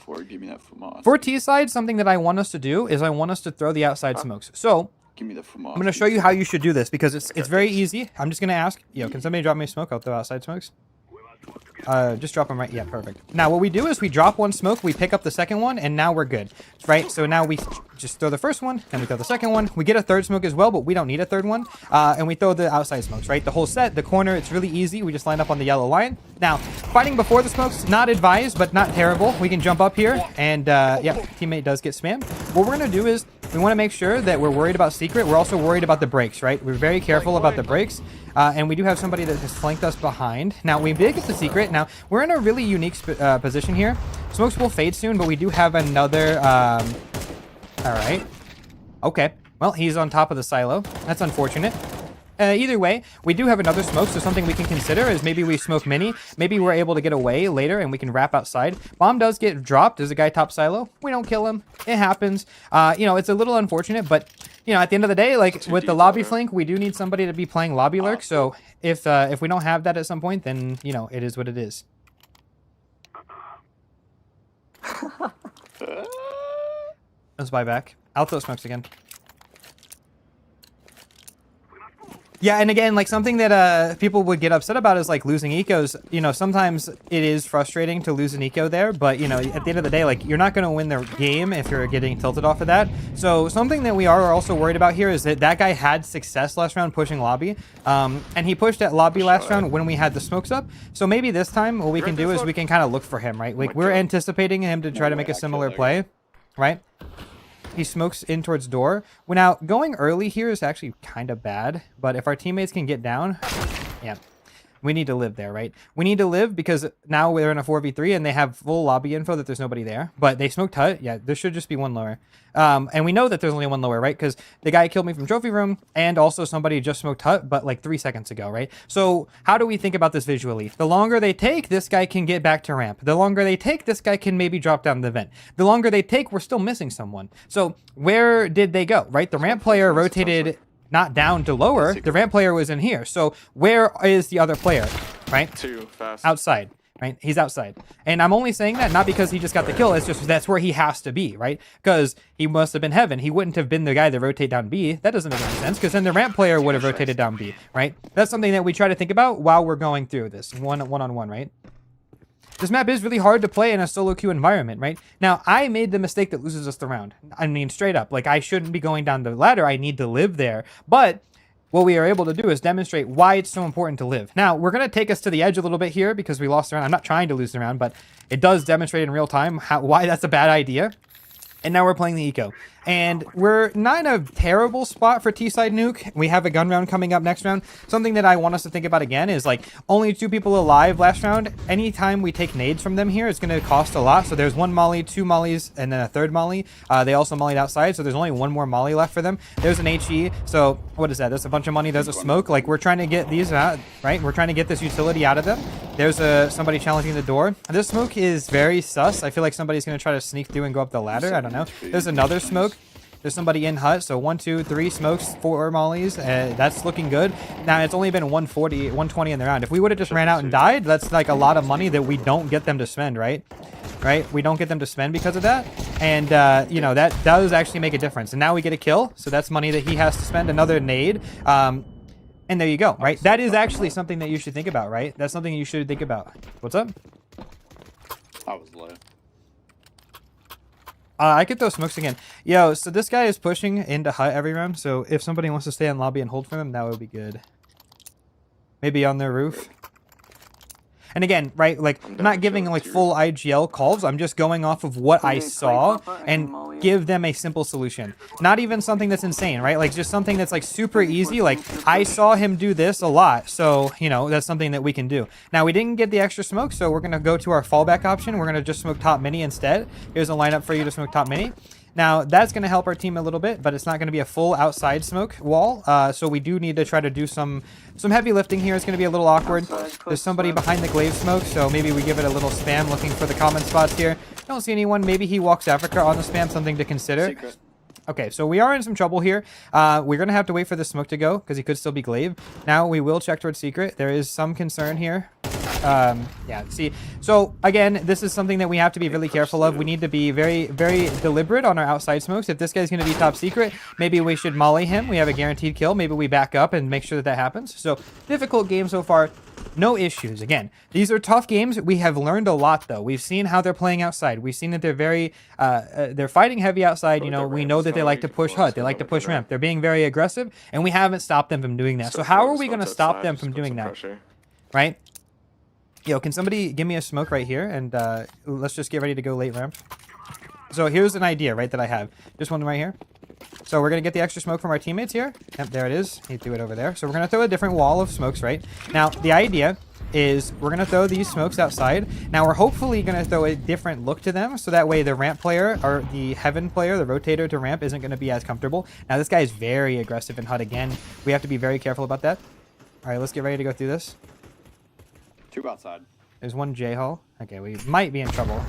for T side, something that I want us to do is I want us to throw the outside smokes. So, I'm going to show you how you should do this because it's very easy. I'm just going to ask, yo, can somebody drop me a smoke? I'll throw outside smokes. Just drop them right. Yeah, perfect. Now what we do is we drop one smoke, we pick up the second one, and now we're good, right? So now we just throw the first one, and we throw the second one. We get a third smoke as well, but we don't need a third one. And we throw the outside smokes, right? The whole set, the corner, it's really easy. We just line up on the yellow line. Now, fighting before the smokes, not advised, but not terrible. We can jump up here, and yeah, teammate does get spammed. What we're going to do is we want to make sure that we're worried about secret. We're also worried about the breaks, right? We're very careful about the breaks. And we do have somebody that has flanked us behind. Now, we did get the secret. Now, we're in a really unique position here. Smokes will fade soon, but we do have another... all right. Okay. Well, he's on top of the silo. That's unfortunate. Either way, we do have another smoke, so something we can consider is maybe we smoke mini. Maybe we're able to get away later and we can wrap outside. Bomb does get dropped. There's a guy top silo. We don't kill him. It happens. You know, it's a little unfortunate, but, you know, at the end of the day, like, with the lobby flank, we do need somebody to be playing lobby lurk, so if we don't have that at some point, then, you know, it is what it is. Let's buy back. I'll throw smokes again. Yeah, and again, like something that people would get upset about is like losing ecos. You know, sometimes it is frustrating to lose an eco there, but you know, at the end of the day, like you're not going to win the game if you're getting tilted off of that. So something that we are also worried about here is that that guy had success last round pushing lobby, and he pushed at lobby last round when we had the smokes up. So maybe this time what we can do is we can kind of look for him, right? Like we're anticipating him to try to make a similar play, right? He smokes in towards door. Well, now, going early here is actually kind of bad, but if our teammates can get down, yeah, we need to live there, right? We need to live because now we're in a 4v3 and they have full lobby info that there's nobody there, but they smoked hut. Yeah, there should just be one lower. And we know that there's only one lower, right? Because the guy killed me from trophy room and also somebody just smoked hut, but like 3 seconds ago, right? So how do we think about this visually? The longer they take, this guy can get back to ramp. The longer they take, this guy can maybe drop down the vent. The longer they take, we're still missing someone. So where did they go, right? The ramp player rotated not down to lower. The ramp player was in here. So where is the other player, right? Too fast. Outside, right? He's outside. And I'm only saying that not because he just got the kill. It's just that's where he has to be, right? Because he must have been heaven. He wouldn't have been the guy that rotate down B. That doesn't make any sense because then the ramp player would have rotated down B, right? That's something that we try to think about while we're going through this one-on-one, right? This map is really hard to play in a solo queue environment, right? Now, I made the mistake that loses us the round. I mean, straight up. Like, I shouldn't be going down the ladder. I need to live there. But what we are able to do is demonstrate why it's so important to live. Now, we're going to take us to the edge a little bit here because we lost the round. I'm not trying to lose the round, but it does demonstrate in real time why that's a bad idea. And now we're playing the eco. And we're not in a terrible spot for T-side nuke. We have a gun round coming up next round. Something that I want us to think about again is like only 2 people alive last round. Anytime we take nades from them here, it's going to cost a lot. So there's 1 molly, 2 mollies, and then a 3rd molly. They also mollied outside, so there's only 1 more molly left for them. There's an HE. So what is that? There's a bunch of money. There's a smoke. Like we're trying to get these out, right? We're trying to get this utility out of them. There's somebody challenging the door. This smoke is very sus. I feel like somebody's going to try to sneak through and go up the ladder. I don't know. There's another smoke. There's somebody in hut. So 1, 2, 3 smokes, 4 mollies. That's looking good. Now it's only been 140, 120 in the round. If we would have just ran out and died, that's like a lot of money that we don't get them to spend, right? Right? We don't get them to spend because of that. And, you know, that does actually make a difference. And now we get a kill. So that's money that he has to spend. Another nade. And there you go, right? That is actually something that you should think about, right? That's something you should think about. What's up? I was low. I could throw smokes again. Yo, so this guy is pushing into hut every round. So if somebody wants to stay in lobby and hold for him, that would be good. Maybe on their roof. And again, right, like, I'm not giving like full IGL calls. I'm just going off of what I saw and give them a simple solution. Not even something that's insane, right? Like just something that's like super easy. Like I saw him do this a lot. So, you know, that's something that we can do. Now we didn't get the extra smoke. So we're going to go to our fallback option. We're going to just smoke top mini instead. Here's a lineup for you to smoke top mini. Now, that's going to help our team a little bit, but it's not going to be a full outside smoke wall. So we do need to try to do some heavy lifting here. It's going to be a little awkward. There's somebody behind the glaive smoke, so maybe we give it a little spam looking for the common spots here. Don't see anyone. Maybe he walks Africa on the spam, something to consider. Secret. Okay, so we are in some trouble here. We're going to have to wait for the smoke to go because he could still be glaive. Now, we will check towards secret. There is some concern here. Yeah, see, so again, this is something that we have to be really careful of. We need to be very, very deliberate on our outside smokes. If this guy's going to be top secret, maybe we should molly him. We have a guaranteed kill. Maybe we back up and make sure that that happens. So difficult game so far. No issues. Again, these are tough games. We have learned a lot, though. We've seen how they're playing outside. We've seen that they're very, they're fighting heavy outside. You know, we know that they like to push hut. They like to push ramp. They're being very aggressive, and we haven't stopped them from doing that. So how are we going to stop them from doing that? Right? Yo, can somebody give me a smoke right here? And let's just get ready to go late ramp. So here's an idea, right, that I have. Just one right here. So we're going to get the extra smoke from our teammates here. Yep, there it is. He threw it over there. So we're going to throw a different wall of smokes, right? Now, the idea is we're going to throw these smokes outside. Now, we're hopefully going to throw a different look to them. So that way the ramp player or the heaven player, the rotator to ramp, isn't going to be as comfortable. Now, this guy is very aggressive in hut again. We have to be very careful about that. All right, let's get ready to go through this. 2 outside. There's 1 J-hole. Okay, we might be in trouble.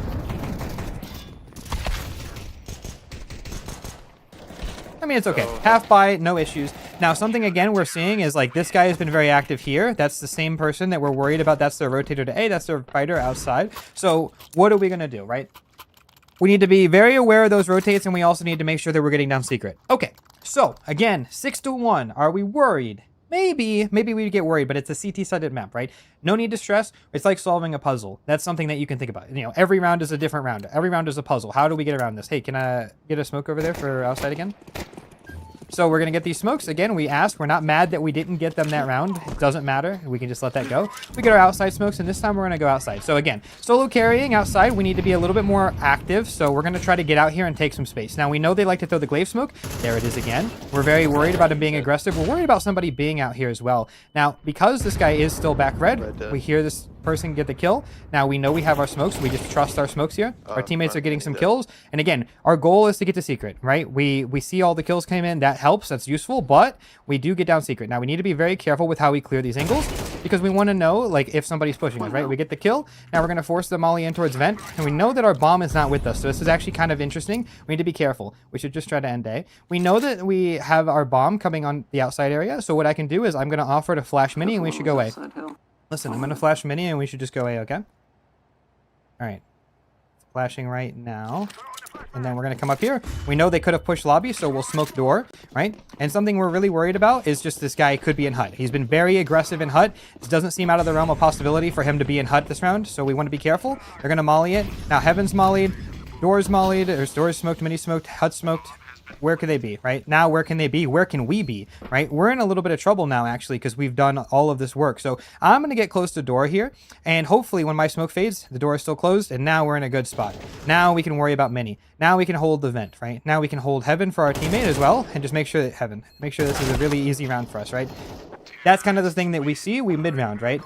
I mean, it's okay. Half by, no issues. Now, something, again, we're seeing is, like, this guy has been very active here. That's the same person that we're worried about. That's their rotator to A. That's their fighter outside. So, what are we going to do, right? We need to be very aware of those rotates, and we also need to make sure that we're getting down secret. Okay, so, again, 6-1. Are we worried? Maybe we'd get worried, but it's a CT-sided map, right? No need to stress. It's like solving a puzzle. That's something that you can think about. You know, every round is a different round. Every round is a puzzle. How do we get around this? Hey, can I get a smoke over there for outside again? So we're going to get these smokes. Again, we asked. We're not mad that we didn't get them that round. It doesn't matter. We can just let that go. We get our outside smokes, and this time we're going to go outside. So again, solo carrying outside, we need to be a little bit more active. So we're going to try to get out here and take some space. Now, we know they like to throw the glaive smoke. There it is again. We're very worried about him being aggressive. We're worried about somebody being out here as well. Now, because this guy is still back red, we hear this person get the kill. Now we know we have our smokes. We just trust our smokes here. Our teammates are getting some kills. And again, our goal is to get to secret, right? We see all the kills came in. That helps. That's useful. But we do get down secret. Now we need to be very careful with how we clear these angles because we want to know like if somebody's pushing us, right? We get the kill. Now we're going to force the molly in towards vent. And we know that our bomb is not with us. So this is actually kind of interesting. We need to be careful. We should just try to end A. We know that we have our bomb coming on the outside area. So what I can do is I'm going to offer to flash mini and we should go A. Listen, I'm going to flash mini and we should just go A, okay? All right. Flashing right now. And then we're going to come up here. We know they could have pushed lobby, so we'll smoke door, right? And something we're really worried about is just this guy could be in hut. He's been very aggressive in hut. It doesn't seem out of the realm of possibility for him to be in hut this round, so we want to be careful. They're going to molly it. Now, heaven's mollied. Doors mollied. There's doors smoked, mini smoked, hut smoked. where could they be, right? Now, where can they be? Where can we be, right? We're in a little bit of trouble now, actually, because we've done all of this work. So I'm going to get close to door here, and hopefully when my smoke fades, the door is still closed, and now we're in a good spot. Now we can worry about mini. Now we can hold the vent, right? Now we can hold heaven for our teammate as well, and just make sure that make sure this is a really easy round for us, right? That's kind of the thing that we see. We mid-round, right?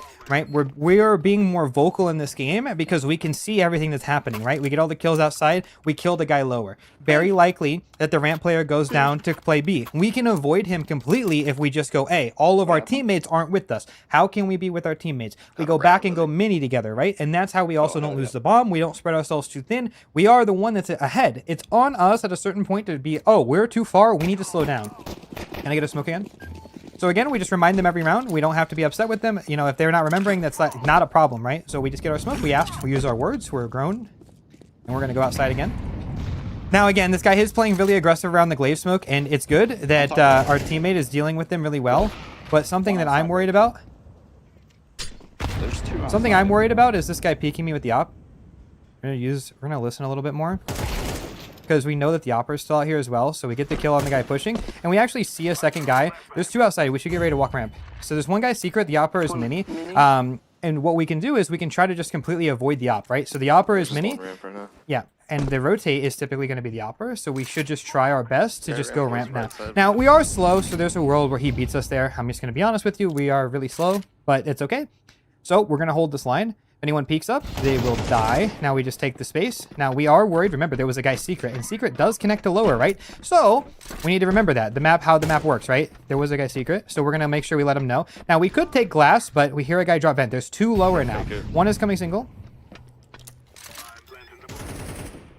We're being more vocal in this game because we can see everything that's happening, right? We get all the kills outside. We kill the guy lower. Very likely that the ramp player goes down to play B. We can avoid him completely if we just go A. All of our teammates aren't with us. How can we be with our teammates? We go back and go mini together, right? And that's how we also don't lose the bomb. We don't spread ourselves too thin. We are the one that's ahead. It's on us at a certain point to be, oh, we're too far. We need to slow down. Can I get a smoke again? So again, we just remind them every round. We don't have to be upset with them. You know, if they're not remembering, that's not a problem, right? So we just get our smoke. We ask, we use our words. We're grown. And we're going to go outside again. Now, again, this guy is playing really aggressive around the glaive smoke, and it's good that our teammate is dealing with them really well. But something that I'm worried about... There's two. Something I'm worried about is this guy peeking me with the op. We're going to listen a little bit more. Because we know that the opper is still out here as well. So we get the kill on the guy pushing. And we actually see a second guy. There's two outside. We should get ready to walk ramp. So there's one guy secret. The opper is mini. And what we can do is we can try to just completely avoid the op, right? So the opper is mini. Yeah. And the rotate is typically going to be the opper. So we should just try our best to just go ramp now. Now, we are slow. So there's a world where he beats us there. I'm just going to be honest with you. We are really slow. But it's okay. So we're going to hold this line. Anyone peeks up, they will die. Now we just take the space. Now we are worried. Remember, there was a guy secret, and secret does connect to lower, right? So we need to remember that how the map works, right? There was a guy secret, so we're gonna make sure we let him know. Now we could take glass, but we hear a guy drop vent. There's two lower now. One is coming single,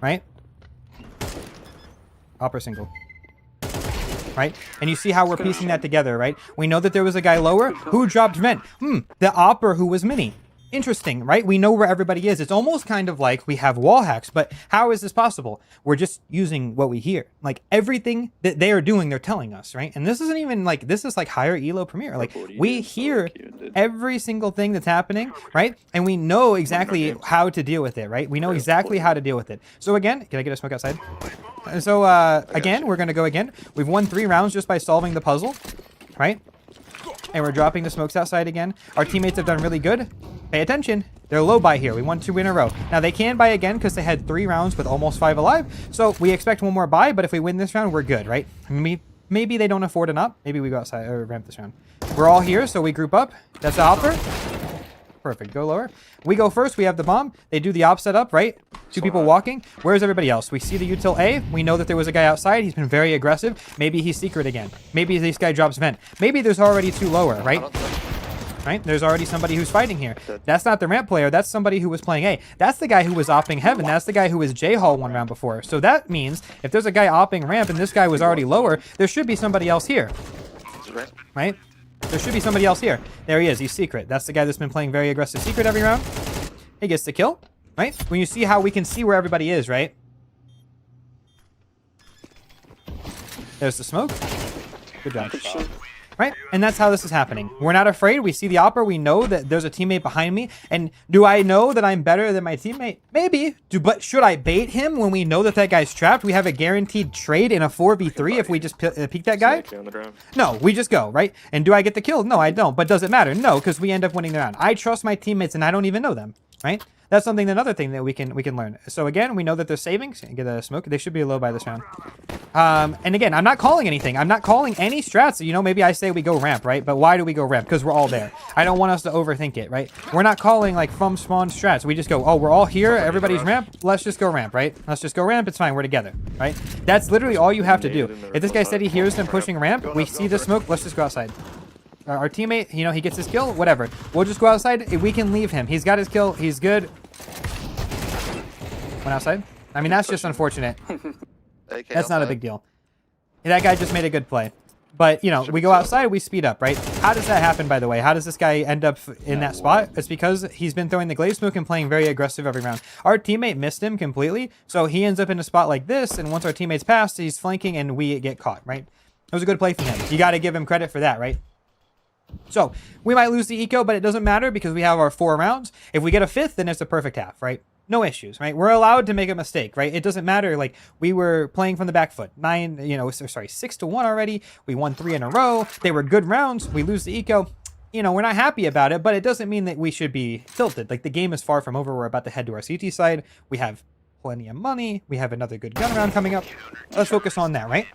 right? Upper single. Right? And you see how we're piecing that together, right? We know that there was a guy lower who dropped vent. The opper who was mini. Interesting, right? We know where everybody is. It's almost kind of like we have wall hacks, but how is this possible? We're just using what we hear. Like everything that they are doing, they're telling us, right? And this isn't even like, this is like higher elo premiere. Like we hear every single thing that's happening, right? And we know exactly how to deal with it, right? We know exactly how to deal with it. So again, can I get a smoke outside? So again, we're going to go again. We've won 3 rounds just by solving the puzzle, right? And we're dropping the smokes outside again. Our teammates have done really good. Pay attention. They're low buy here. We won 2 in a row. Now, they can buy again because they had 3 rounds with almost 5 alive. So we expect one more buy, but if we win this round, we're good, right? Maybe they don't afford an up. Maybe we go outside or ramp this round. We're all here, so we group up. That's the offer. Perfect. Go lower. We go first. We have the bomb. They do the op setup, right? 2 people walking. Where's everybody else? We see the util A. We know that there was a guy outside. He's been very aggressive. Maybe he's secret again. Maybe this guy drops vent. Maybe there's already 2 lower, right? Right? There's already somebody who's fighting here. That's not the ramp player. That's somebody who was playing A. That's the guy who was opping heaven. That's the guy who was J-Hall 1 round before. So that means if there's a guy opping ramp and this guy was already lower, there should be somebody else here. Right? There should be somebody else here. There he is. He's secret. That's the guy that's been playing very aggressive secret every round. He gets the kill. Right? When you see how we can see where everybody is, right? There's the smoke. Good job. Right? And that's how this is happening. We're not afraid. We see the opper. We know that there's a teammate behind me. And do I know that I'm better than my teammate? Maybe. But should I bait him when we know that that guy's trapped? We have a guaranteed trade in a 4v3 if we just peek that guy? No, we just go, right? And do I get the kill? No, I don't. But does it matter? No, because we end up winning the round. I trust my teammates and I don't even know them, right? That's something, another thing that we can learn. So again, we know that they're saving. So get a smoke. They should be low by this round. And again, I'm not calling anything. I'm not calling any strats. You know, maybe I say we go ramp, right? But why do we go ramp? Because we're all there. I don't want us to overthink it, right? We're not calling like from spawn strats. We just go, oh, we're all here. Everybody's ramp. Let's just go ramp, right? Let's just go ramp. It's fine. We're together, right? That's literally all you have to do. If this guy said he hears them pushing ramp, we see the smoke. Let's just go outside. Our teammate, you know, he gets his kill. Whatever. We'll just go outside. We can leave him. He's got his kill. He's good. Went outside. I mean, that's just unfortunate. That's not a big deal. That guy just made a good play. But, you know, we go outside, we speed up, right? How does that happen, by the way? How does this guy end up in that spot? It's because he's been throwing the glaze smoke and playing very aggressive every round. Our teammate missed him completely, so he ends up in a spot like this, and once our teammate's passed, he's flanking, and we get caught, right? It was a good play for him. You got to give him credit for that, right? So, we might lose the eco, but it doesn't matter because we have our 4 rounds. If we get a 5th, then it's a perfect half, right? No issues, right? We're allowed to make a mistake, right? It doesn't matter. Like, we were playing from the back foot. 6-1 already. We won 3 in a row. They were good rounds. We lose the eco. We're not happy about it, but it doesn't mean that we should be tilted. Like, the game is far from over. We're about to head to our CT side. We have plenty of money. We have another good gun round coming up. Let's focus on that, right?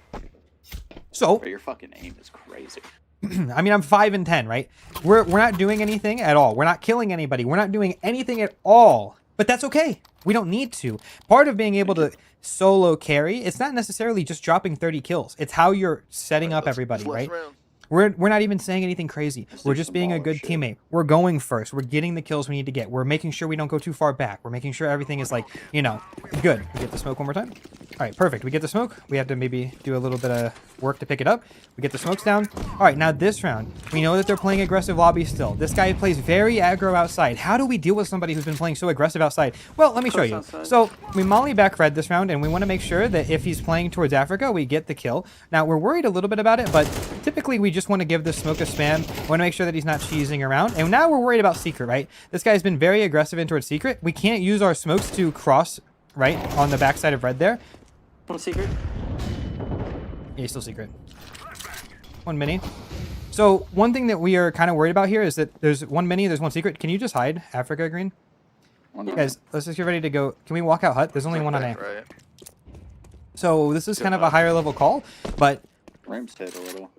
So, Bro, your fucking aim is crazy. I mean, I'm 5 and 10, right? We're not doing anything at all. We're not killing anybody. We're not doing anything at all. But that's okay. We don't need to. Part of being able to solo carry, it's not necessarily just dropping 30 kills. It's how you're setting up everybody, right? We're not even saying anything crazy. We're just being a good teammate. We're going first. We're getting the kills we need to get. We're making sure we don't go too far back. We're making sure everything is like, good. We get the smoke one more time. All right, perfect. We get the smoke. We have to maybe do a little bit of work to pick it up. We get the smokes down. All right, now this round, we know that they're playing aggressive lobby still. This guy plays very aggro outside. How do we deal with somebody who's been playing so aggressive outside? Well, let me show you. So we molly back red this round, and we want to make sure that if he's playing towards Africa, we get the kill. Now, we're worried a little bit about it, but typically we just want to give this smoke a spam. We want to make sure that he's not cheesing around. And now we're worried about secret, right? This guy's been very aggressive in towards secret. We can't use our smokes to cross, right, on the backside of red there. One secret. Yeah, he's still secret. One mini. So one thing that we are kind of worried about here is that there's one mini, there's one secret. Can you just hide, Africa Green? Guys, let's just get ready to go. Can we walk out hut? There's only one on A. Right. So this is kind of a higher level call, but Rame's hit a little.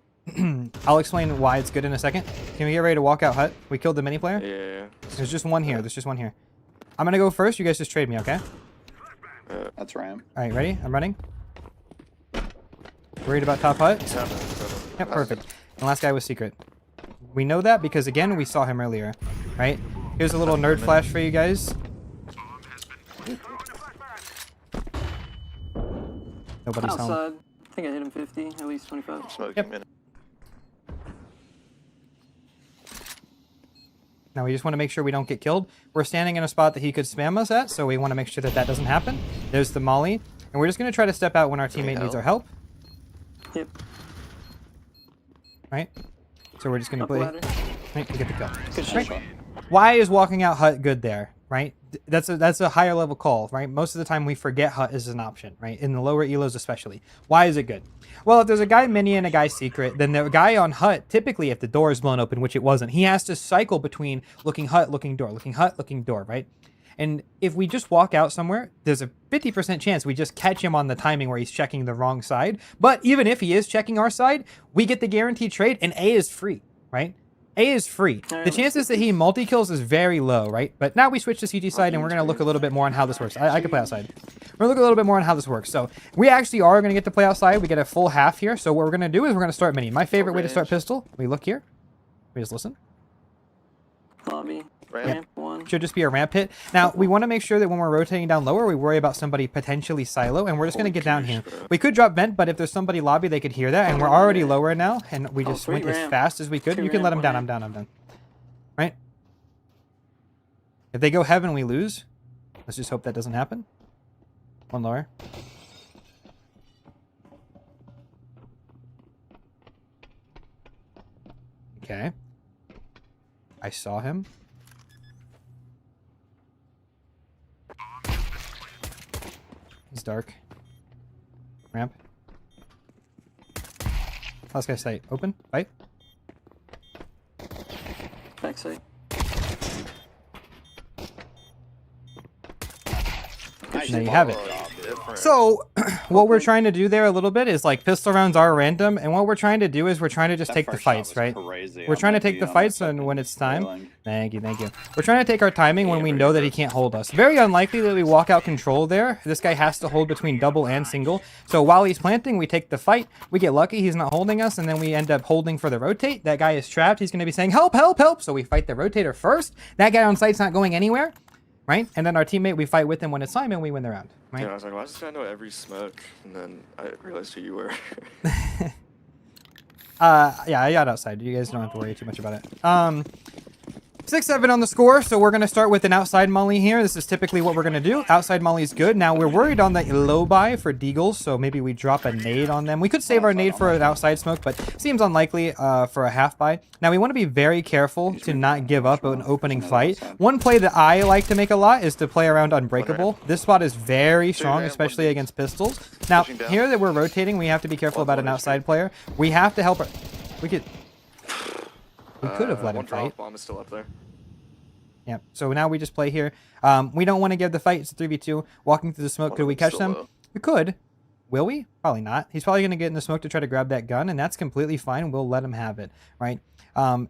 I'll explain why it's good in a second. Can we get ready to walk out hut? We killed the mini player? Yeah. There's just one here. There's just one here. I'm going to go first. You guys just trade me, okay? That's Ram. All right, ready? I'm running. Worried about top hut? Seven. Yep, perfect. And last guy was secret. We know that because, again, we saw him earlier, right? Here's a little nerd flash for you guys. Nobody's home. Outside. I think I hit him 50, at least 25. Smoking Yep. minute. Now we just want to make sure we don't get killed. We're standing in a spot that he could spam us at, so we want to make sure that that doesn't happen. There's the molly. And we're just going to try to step out when our teammate needs our help. Yep. Right? So we're just going to Up play. ladder. Right, we get the kill. Good Right. shot. Why is walking out hut good there? Right? That's a higher level call, right? Most of the time we forget hut is an option, right? In the lower elos especially. Why is it good? Well, if there's a guy mini and a guy secret, then the guy on hut, typically if the door is blown open, which it wasn't, he has to cycle between looking hut, looking door, looking hut, looking door, right? And if we just walk out somewhere, there's a 50% chance we just catch him on the timing where he's checking the wrong side. But even if he is checking our side, we get the guaranteed trade and A is free, right? A is free. The chances that he multi-kills is very low, right? But now we switch to CT side and we're going to look a little bit more on how this works. I can play outside. We're going to look a little bit more on how this works. So we actually are going to get to play outside. We get a full half here. So what we're going to do is we're going to start mini. My favorite way to start pistol, we look here. We just listen. Lobby. Ramp. Ramp one. Should just be a ramp hit. Now, we want to make sure that when we're rotating down lower, we worry about somebody potentially silo, and we're just going to get down here. We could drop vent, but if there's somebody lobby, they could hear that, and we're already lower now, and we just went as fast as we could. You can let them down. I'm down. I'm done. Right? If they go heaven, we lose. Let's just hope that doesn't happen. One lower. Okay. I saw him. It's dark. Ramp. Last guy sight. Open. Fight. Backside. There you have it. Different. So, what we're trying to do there a little bit is like pistol rounds are random, and what we're trying to do is we're trying to just take the fights, right? We're trying to take the fights, and when it's time, thank you. We're trying to take our timing when we know that he can't hold us. Very unlikely that we walk out control there. This guy has to hold between double and single. So while he's planting, we take the fight. We get lucky, he's not holding us, and then we end up holding for the rotate. That guy is trapped. He's going to be saying, help, help, help. So we fight the rotator first. That guy on site's not going anywhere. Right? And then our teammate, we fight with him when it's time and we win the round. Right? Yeah, I was like, why does this guy know every smoke? And then I realized who you were. Yeah, I got outside. You guys don't have to worry too much about it. 6-7 on the score, so we're going to start with an outside molly here. This is typically what we're going to do. Outside molly is good. Now, we're worried on the low buy for deagles, so maybe we drop a nade on them. We could save our nade for an outside smoke, but seems unlikely for a half buy. Now, we want to be very careful to not give up an opening fight. One play that I like to make a lot is to play around Unbreakable. This spot is very strong, especially against pistols. Now, here that we're rotating, we have to be careful about an outside player. We have to help our... We could have let him fight. Bomb is still up there. Yeah, so now we just play here. We don't want to give the fight. It's a 3v2. Walking through the smoke, could we catch them? We could. Will we? Probably not. He's probably going to get in the smoke to try to grab that gun, and that's completely fine. We'll let him have it, right?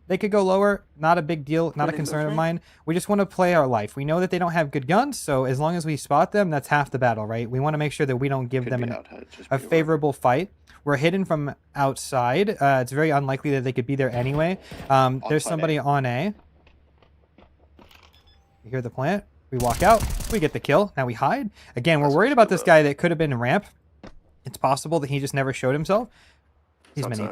They could go lower. Not a big deal. Not a concern of mine. We just want to play our life. We know that they don't have good guns, so as long as we spot them, that's half the battle, right? We want to make sure that we don't give them a favorable fight. We're hidden from outside. It's very unlikely that they could be there anyway. There's somebody on A. We hear the plant. We walk out. We get the kill. Now we hide. Again, we're worried about this guy that could have been ramp. It's possible that he just never showed himself. He's mini.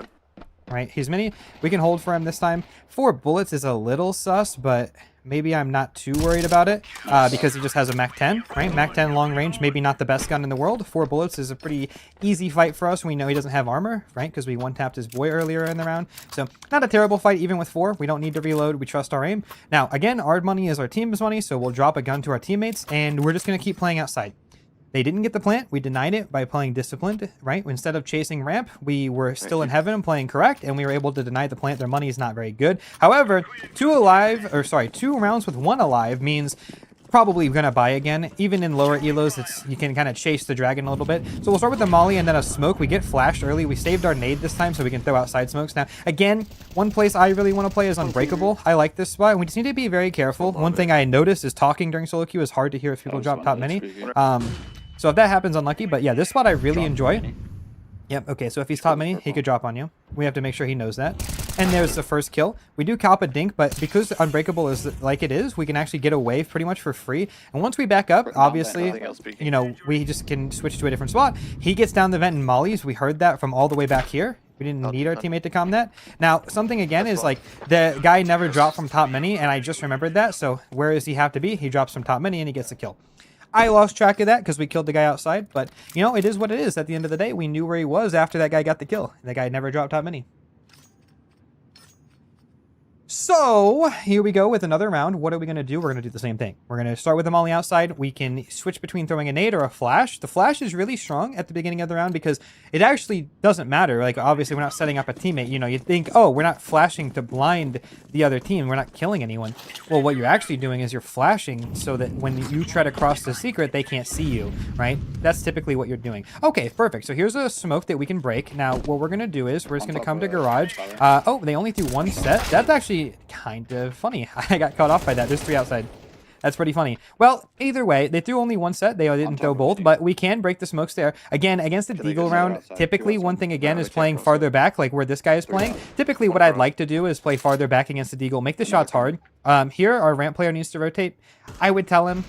Right? He's mini. We can hold for him this time. 4 bullets is a little sus, but maybe I'm not too worried about it because he just has a MAC-10, right? MAC-10 long range, maybe not the best gun in the world. 4 bullets is a pretty easy fight for us. We know he doesn't have armor, right? Because we one-tapped his boy earlier in the round. So not a terrible fight even with 4. We don't need to reload. We trust our aim. Now, again, our money is our team's money, so we'll drop a gun to our teammates, and we're just going to keep playing outside. They didn't get the plant. We denied it by playing disciplined, right? Instead of chasing ramp, we were still in heaven and playing correct, and we were able to deny the plant. Their money is not very good. However, 2 rounds with 1 alive means probably going to buy again. Even in lower elos, you can kind of chase the dragon a little bit. So we'll start with the molly and then a smoke. We get flashed early. We saved our nade this time so we can throw outside smokes. Now, again, one place I really want to play is Unbreakable. I like this spot. We just need to be very careful. One thing I noticed is talking during solo queue is hard to hear if people drop top mini. So if that happens, unlucky. But yeah, this spot I really enjoy. Yep, okay, so if he's top mini, he could drop on you. We have to make sure he knows that. And there's the first kill. We do cop a dink, but because Unbreakable is like it is, we can actually get away pretty much for free. And once we back up, obviously, you know, we just can switch to a different spot. He gets down the vent and mollies. We heard that from all the way back here. We didn't need our teammate to calm that. Now, something again is like the guy never dropped from top mini, and I just remembered that. So where does he have to be? He drops from top mini and he gets the kill. I lost track of that because we killed the guy outside, but, you know, it is what it is. At the end of the day, we knew where he was after that guy got the kill. The guy never dropped top mini. So, here we go with another round. What are we going to do? We're going to do the same thing. We're going to start with them on the outside. We can switch between throwing a nade or a flash. The flash is really strong at the beginning of the round because it actually doesn't matter. Like, obviously, we're not setting up a teammate. You know, you think, oh, we're not flashing to blind the other team. We're not killing anyone. Well, what you're actually doing is you're flashing so that when you try to cross the secret, they can't see you, right? That's typically what you're doing. Okay, perfect. So here's a smoke that we can break. Now, what we're going to do is we're just going to come to garage. Oh, they only threw 1 set. That's actually kind of funny. I got caught off by that. There's 3 outside. That's pretty funny. Well, either way, they threw only 1 set. They didn't throw both, but we can break the smokes there. Again, against the deagle round, typically one thing again is playing farther back, like where this guy is playing. Typically what I'd like to do is play farther back against the deagle, make the shots hard. Here, our ramp player needs to rotate. I would tell him,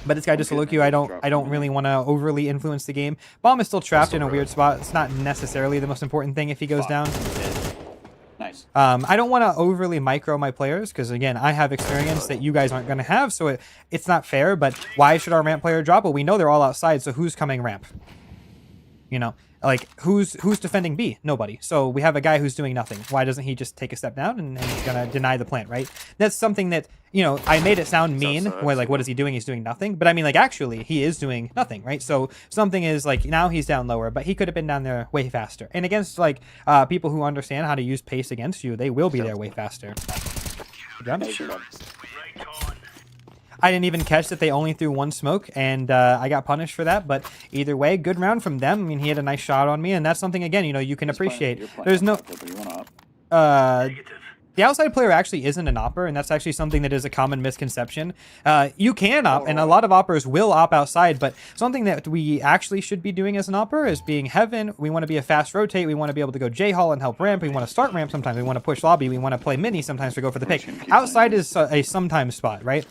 but this guy just solo queue. I don't really want to overly influence the game. Bomb is still trapped in a weird spot. It's not necessarily the most important thing if he goes down. Nice. I don't want to overly micro my players because, again, I have experience that you guys aren't going to have, so it's not fair. But why should our ramp player drop? Well, we know they're all outside, so who's coming ramp? You know, like, who's defending B? Nobody. So we have a guy who's doing nothing. Why doesn't he just take a step down and he's going to deny the plant, right? That's something that, you know, I made it sound mean, where, like, what is he doing? He's doing nothing. But, I mean, like, actually, he is doing nothing, right? So something is, like, now he's down lower, but he could have been down there way faster. And against, like, people who understand how to use pace against you, they will be there way faster. Good job. I didn't even catch that they only threw 1 smoke, and I got punished for that. But either way, good round from them. I mean, he had a nice shot on me, and that's something, again, you know, you can appreciate. There's no... The outside player actually isn't an opper, and that's actually something that is a common misconception. You can op, and a lot of oppers will op outside, but something that we actually should be doing as an opper is being heaven. We want to be a fast rotate. We want to be able to go J-Hall and help ramp. We want to start ramp sometimes. We want to push lobby. We want to play mini sometimes to go for the pick. Outside is a sometimes spot, right?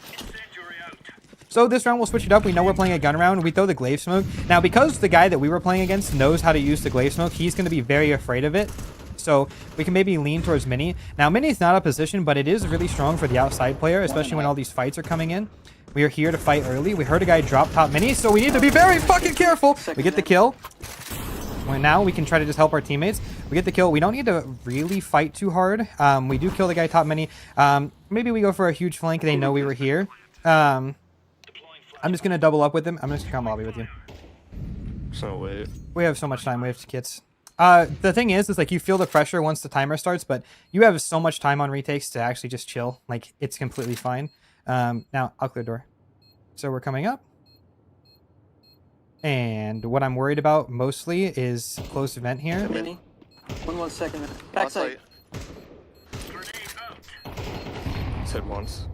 So this round we'll switch it up. We know we're playing a gun round. We throw the glaive smoke. Now, because the guy that we were playing against knows how to use the glaive smoke, he's going to be very afraid of it. So we can maybe lean towards Mini. Now, Mini's not a position, but it is really strong for the outside player, especially when all these fights are coming in. We are here to fight early. We heard a guy drop top Mini, so we need to be very fucking careful. We get the kill. Well, now we can try to just help our teammates. We get the kill. We don't need to really fight too hard. We do kill the guy top Mini. Maybe we go for a huge flank. They know we were here. I'm just going to double up with him. I'm just going to come lobby with you. So wait. We have so much time. We have kits. The thing is like you feel the pressure once the timer starts, but you have so much time on retakes to actually just chill. Like, it's completely fine. Now, I'll clear door. So we're coming up. And what I'm worried about mostly is close event here. Mini. 1 second. Backside. Hit once.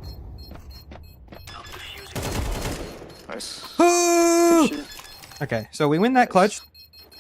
Nice. Shit. Okay, so we win that clutch.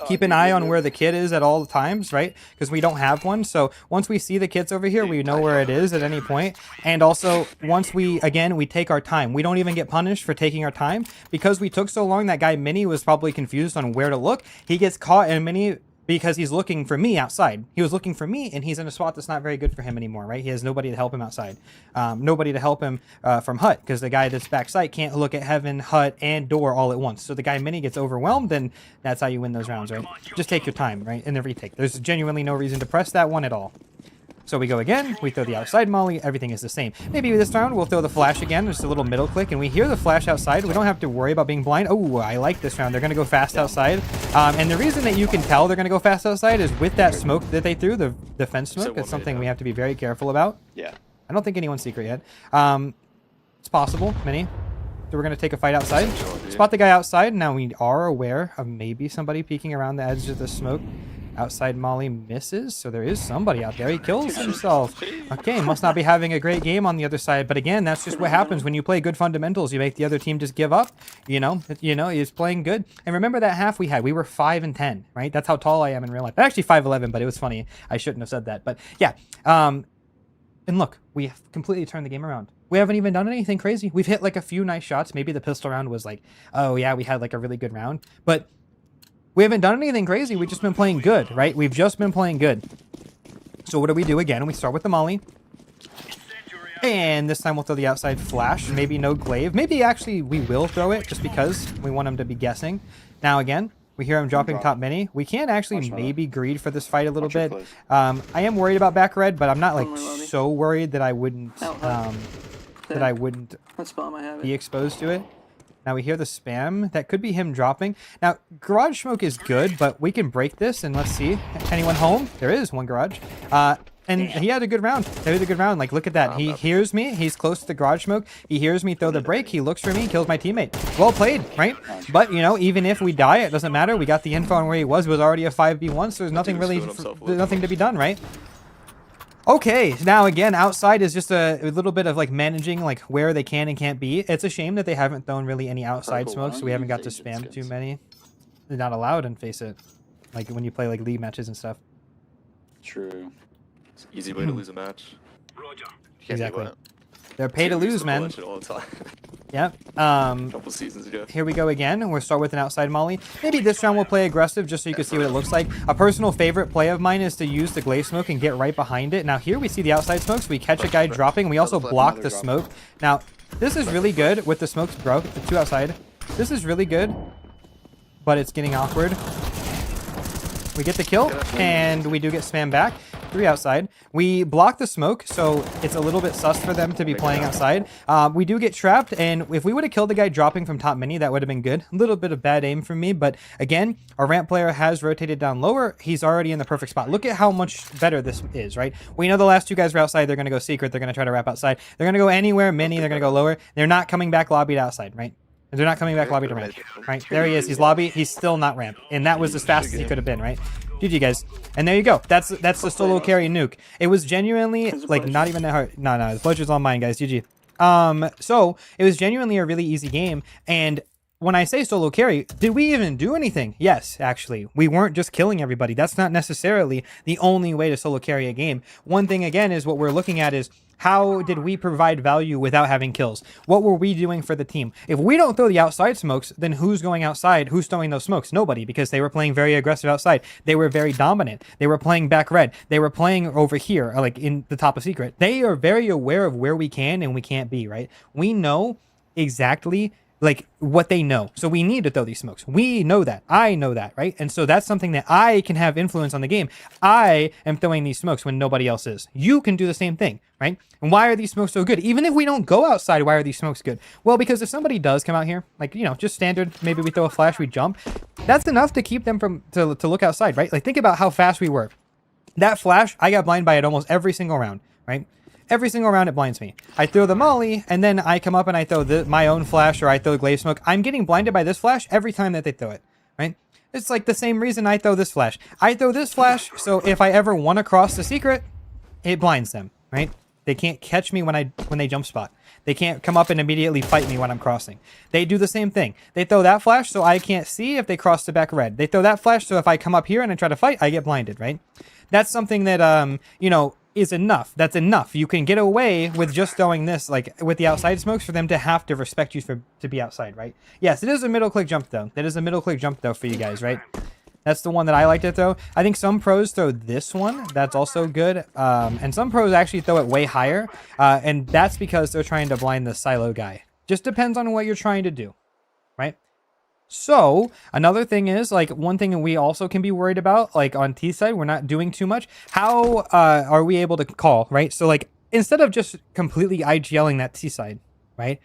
Keep an eye on where the kit is at all times, right? Because we don't have one. So once we see the kits over here, we know where it is at any point. And also, once we take our time. We don't even get punished for taking our time. Because we took so long, that guy Mini was probably confused on where to look. He gets caught in Mini because he's looking for me outside. He was looking for me, and he's in a spot that's not very good for him anymore, right? He has nobody to help him outside. Nobody to help him from hut, because the guy that's backside can't look at heaven, hut, and door all at once. So the guy Mini gets overwhelmed, and that's how you win those rounds, right? Just take your time, right? In the retake. There's genuinely no reason to press that one at all. So we go again, we throw the outside molly, everything is the same. Maybe this round we'll throw the flash again, just a little middle click, and we hear the flash outside. We don't have to worry about being blind. Oh, I like this round. They're going to go fast outside. And the reason that you can tell they're going to go fast outside is with that smoke that they threw, the defense smoke. It's something we have to be very careful about. Yeah. I don't think anyone's secret yet. It's possible, Mini. So we're going to take a fight outside. Spot the guy outside. Now we are aware of maybe somebody peeking around the edge of the smoke. Outside molly misses, so there is somebody out there. He kills himself. Okay, must not be having a great game on the other side. But again, that's just what happens when you play good fundamentals. You make the other team just give up. You know, he's playing good. And remember that half we had? We were 5 and 10, right? That's how tall I am in real life. Actually 5'11", but it was funny. I shouldn't have said that. But yeah. And look, we have completely turned the game around. We haven't even done anything crazy. We've hit like a few nice shots. Maybe the pistol round was like, oh yeah, we had like a really good round. But we haven't done anything crazy. We've just been playing good, right? We've just been playing good. So what do we do again? We start with the molly. And this time we'll throw the outside flash. Maybe no glaive. Maybe actually we will throw it just because we want him to be guessing. Now again, we hear him dropping top Mini. We can actually maybe greed for this fight a little bit. I am worried about back red, but I'm not like so worried that I wouldn't That's bomb. I have it. be exposed to it. Now we hear the spam. That could be him dropping. Now, garage smoke is good, but we can break this, and let's see. Anyone home? There is one garage. And he had a good round. That was a good round. Like, look at that. He hears me. He's close to the garage smoke. He hears me throw the break. He looks for me, kills my teammate. Well played, right? But, you know, even if we die, it doesn't matter. We got the info on where he was. It was already a 5v1, so there's nothing really, there's nothing to be done, right? Okay, now again, outside is just a little bit of like managing like where they can and can't be. It's a shame that they haven't thrown really any outside smoke, so we haven't got to spam too many. They're not allowed in Face It, like when you play like league matches and stuff. True. It's an easy way to lose a match. Exactly. They're pay to lose, man. All the time. Yep. A couple seasons ago. Here we go again, and we'll start with an outside molly. Maybe this round we'll play aggressive just so you can see what it looks like. A personal favorite play of mine is to use the glaive smoke and get right behind it. Now here we see the outside smokes. We catch a guy dropping. We also block the smoke. Now, this is really good with the smokes broke. The 2 outside. This is really good, but it's getting awkward. We get the kill, and we do get spam back. 3 outside. We block the smoke, so it's a little bit sus for them to be playing outside. We do get trapped, and if we would have killed the guy dropping from top Mini, that would have been good. A little bit of bad aim from me, but again, our ramp player has rotated down lower. He's already in the perfect spot. Look at how much better this is, right? We know the last 2 guys are outside. They're going to go secret. They're going to try to wrap outside. They're going to go anywhere Mini. They're going to go lower. They're not coming back lobby to outside, right? They're not coming back lobby to ramp, right? There he is. He's lobby. He's still not ramp, and that was as fast as he could have been, right? GG, guys. And there you go. That's the solo carry nuke. It was genuinely like not even that hard. No, the pleasure's all mine, guys. GG. So it was genuinely a really easy game, and when I say solo carry, did we even do anything? Yes, actually. We weren't just killing everybody. That's not necessarily the only way to solo carry a game. One thing, again, is what we're looking at is how did we provide value without having kills? What were we doing for the team? If we don't throw the outside smokes, then who's going outside? Who's throwing those smokes? Nobody, because they were playing very aggressive outside. They were very dominant. They were playing back red. They were playing over here, like in the top of secret. They are very aware of where we can and we can't be, right? We know exactly like what they know. So we need to throw these smokes. We know that. I know that, right? And so that's something that I can have influence on the game. I am throwing these smokes when nobody else is. You can do the same thing, right? And why are these smokes so good? Even if we don't go outside, why are these smokes good? Well, because if somebody does come out here, like, you know, just standard, maybe we throw a flash, we jump, that's enough to keep them from, to look outside, right? Like, think about how fast we were. That flash, I got blinded by it almost every single round, right? Every single round it blinds me. I throw the molly, and then I come up and I throw my own flash, or I throw glaze smoke. I'm getting blinded by this flash every time that they throw it, right? It's like the same reason I throw this flash. I throw this flash, so if I ever want to cross the secret, it blinds them, right? They can't catch me when they jump spot. They can't come up and immediately fight me when I'm crossing. They do the same thing. They throw that flash so I can't see if they cross the back red. They throw that flash so if I come up here and I try to fight, I get blinded, right? That's something that, you know, is enough. That's enough. You can get away with just throwing this, like with the outside smokes, for them to have to respect you to be outside, right? Yes, it is a middle click jump though. That is a middle click jump though for you guys, right? That's the one that I like to throw. I think some pros throw this one. That's also good. And some pros actually throw it way higher. And that's because they're trying to blind the silo guy. Just depends on what you're trying to do, right? So another thing is, like, one thing that we also can be worried about, like on T side, we're not doing too much. How are we able to call, right? So like, instead of just completely IGLing that T side, right?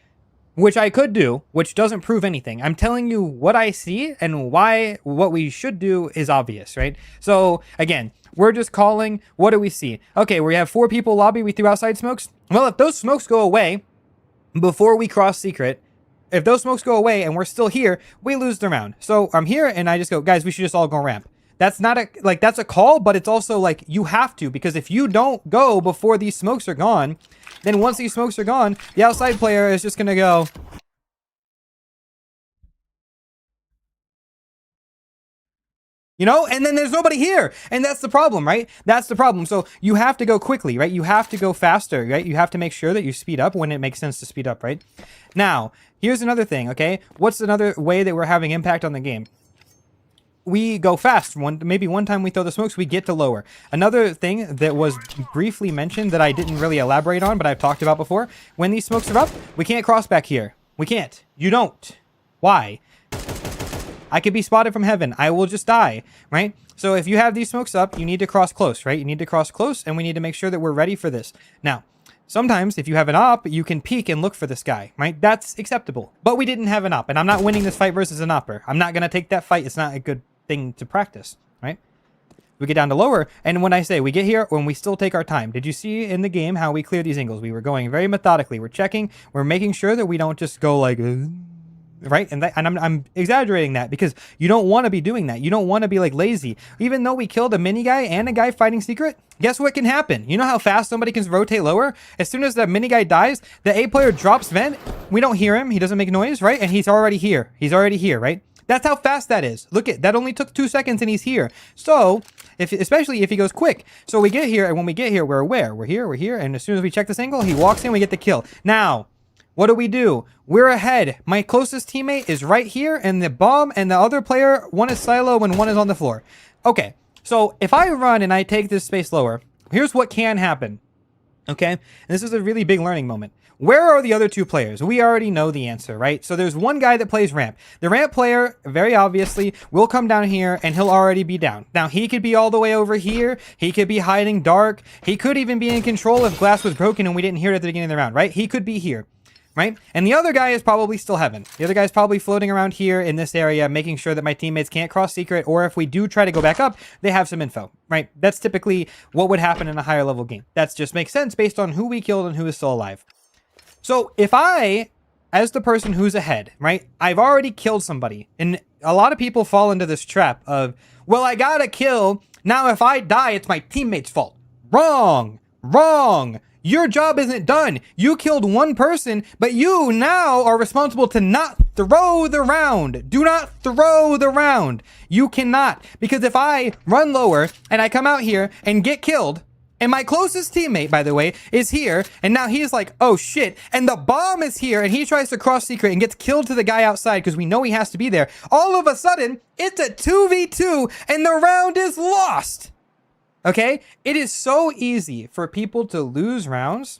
Which I could do, which doesn't prove anything. I'm telling you what I see and why what we should do is obvious, right? So again, we're just calling, what do we see? Okay, we have 4 people lobby, we threw outside smokes. Well, if those smokes go away before we cross secret, if those smokes go away and we're still here, we lose the round. So I'm here and I just go, guys, we should just all go ramp. That's not a, like, that's a call, but it's also like, you have to, because if you don't go before these smokes are gone, then once these smokes are gone, the outside player is just going to go, you know, and then there's nobody here. And that's the problem, right? That's the problem. So you have to go quickly, right? You have to go faster, right? You have to make sure that you speed up when it makes sense to speed up, right? Now, here's another thing, okay? What's another way that we're having impact on the game? We go fast. Maybe one time we throw the smokes, we get to lower. Another thing that was briefly mentioned that I didn't really elaborate on, but I've talked about before, when these smokes are up, we can't cross back here. We can't. You don't. Why? I could be spotted from heaven. I will just die, right? So if you have these smokes up, you need to cross close, right? You need to cross close, and we need to make sure that we're ready for this. Now, sometimes if you have an op, you can peek and look for this guy, right? That's acceptable. But we didn't have an op, and I'm not winning this fight versus an opper. I'm not going to take that fight. It's not a good thing to practice, right? We get down to lower, and when I say we get here, when we still take our time. Did you see in the game how we clear these angles? We were going very methodically. We're checking. We're making sure that we don't just go like... right? And I'm exaggerating that because you don't want to be doing that. You don't want to be like lazy. Even though we killed a mini guy and a guy fighting secret, guess what can happen? You know how fast somebody can rotate lower? As soon as that mini guy dies, the A player drops vent. We don't hear him. He doesn't make noise, right? And he's already here. He's already here, right? That's how fast that is. Look at that. Only took 2 seconds and he's here. So especially if he goes quick. So we get here, and when we get here, we're aware. We're here. And as soon as we check this angle, he walks in, we get the kill. Now, what do? We're ahead. My closest teammate is right here, and the bomb and the other player, one is silo and one is on the floor. Okay, so if I run and I take this space lower, here's what can happen. Okay, and this is a really big learning moment. Where are the other 2 players? We already know the answer, right? So there's one guy that plays ramp. The ramp player, very obviously, will come down here and he'll already be down. Now, he could be all the way over here. He could be hiding dark. He could even be in control if glass was broken and we didn't hear it at the beginning of the round, right? He could be here. Right? And the other guy is probably still heaven. The other guy's probably floating around here in this area, making sure that my teammates can't cross secret, or if we do try to go back up, they have some info, right? That's typically what would happen in a higher level game. That just makes sense based on who we killed and who is still alive. So if I, as the person who's ahead, right, I've already killed somebody, and a lot of people fall into this trap of, well, I got a kill. Now, if I die, it's my teammate's fault. Wrong. Your job isn't done. You killed one person, but you now are responsible to not throw the round. Do not throw the round. You cannot. Because if I run lower and I come out here and get killed, and my closest teammate, by the way, is here, and now he's like, oh shit, and the bomb is here, and he tries to cross secret and gets killed to the guy outside because we know he has to be there. All of a sudden, it's a 2v2, and the round is lost. Okay? It is so easy for people to lose rounds.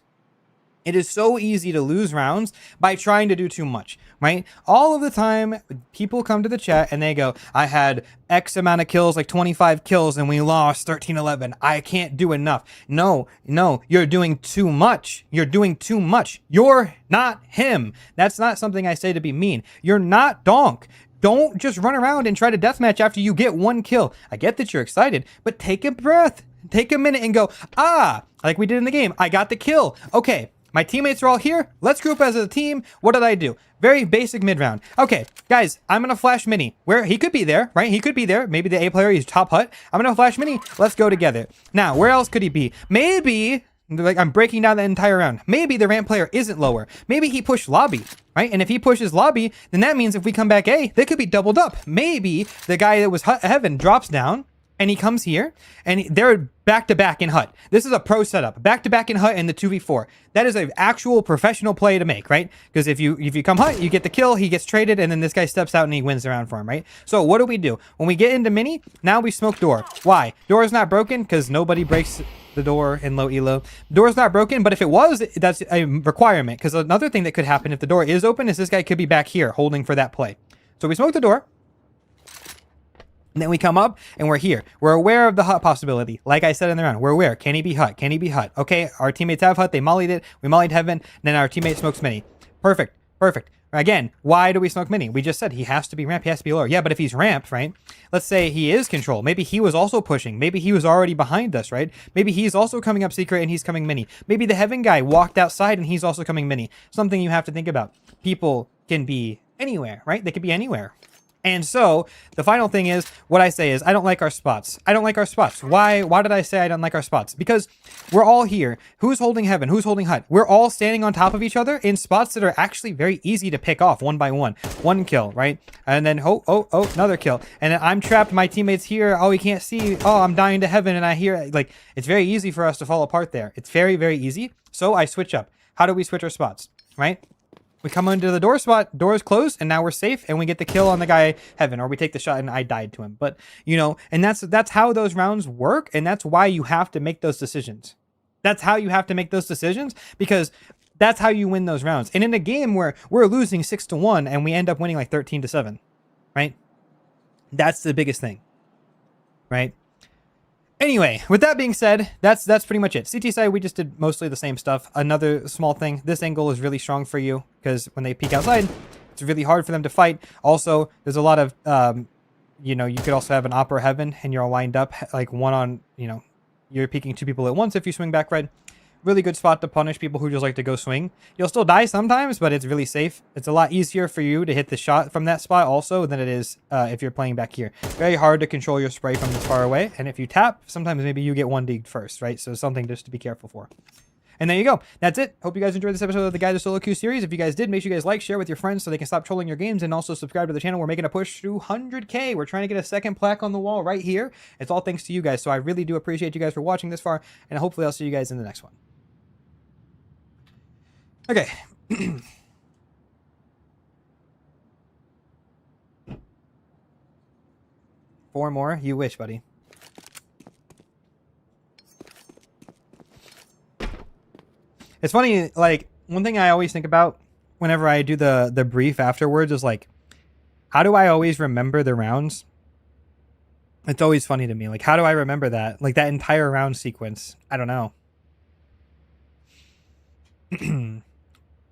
It is so easy to lose rounds by trying to do too much, right? All of the time, people come to the chat and they go, I had X amount of kills, like 25 kills, and we lost 13-11. I can't do enough. No, you're doing too much. You're doing too much. You're not him. That's not something I say to be mean. You're not Donk. Don't just run around and try to deathmatch after you get one kill. I get that you're excited, but take a breath. Take a minute and go, like we did in the game. I got the kill. Okay. My teammates are all here. Let's group as a team. What did I do? Very basic mid round. Okay, guys, I'm going to flash Mini. Where he could be there, right? He could be there. Maybe the A player, he's top hut. I'm going to flash Mini. Let's go together. Now, where else could he be? Maybe, like I'm breaking down the entire round. Maybe the ramp player isn't lower. Maybe he pushed lobby, right? And if he pushes lobby, then that means if we come back A, they could be doubled up. Maybe the guy that was heaven drops down and he comes here and they're back to back in hut. This is a pro setup, back to back in hut in the 2v4. That is an actual professional play to make, right? Because if you come hut, you get the kill, he gets traded, and then this guy steps out and he wins the round for him, right? So what do? When we get into mini, now we smoke door. Why? Door is not broken because nobody breaks the door in low elo. Door is not broken, but if it was, that's a requirement. Because another thing that could happen if the door is open is this guy could be back here holding for that play. So we smoke the door. And then we come up and we're here. We're aware of the hut possibility. Like I said in the round, we're aware. Can he be hut? Can he be hut? Okay, our teammates have hut. They mollied it. We mollied heaven. And then our teammate smokes mini. Perfect. Again, why do we smoke mini? We just said he has to be ramp. He has to be lower. Yeah, but if he's ramped, right? Let's say he is control. Maybe he was also pushing. Maybe he was already behind us, right? Maybe he's also coming up secret and he's coming mini. Maybe the heaven guy walked outside and he's also coming mini. Something you have to think about. People can be anywhere, right? They could be anywhere. And so the final thing is what I say is I don't like our spots. I don't like our spots. Why did I say I don't like our spots? Because we're all here. Who's holding heaven? Who's holding hut? We're all standing on top of each other in spots that are actually very easy to pick off one by one. One kill, right? And then another kill. And then I'm trapped. My teammates here. Oh, he can't see. Oh, I'm dying to heaven. And I hear like it's very easy for us to fall apart there. It's very, very easy. So I switch up. How do we switch our spots? Right? We come into the door spot, door is closed, and now we're safe, and we get the kill on the guy heaven, or we take the shot and I died to him. But, you know, and that's how those rounds work, and that's why you have to make those decisions. That's how you have to make those decisions, because that's how you win those rounds. And in a game where we're losing 6-1, and we end up winning like 13-7, right? That's the biggest thing, right? Anyway, with that being said, that's pretty much it. CT side, we just did mostly the same stuff. Another small thing, this angle is really strong for you because when they peek outside, it's really hard for them to fight. Also, there's a lot of, you know, you could also have an opera heaven and you're all lined up like one on, you know, you're peeking two people at once if you swing back red. Really good spot to punish people who just like to go swing. You'll still die sometimes, but it's really safe. It's a lot easier for you to hit the shot from that spot also than it is if you're playing back here. Very hard to control your spray from this far away. And if you tap, sometimes maybe you get one digged first, right? So something just to be careful for. And there you go. That's it. Hope you guys enjoyed this episode of the Guide to Solo Queue series. If you guys did, make sure you guys like, share with your friends so they can stop trolling your games, and also subscribe to the channel. We're making a push through 100K. We're trying to get a second plaque on the wall right here. It's all thanks to you guys. So I really do appreciate you guys for watching this far, and hopefully I'll see you guys in the next one. Okay. 4 more? You wish, buddy. It's funny, like, one thing I always think about whenever I do the brief afterwards is, like, how do I always remember the rounds? It's always funny to me. Like, how do I remember that? Like, that entire round sequence. I don't know.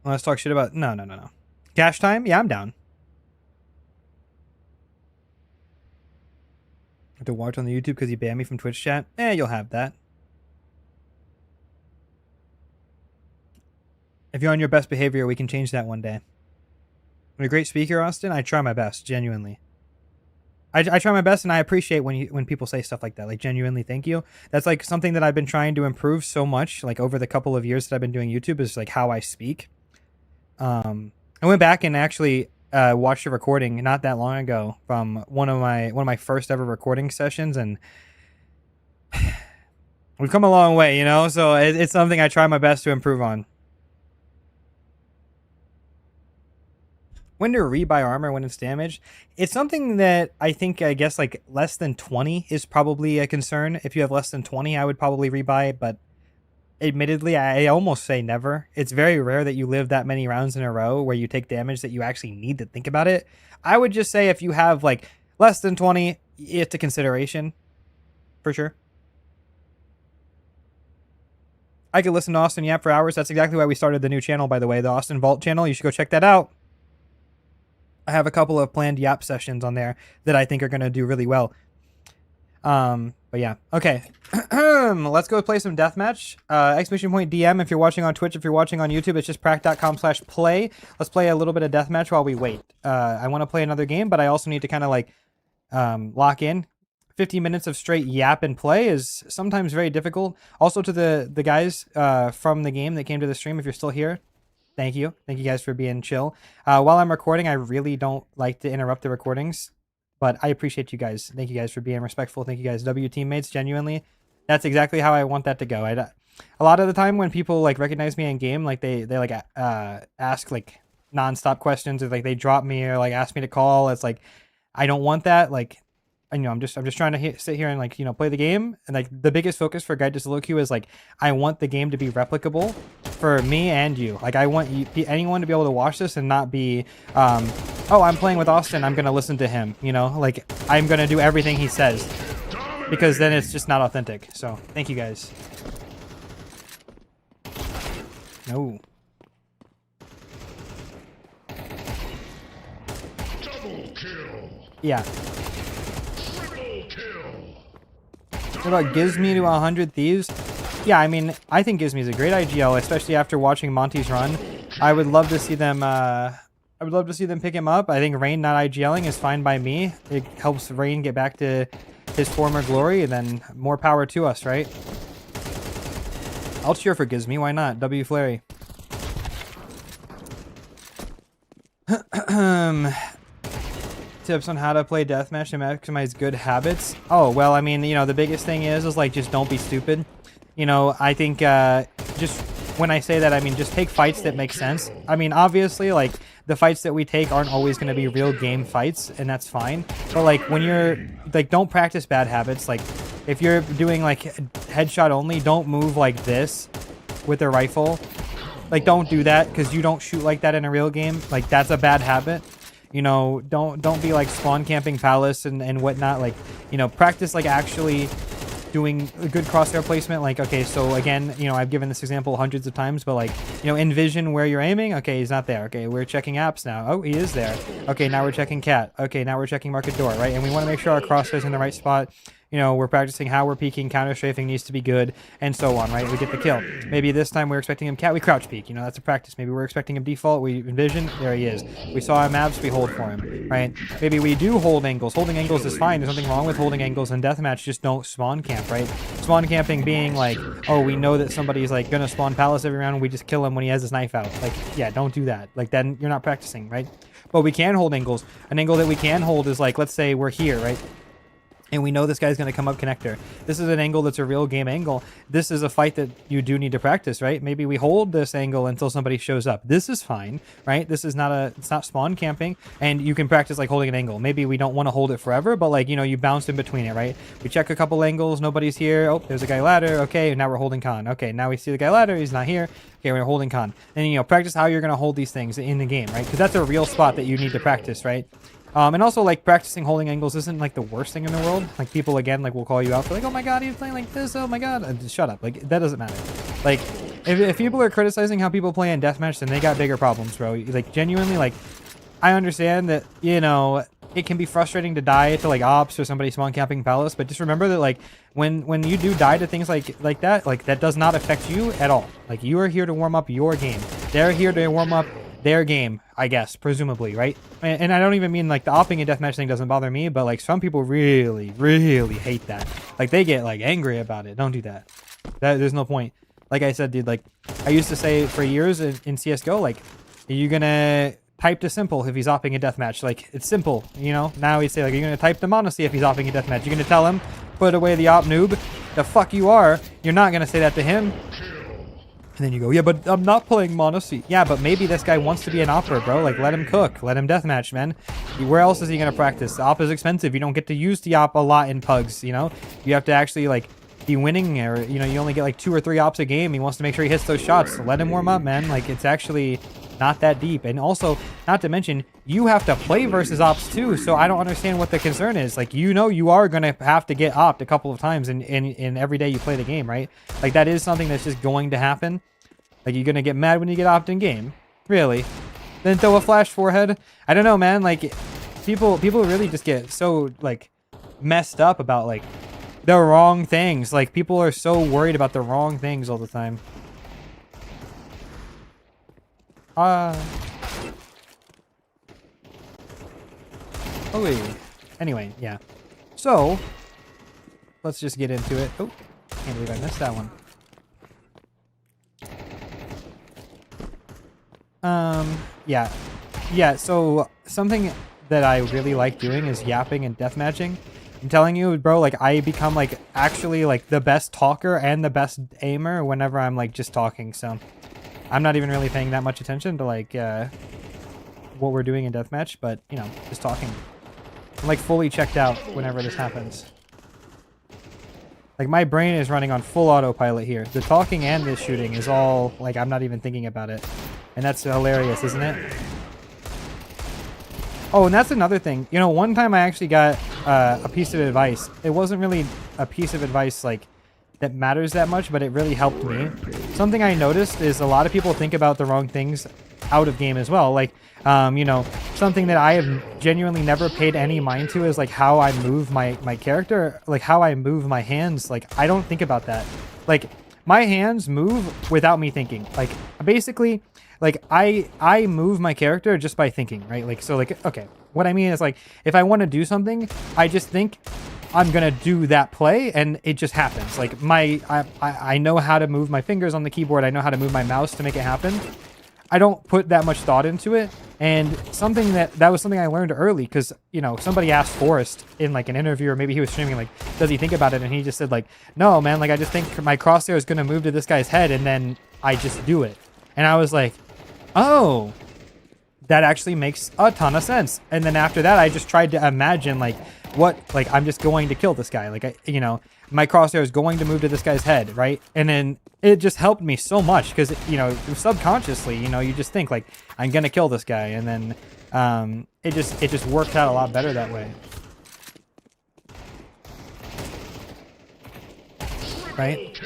Let's talk shit about... No. Cash time? Yeah, I'm down. Have to watch on the YouTube because he banned me from Twitch chat? You'll have that. If you're on your best behavior, we can change that one day. You're a great speaker, Austin. I try my best, genuinely. I try my best, and I appreciate when people say stuff like that. Like, genuinely, thank you. That's like something that I've been trying to improve so much, like over the couple of years that I've been doing YouTube, is like how I speak. I went back and actually watched a recording not that long ago from one of my first ever recording sessions, and we've come a long way, you know. So it's something I try my best to improve on. When to rebuy armor when it's damaged, it's something that I guess like less than 20 is probably a concern. If you have less than 20, I would probably rebuy it, but admittedly, I almost say never. It's very rare that you live that many rounds in a row where you take damage that you actually need to think about it. I would just say if you have like less than 20, it's a consideration for sure. I could listen to Austin Yap for hours. That's exactly why we started the new channel, by the way, the Austin Vault channel. You should go check that out. I have a couple of planned Yap sessions on there that I think are going to do really well. But yeah. Okay. Let's go play some deathmatch. Exclamation point DM if you're watching on Twitch. If you're watching on YouTube, it's just prac.com/play. Let's play a little bit of deathmatch while we wait. I want to play another game, but I also need to kind of like lock in. 50 minutes of straight yap and play is sometimes very difficult. Also to the guys from the game that came to the stream, if you're still here, thank you. Thank you guys for being chill. While I'm recording, I really don't like to interrupt the recordings, but I appreciate you guys. Thank you guys for being respectful. Thank you guys, W teammates. Genuinely, that's exactly how I want that to go. A lot of the time when people like recognize me in game, like they like ask like nonstop questions, or like they drop me or like ask me to call. It's like I don't want that. Like, you know, I'm just trying to sit here and like, you know, play the game. And like the biggest focus for Guide to Solo Queue is like I want the game to be replicable for me and you. Like I want anyone to be able to watch this and not be oh, I'm playing with Austin, I'm gonna listen to him, you know, like I'm gonna do everything he says, because then it's just not authentic. So thank you guys. No. Double kill. Yeah. Triple kill. What about Gizme to 100 Thieves? Yeah, I mean, I think Gizme is a great IGL, especially after watching Monty's run. I would love to see them. I would love to see them pick him up. I think Rain not IGLing is fine by me. It helps Rain get back to his former glory, and then more power to us, right? I'll cheer for Gizme. Why not? W Flurry. Tips on how to play deathmatch and maximize good habits. Oh, well, I mean, you know, the biggest thing is like just don't be stupid. You know, I think just when I say that, I mean just take fights that make sense. I mean, obviously, like the fights that we take aren't always going to be real game fights, and that's fine. But like when you're like, don't practice bad habits. Like if you're doing like headshot only, don't move like this with a rifle. Like don't do that, because you don't shoot like that in a real game. Like that's a bad habit. You know, don't be like spawn camping palace and whatnot. Like, you know, practice like actually doing a good crosshair placement. Like, okay, so again, you know, I've given this example hundreds of times, but like, you know, envision where you're aiming. Okay, he's not there. Okay, we're checking apps now. Oh, he is there. Okay, now we're checking cat. Okay, now we're checking market door, right? And we want to make sure our crosshair's in the right spot. You know, we're practicing how we're peeking, counter strafing needs to be good, and so on, right? We get the kill. Maybe this time we're expecting him cat, we crouch peek. You know, that's a practice. Maybe we're expecting him default, we envision, there he is. We saw him abs, we hold for him, right? Maybe we do hold angles. Holding angles is fine. There's nothing wrong with holding angles in deathmatch. Just don't spawn camp, right? Spawn camping being like, oh, we know that somebody's like gonna spawn palace every round, and we just kill him when he has his knife out. Like, yeah, don't do that. Like, then you're not practicing, right? But we can hold angles. An angle that we can hold is like, let's say we're here, right? And we know this guy's going to come up connector. This is an angle that's a real game angle. This is a fight that you do need to practice, right? Maybe we hold this angle until somebody shows up. This is fine, right? This is not it's not spawn camping, and you can practice like holding an angle. Maybe we don't want to hold it forever, but like, you know, you bounce in between it, right? We check a couple angles, nobody's here. Oh, there's a guy ladder. Okay, now we're holding con. Okay, now we see the guy ladder, he's not here. Okay, we're holding con. And, you know, practice how you're going to hold these things in the game, right? Because that's a real spot that you need to practice, right? And also, like, practicing holding angles isn't, like, the worst thing in the world. Like, people, again, like, will call you out for, like, oh, my God, he's playing like this. Oh, my God. Just shut up. Like, that doesn't matter. Like, if people are criticizing how people play in deathmatch, then they got bigger problems, bro. Like, genuinely, like, I understand that, you know, it can be frustrating to die to, like, ops or somebody spawn camping palace, but just remember that, like, when you do die to things like that does not affect you at all. Like, you are here to warm up your game. They're here to warm up their game. I guess, presumably, right? And I don't even mean like the opping and deathmatch thing doesn't bother me, but like some people really, really hate that. Like they get like angry about it. Don't do that. There's no point. Like I said, dude, like I used to say for years in CSGO, like, are you gonna type to simple if he's opping a deathmatch? Like, it's simple, you know? Now we say, like, are you gonna type to Monacy if he's opping a deathmatch? You're gonna tell him, put away the op noob? The fuck you are. You're not gonna say that to him. And then you go, yeah, but I'm not playing Monacy. Yeah, but maybe this guy wants to be an opper, bro. Like, let him cook. Let him deathmatch, man. Where else is he gonna practice? The op is expensive. You don't get to use the op a lot in pugs, you know? You have to actually, like, be winning, or, you know, you only get, like, 2 or 3 ops a game. He wants to make sure he hits those shots. So let him warm up, man. Like, it's actually not that deep. And also, not to mention, you have to play versus ops too, so I don't understand what the concern is. Like, you know, you are gonna have to get opped a couple of times in every day you play the game, right? Like, that is something that's just going to happen. Like, you're gonna get mad when you get opped in game, really? Then throw a flash forehead. I don't know, man. Like, people really just get so like messed up about like the wrong things. Like, people are so worried about the wrong things all the time. Anyway, yeah. So, let's just get into it. Oh, can't believe I missed that one. Yeah. Yeah, so something that I really like doing is yapping and deathmatching. I'm telling you, bro, like, I become, like, actually, like, the best talker and the best aimer whenever I'm, like, just talking, so I'm not even really paying that much attention to, like, what we're doing in deathmatch, but, you know, just talking. I'm, like, fully checked out whenever this happens. Like, my brain is running on full autopilot here. The talking and the shooting is all, like, I'm not even thinking about it. And that's hilarious, isn't it? Oh, and that's another thing. You know, one time I actually got a piece of advice. It wasn't really a piece of advice, like, that matters that much, but it really helped me. Something I noticed is a lot of people think about the wrong things out of game as well. Like, you know, something that I have genuinely never paid any mind to is, like, how I move my character, like, how I move my hands. Like, I don't think about that. Like, my hands move without me thinking. Like, basically, like, I move my character just by thinking, right? Like, so, like, okay, what I mean is, like, if I want to do something, I just think I'm gonna do that play, and it just happens. Like, I know how to move my fingers on the keyboard. I know how to move my mouse to make it happen. I don't put that much thought into it. And something that was something I learned early, because, you know, somebody asked Forrest in, like, an interview, or maybe he was streaming, like, does he think about it? And he just said, like, no, man, like, I just think my crosshair is gonna move to this guy's head, and then I just do it. And I was like, oh, that actually makes a ton of sense. And then after that, I just tried to imagine, like, what, like, I'm just going to kill this guy. Like, you know, my crosshair is going to move to this guy's head, right? And then it just helped me so much because, you know, subconsciously, you know, you just think, like, I'm going to kill this guy. And then it just worked out a lot better that way. Right?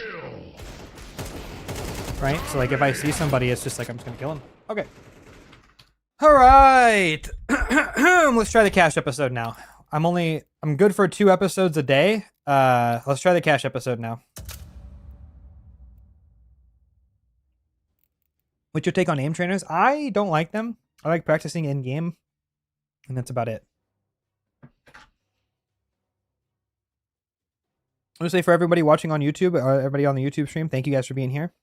Right? So, like, if I see somebody, it's just like, I'm just going to kill him. Okay. All right. Let's try the cash episode now. I'm good for 2 episodes a day. Let's try the cash episode now. What's your take on aim trainers? I don't like them. I like practicing in game, and that's about it. I want to say for everybody watching on YouTube, or everybody on the YouTube stream, thank you guys for being here.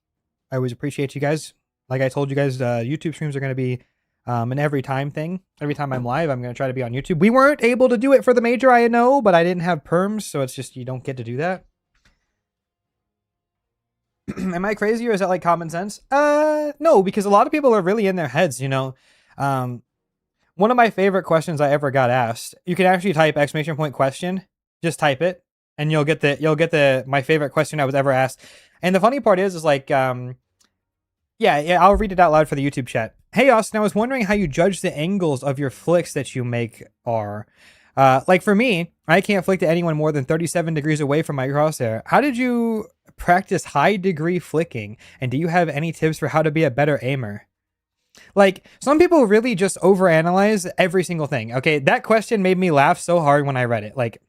I always appreciate you guys. Like I told you guys, YouTube streams are going to be an every time thing. Every time I'm live, I'm going to try to be on YouTube. We weren't able to do it for the major, I know, but I didn't have perms, so it's just you don't get to do that. Am I crazy, or is that like common sense? No, because a lot of people are really in their heads, you know. One of my favorite questions I ever got asked, you can actually type !! question, just type it, and you'll get the my favorite question I was ever asked. And the funny part is like, yeah, I'll read it out loud for the YouTube chat. Hey, Austin, I was wondering how you judge the angles of your flicks that you make are. Like for me, I can't flick to anyone more than 37 degrees away from my crosshair. How did you practice high degree flicking? And do you have any tips for how to be a better aimer? Like, some people really just overanalyze every single thing. Okay, that question made me laugh so hard when I read it. Like,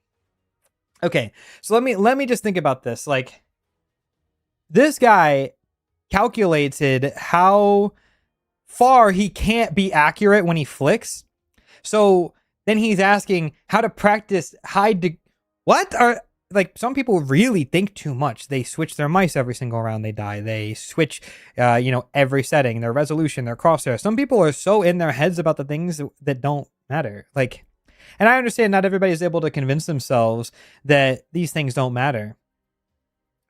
okay, so let me just think about this. Like, this guy calculated how far he can't be accurate when he flicks. So then he's asking how to practice what are, like, some people really think too much. They switch their mice every single round they die. They switch, every setting, their resolution, their crosshair. Some people are so in their heads about the things that don't matter. Like, and I understand not everybody is able to convince themselves that these things don't matter,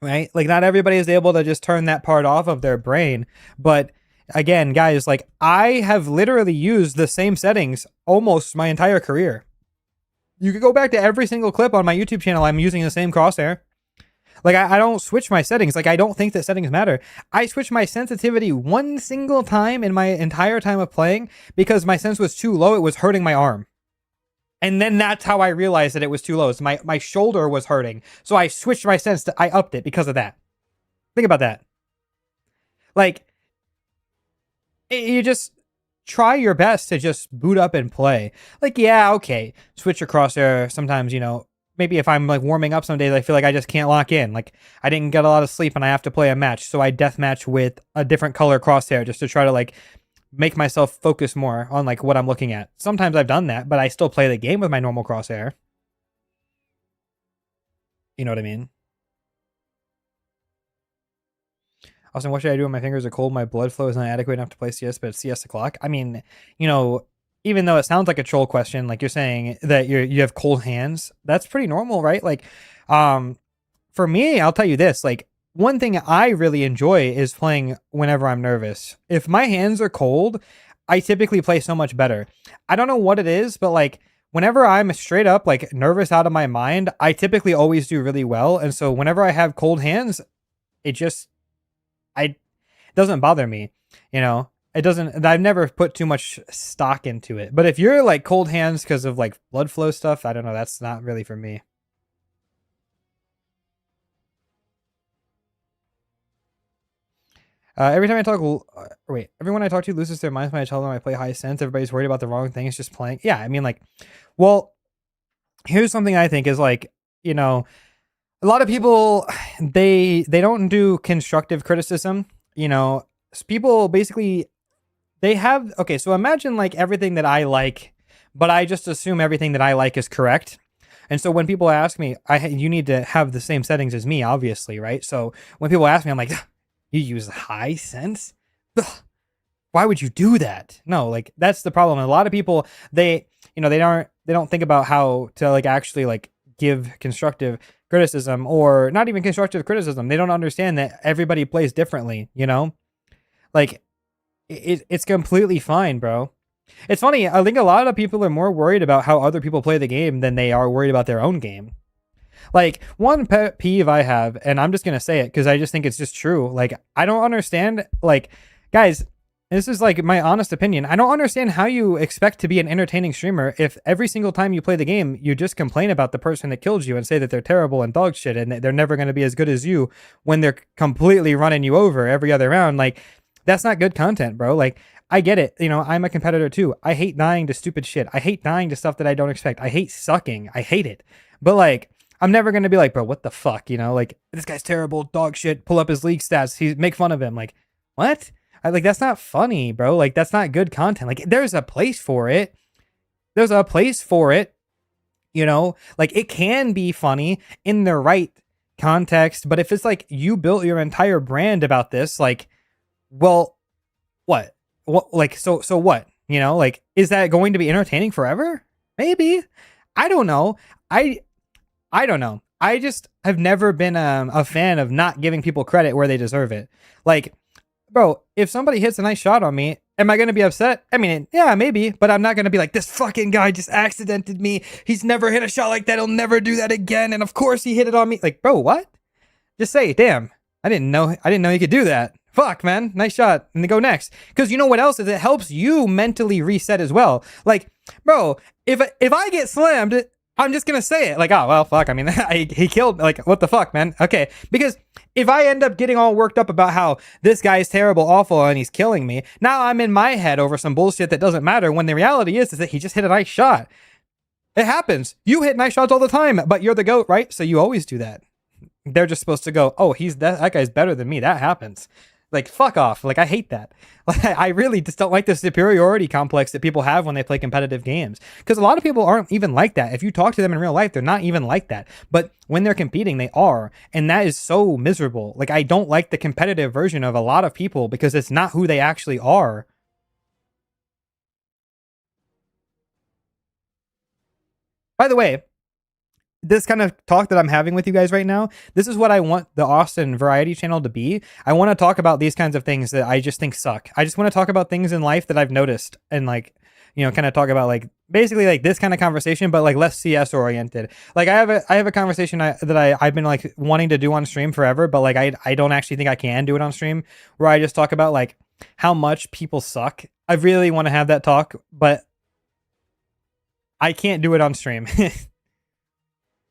right? Like, not everybody is able to just turn that part off of their brain. But again, guys, like, I have literally used the same settings almost my entire career. You could go back to every single clip on my YouTube channel. I'm using the same crosshair. Like, I don't switch my settings. Like, I don't think that settings matter. I switched my sensitivity one single time in my entire time of playing because my sense was too low. It was hurting my arm. And then that's how I realized that it was too low. So my shoulder was hurting. So I switched my sense I upped it because of that. Think about that. Like, you just try your best to just boot up and play. Like, yeah, okay, switch your crosshair. Sometimes, maybe if I'm like warming up some days, I feel like I just can't lock in. Like, I didn't get a lot of sleep and I have to play a match. So I deathmatch with a different color crosshair just to try to like make myself focus more on like what I'm looking at. Sometimes I've done that, but I still play the game with my normal crosshair. You know what I mean? Also, what should I do when my fingers are cold? My blood flow is not adequate enough to play CS, but it's CS o'clock. I mean, even though it sounds like a troll question, like you're saying that you have cold hands, that's pretty normal, right? Like, for me, I'll tell you this, like, one thing I really enjoy is playing whenever I'm nervous. If my hands are cold, I typically play so much better. I don't know what it is, but like, whenever I'm straight up like nervous out of my mind, I typically always do really well. And so whenever I have cold hands, it doesn't bother me, it doesn't. I've never put too much stock into it. But if you're like cold hands because of like blood flow stuff, I don't know, that's not really for me. Everyone I talk to loses their minds when I tell them I play high sense. Everybody's worried about the wrong things, just playing. Yeah, I mean, like, well, here's something I think is like, a lot of people, they don't do constructive criticism. People basically, they have, okay, so imagine like everything that I like, but I just assume everything that I like is correct. And so when people ask me, you need to have the same settings as me, obviously, right? So when people ask me, I'm like, you use high sense? Ugh, why would you do that? No, like, that's the problem. A lot of people, they don't think about how to like actually like give constructive criticism, or not even constructive criticism. They don't understand that everybody plays differently, like it's completely fine, bro. It's funny. I think a lot of people are more worried about how other people play the game than they are worried about their own game. Like, one pet peeve I have, and I'm just going to say it because I just think it's just true. Like, I don't understand, like, guys, this is like my honest opinion. I don't understand how you expect to be an entertaining streamer if every single time you play the game, you just complain about the person that killed you and say that they're terrible and dog shit and they're never going to be as good as you when they're completely running you over every other round. Like, that's not good content, bro. Like, I get it. I'm a competitor too. I hate dying to stupid shit. I hate dying to stuff that I don't expect. I hate sucking. I hate it. But like, I'm never going to be like, bro, what the fuck? Like, this guy's terrible, dog shit, pull up his league stats, make fun of him. Like, what? That's not funny, bro. Like, that's not good content. Like, there's a place for it. Like, it can be funny in the right context. But if it's like you built your entire brand about this, like, well, what? Like, so what? Like, is that going to be entertaining forever? Maybe. I don't know. I don't know. I just have never been a fan of not giving people credit where they deserve it. Like, bro, if somebody hits a nice shot on me, am I going to be upset? I mean, yeah, maybe, but I'm not going to be like, this fucking guy just accidented me. He's never hit a shot like that. He'll never do that again. And of course he hit it on me. Like, bro, what? Just say, damn, I didn't know you could do that. Fuck, man, nice shot. And then go next. Because you know what else is? It helps you mentally reset as well. Like, bro, if I get slammed, I'm just going to say it. Like, oh, well, fuck. I mean, he killed, like, what the fuck, man? Okay. Because if I end up getting all worked up about how this guy is terrible, awful, and he's killing me, now I'm in my head over some bullshit that doesn't matter, when the reality is that he just hit a nice shot. It happens. You hit nice shots all the time, but you're the GOAT, right? So you always do that. They're just supposed to go, oh, that guy's better than me. That happens. Like, fuck off. Like, I hate that. Like, I really just don't like the superiority complex that people have when they play competitive games. Because a lot of people aren't even like that. If you talk to them in real life, they're not even like that. But when they're competing, they are. And that is so miserable. Like, I don't like the competitive version of a lot of people because it's not who they actually are. By the way, this kind of talk that I'm having with you guys right now, this is what I want the Austin Variety channel to be. I want to talk about these kinds of things that I just think suck. I just want to talk about things in life that I've noticed and like, you know, kind of talk about like basically like this kind of conversation, but like less CS oriented. Like I have a conversation that I've been like wanting to do on stream forever, but like I don't actually think I can do it on stream, where I just talk about like how much people suck. I really want to have that talk, but I can't do it on stream.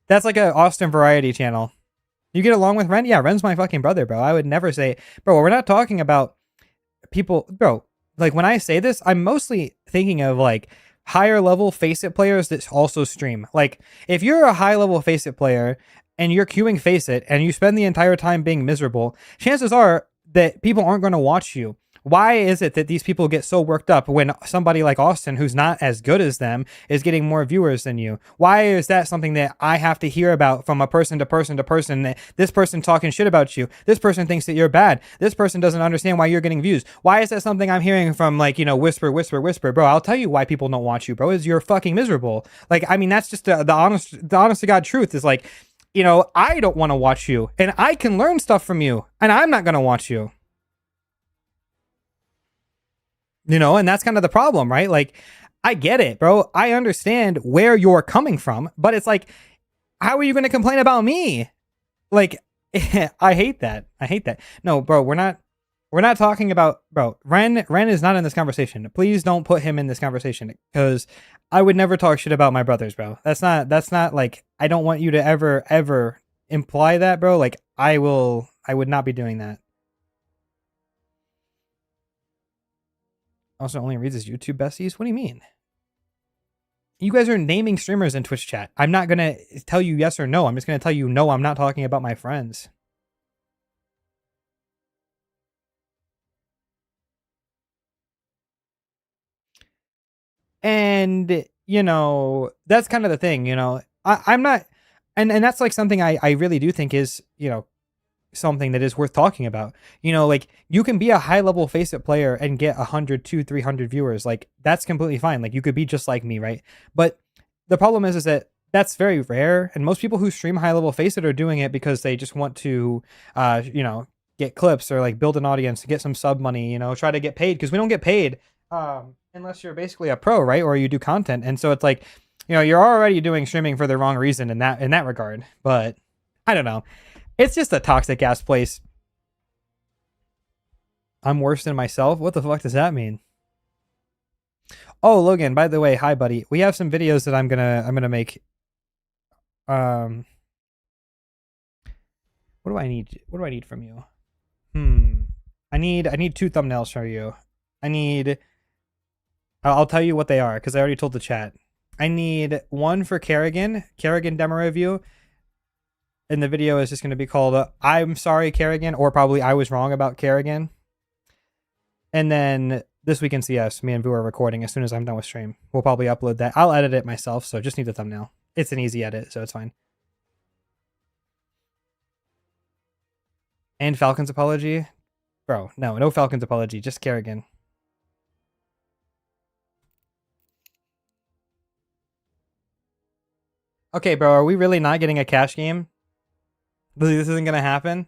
That's like a Austin Variety channel. You get along with Ren? Yeah, Ren's my fucking brother, bro. I would never say, bro, we're not talking about people, bro. Like when I say this, I'm mostly thinking of like higher level Faceit players that also stream. Like if you're a high level Faceit player and you're queuing Faceit and you spend the entire time being miserable, chances are that people aren't going to watch you. Why is it that these people get so worked up when somebody like Austin, who's not as good as them, is getting more viewers than you? Why is that something that I have to hear about from a person to person to person? That this person talking shit about you. This person thinks that you're bad. This person doesn't understand why you're getting views. Why is that something I'm hearing from like, you know, whisper, whisper, whisper? Bro, I'll tell you why people don't watch you, bro, is you're fucking miserable. Like, I mean, that's just the honest to God truth is like, you know, I don't want to watch you and I can learn stuff from you and I'm not going to watch you. You know, and that's kind of the problem, right? Like, I get it, bro. I understand where you're coming from, but it's like, how are you going to complain about me? Like, I hate that. I hate that. No, bro, we're not talking about, bro, Ren is not in this conversation. Please don't put him in this conversation because I would never talk shit about my brothers, bro. That's not like, I don't want you to ever imply that, bro. Like, I would not be doing that. Also only reads his YouTube besties? What do you mean? You guys are naming streamers in Twitch chat. I'm not going to tell you yes or no. I'm just going to tell you no, I'm not talking about my friends. And, you know, that's kind of the thing, you know. I'm not... And that's like something I really do think is, you know, something that is worth talking about. You know, like you can be a high level Faceit player and get 100, 200, 300 viewers. Like that's completely fine. Like you could be just like me, right? But the problem is that that's very rare. And most people who stream high level Faceit are doing it because they just want to, you know, get clips or like build an audience to get some sub money, you know, try to get paid because we don't get paid unless you're basically a pro, right? Or you do content. And so it's like, you know, you're already doing streaming for the wrong reason in that regard. But I don't know. It's just a toxic ass place. I'm worse than myself? What the fuck does that mean? Oh, Logan, by the way, hi buddy. We have some videos that I'm gonna make. What do I need? What do I need from you? I need 2 thumbnails for you. I'll tell you what they are because I already told the chat. I need one for Kerrigan demo review. And the video is just going to be called I'm sorry, Kerrigan, or probably I was wrong about Kerrigan. And then this week in CS, me and Vu are recording as soon as I'm done with stream. We'll probably upload that. I'll edit it myself, so just need the thumbnail. It's an easy edit, so it's fine. And Falcon's apology? Bro, no Falcon's apology, just Kerrigan. Okay, bro, are we really not getting a cash game? This isn't gonna happen.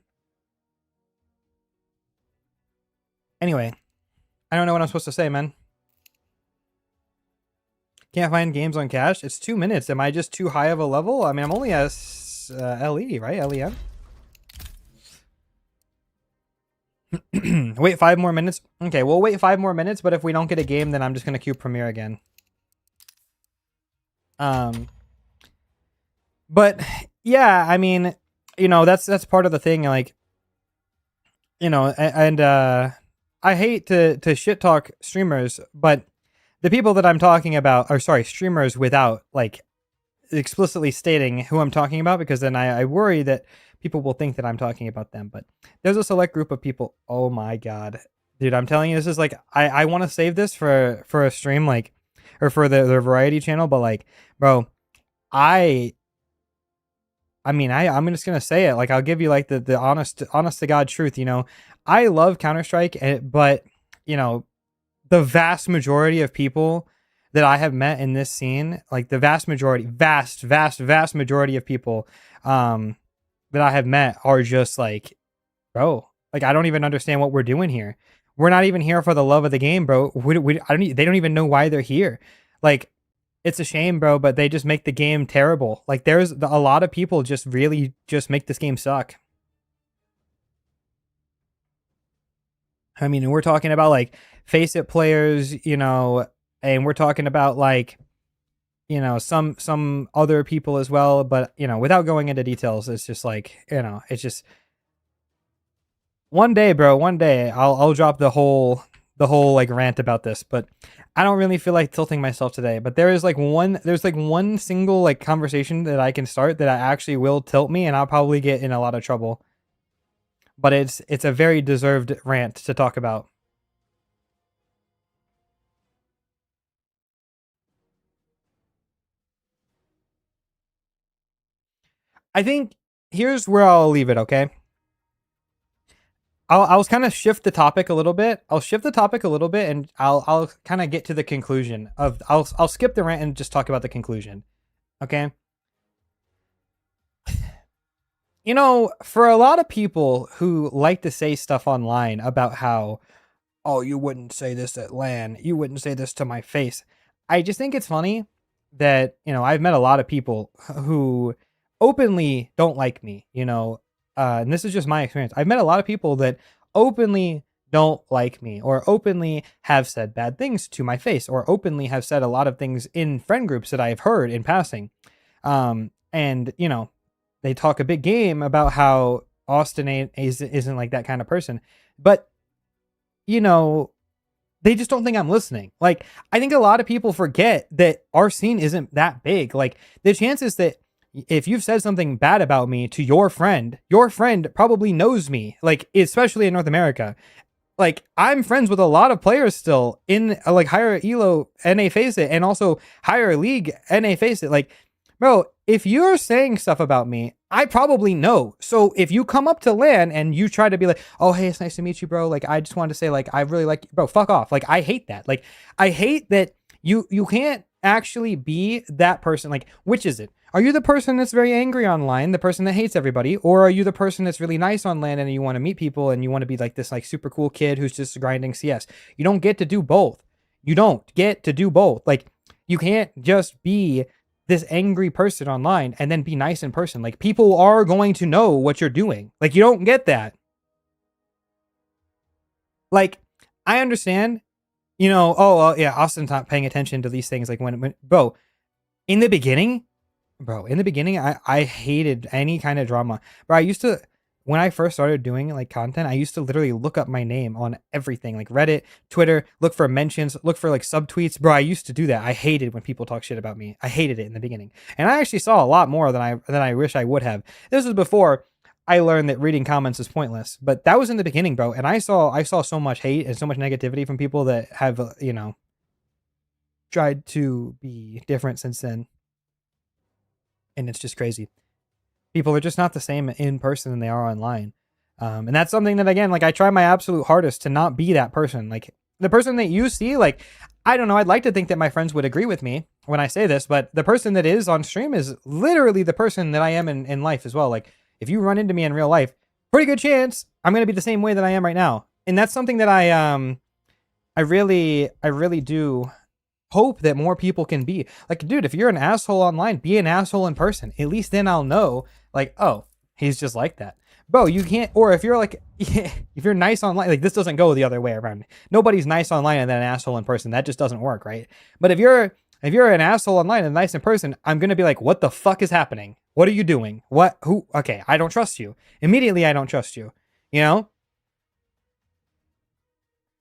Anyway, I don't know what I'm supposed to say, man. Can't find games on cash. It's 2 minutes. Am I just too high of a level? I mean, I'm only a LE, right? LEM. Wait 5 more minutes. Okay, we'll wait 5 more minutes. But if we don't get a game, then I'm just gonna queue Premiere again. But yeah, I mean, you know, that's part of the thing, like, you know, and I hate to shit talk streamers, but the people that I'm talking about are, sorry, streamers without like explicitly stating who I'm talking about, because then I worry that people will think that I'm talking about them, but there's a select group of people. Oh my god, dude, I'm telling you, this is like I want to save this for a stream, like, or for the variety channel, but like, bro, I mean, I'm just gonna say it. Like, I'll give you like the honest to God truth. You know, I love Counter Strike, but you know, the vast majority of people that I have met in this scene, like the vast majority, vast majority of people, that I have met are just like, bro, like I don't even understand what we're doing here. We're not even here for the love of the game, bro. They don't even know why they're here. Like, it's a shame, bro, but they just make the game terrible. Like, there's a lot of people just really just make this game suck. I mean, we're talking about like Face It players, you know, and we're talking about like, you know, some other people as well, but you know, without going into details, it's just like, you know, it's just one day, bro, one day I'll drop the whole like rant about this, but I don't really feel like tilting myself today. But there's like one single like conversation that I can start that I actually will tilt me, and I'll probably get in a lot of trouble. But it's a very deserved rant to talk about. I think here's where I'll leave it, okay? I'll kind of shift the topic a little bit. I'll shift the topic a little bit, and I'll kind of get to the conclusion of. I'll skip the rant and just talk about the conclusion. Okay. You know, for a lot of people who like to say stuff online about how, oh, you wouldn't say this at LAN, you wouldn't say this to my face. I just think it's funny that, you know, I've met a lot of people who openly don't like me, you know, and this is just my experience. I've met a lot of people that openly don't like me, or openly have said bad things to my face, or openly have said a lot of things in friend groups that I've heard in passing. And, you know, they talk a big game about how Austin isn't like that kind of person. But, you know, they just don't think I'm listening. Like, I think a lot of people forget that our scene isn't that big. Like, the chances that if you've said something bad about me to your friend probably knows me, like, especially in North America. Like, I'm friends with a lot of players still in like higher elo NA Face It, and also higher league NA Face It. Like, bro, if you're saying stuff about me, I probably know. So if you come up to LAN and you try to be like, oh, hey, it's nice to meet you, bro. Like, I just wanted to say, like, I really like you. Bro, fuck off. Like, I hate that. Like, I hate that you can't actually be that person. Like, which is it? Are you the person that's very angry online, the person that hates everybody? Or are you the person that's really nice on LAN and you want to meet people and you want to be like this like super cool kid who's just grinding CS? You don't get to do both. You don't get to do both. Like, you can't just be this angry person online and then be nice in person. Like, people are going to know what you're doing. Like, you don't get that. Like, I understand, you know, oh, yeah, Austin's not paying attention to these things. Like, when bro, in the beginning, I hated any kind of drama. Bro, I used to, when I first started doing like content, I used to literally look up my name on everything, like Reddit, Twitter, look for mentions, look for like subtweets. Bro, I used to do that. I hated when people talk shit about me. I hated it in the beginning. And I actually saw a lot more than I wish I would have. This was before I learned that reading comments is pointless. But that was in the beginning, bro. And I saw so much hate and so much negativity from people that have, you know, tried to be different since then. And it's just crazy. People are just not the same in person than they are online. And that's something that, again, like, I try my absolute hardest to not be that person. Like, the person that you see, like, I don't know, I'd like to think that my friends would agree with me when I say this, but the person that is on stream is literally the person that I am in life as well. Like, if you run into me in real life, pretty good chance I'm going to be the same way that I am right now. And that's something that I really do hope that more people can be. Like, dude, if you're an asshole online, be an asshole in person. At least then I'll know, like, oh, he's just like that. Bro, you can't, or if you're like, if you're nice online, like, this doesn't go the other way around. Nobody's nice online and then an asshole in person. That just doesn't work, right? But if you're an asshole online and nice in person, I'm going to be like, what the fuck is happening? What are you doing? Who? Okay, I don't trust you. Immediately, I don't trust you. You know?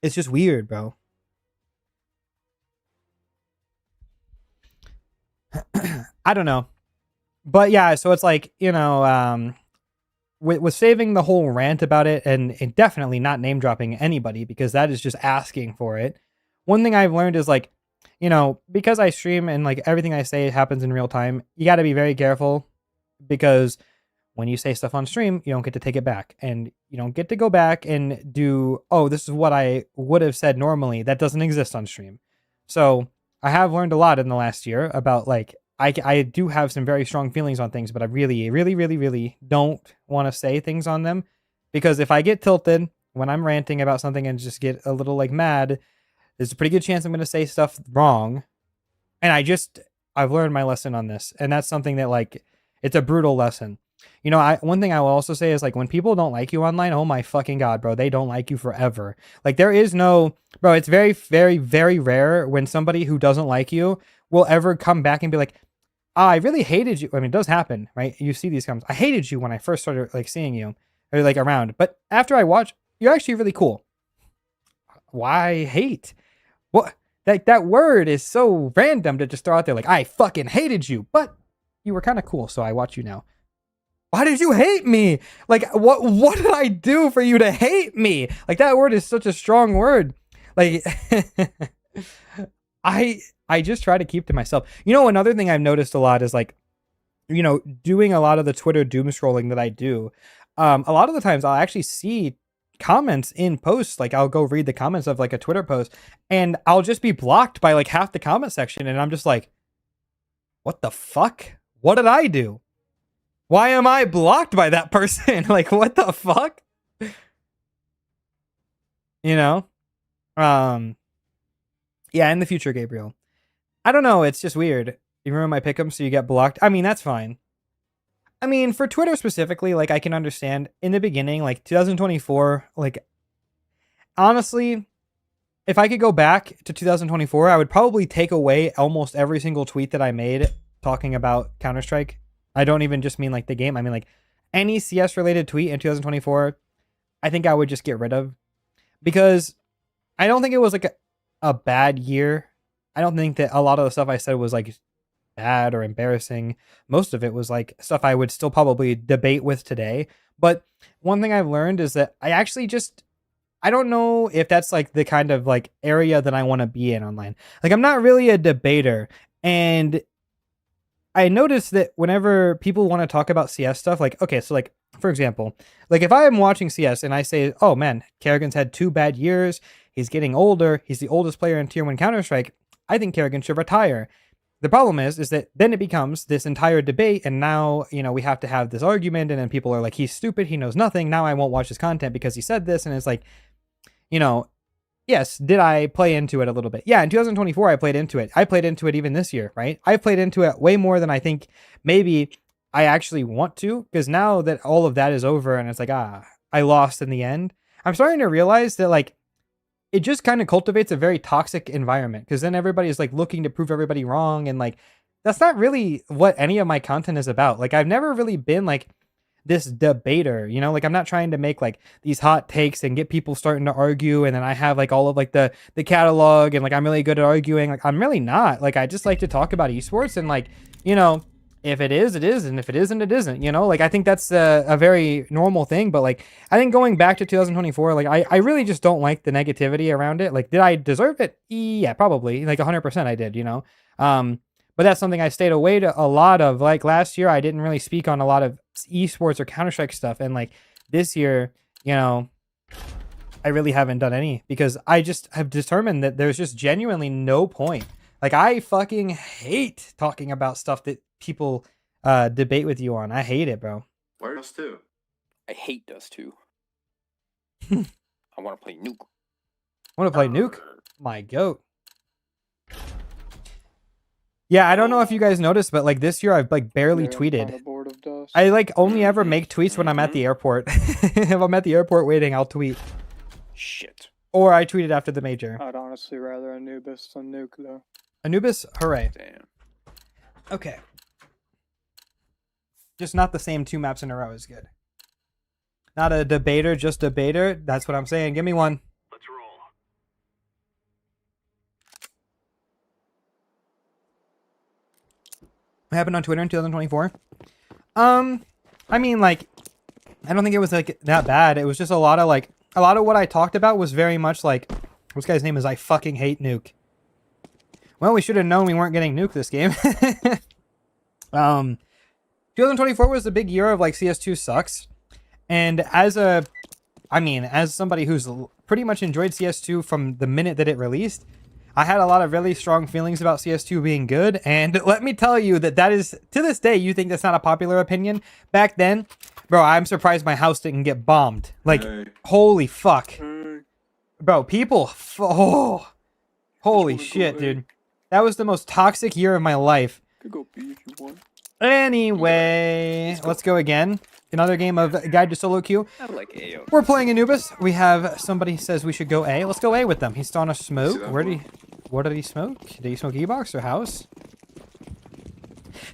It's just weird, bro. I don't know. But yeah, so it's like, you know, with saving the whole rant about it and definitely not name dropping anybody because that is just asking for it. One thing I've learned is like, you know, because I stream and like everything I say happens in real time, you got to be very careful because when you say stuff on stream, you don't get to take it back and you don't get to go back and do, oh, this is what I would have said normally. That doesn't exist on stream. So I have learned a lot in the last year about like, I do have some very strong feelings on things, but I really, really, really, really don't want to say things on them because if I get tilted when I'm ranting about something and just get a little like mad, there's a pretty good chance I'm going to say stuff wrong. And I've learned my lesson on this. And that's something that like, it's a brutal lesson. You know, one thing I will also say is like when people don't like you online, oh my fucking God, bro, they don't like you forever. Like there is no, bro, it's very, very, very rare when somebody who doesn't like you will ever come back and be like, I really hated you. I mean, it does happen, right? You see these comments. I hated you when I first started like seeing you or like around, but after I watch, you're actually really cool. Why hate? What? Like that word is so random to just throw out there. Like I fucking hated you, but you were kind of cool, so I watch you now. Why did you hate me? Like what did I do for you to hate me? Like that word is such a strong word. Like I just try to keep to myself. You know, another thing I've noticed a lot is like, you know, doing a lot of the Twitter doom scrolling that I do. A lot of the times I'll actually see comments in posts. Like I'll go read the comments of like a Twitter post and I'll just be blocked by like half the comment section. And I'm just like, what the fuck? What did I do? Why am I blocked by that person? Like, what the fuck? You know? Yeah, in the future, Gabriel. I don't know, it's just weird. You ruin my pick'em, so you get blocked. I mean, that's fine. I mean, for Twitter specifically, like, I can understand in the beginning, like, 2024, like, honestly, if I could go back to 2024, I would probably take away almost every single tweet that I made talking about Counter-Strike. I don't even just mean, like, the game. I mean, like, any CS-related tweet in 2024, I think I would just get rid of. Because I don't think it was, like, a bad year. I don't think that a lot of the stuff I said was like bad or embarrassing. Most of it was like stuff I would still probably debate with today. But one thing I've learned is that I actually I don't know if that's like the kind of like area that I want to be in online. Like I'm not really a debater. And I noticed that whenever people want to talk about CS stuff, like, okay, so like, for example, like if I am watching CS and I say, oh man, Kerrigan's had 2 bad years. He's getting older. He's the oldest player in Tier 1 Counter-Strike. I think Kerrigan should retire. The problem is that then it becomes this entire debate, and now, you know, we have to have this argument, and then people are like, he's stupid, he knows nothing, now I won't watch his content because he said this, and it's like, you know, yes, did I play into it a little bit? Yeah, in 2024, I played into it. I played into it even this year, right? I played into it way more than I think maybe I actually want to, because now that all of that is over, and it's like, I lost in the end, I'm starting to realize that, like, it just kind of cultivates a very toxic environment because then everybody is like looking to prove everybody wrong. And like, that's not really what any of my content is about. Like, I've never really been like this debater, you know, like I'm not trying to make like these hot takes and get people starting to argue. And then I have like all of like the catalog and like, I'm really good at arguing. Like, I'm really not. Like, I just like to talk about esports and like, you know, if it is, it is. And if it isn't, it isn't, you know, like, I think that's a very normal thing. But like, I think going back to 2024, like, I really just don't like the negativity around it. Like, did I deserve it? Yeah, probably like 100% I did, you know? But that's something I stayed away to a lot of. Like last year, I didn't really speak on a lot of esports or Counter-Strike stuff. And like this year, you know, I really haven't done any because I just have determined that there's just genuinely no point. Like, I fucking hate talking about stuff that people debate with you on. I hate it, bro. Where's Dust 2? I hate Dust 2. I want to play Nuke. Want to play Nuke? My goat. Yeah, I don't know if you guys noticed, but like this year I've like barely tweeted. I like only ever make tweets when I'm at the airport. If I'm at the airport waiting, I'll tweet. Shit. Or I tweeted after the major. I'd honestly rather Anubis than Nuke, though. Anubis, hooray. Damn. Okay. Just not the same 2 maps in a row is good. Not a debater, just debater. That's what I'm saying. Give me one. Let's roll. What happened on Twitter in 2024? I mean, like, I don't think it was like that bad. It was just a lot of what I talked about was very much like, this guy's name is I fucking hate nuke. Well, we should have known we weren't getting nuke this game. 2024 was a big year of like CS2 sucks. And as somebody who's pretty much enjoyed CS2 from the minute that it released, I had a lot of really strong feelings about CS2 being good. And let me tell you that is, to this day, you think that's not a popular opinion. Back then, bro, I'm surprised my house didn't get bombed. Like, holy fuck. Bro, people, holy shit, dude. That was the most toxic year of my life. Could go B if you want. Anyway, let's go again. Another game of Guide to Solo Queue. I like AO. We're playing Anubis. We have somebody says we should go A. Let's go A with them. He's still on a smoke. What did he smoke? Did he smoke E-box or house?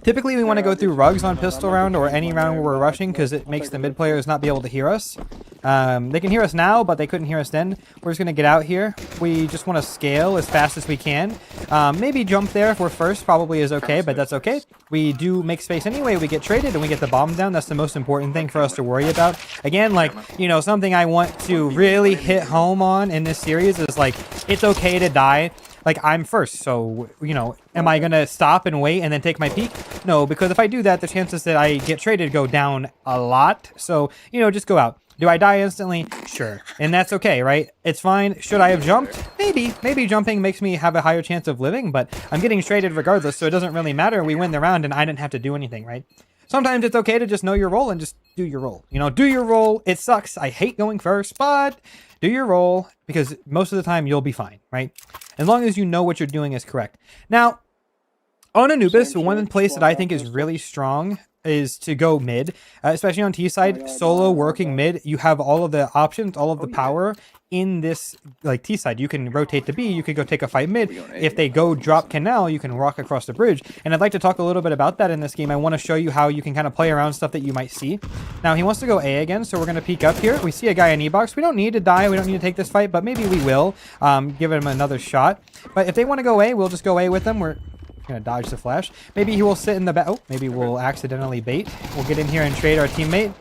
Typically, we want to go through rugs on pistol round or any round where we're rushing because it makes the mid players not be able to hear us. They can hear us now, but they couldn't hear us then. We're just going to get out here. We just want to scale as fast as we can. Maybe jump there if we're first probably is okay, but that's okay. We do make space anyway. We get traded and we get the bomb down. That's the most important thing for us to worry about. Again, like, you know, something I want to really hit home on in this series is like, it's okay to die. Like, I'm first, so, you know, am I going to stop and wait and then take my peek? No, because if I do that, the chances that I get traded go down a lot. So, you know, just go out. Do I die instantly? Sure. And that's okay, right? It's fine. Should I have jumped? Maybe. Maybe jumping makes me have a higher chance of living, but I'm getting traded regardless, so it doesn't really matter. We win the round and I didn't have to do anything, right? Sometimes it's okay to just know your role and just do your role. You know, do your role. It sucks. I hate going first, but do your role because most of the time you'll be fine, right? As long as you know what you're doing is correct. Now, on Anubis, one place that I think is really strong is to go mid, especially on T side, solo working mid. You have all of the options, all of the power in this like T side. You can rotate to B, you could go take a fight mid. If they go drop canal, you can walk across the bridge. And I'd like to talk a little bit about that in this game. I want to show you how you can kind of play around stuff that you might see. Now he wants to go A again, so we're going to peek up here. We see a guy in E-box. We don't need to die, we don't need to take this fight, but maybe we will give him another shot. But if they want to go A, we'll just go A with them. We're gonna dodge the flash. Maybe he will sit in the back. Oh, maybe we'll accidentally bait. We'll get in here and trade our teammate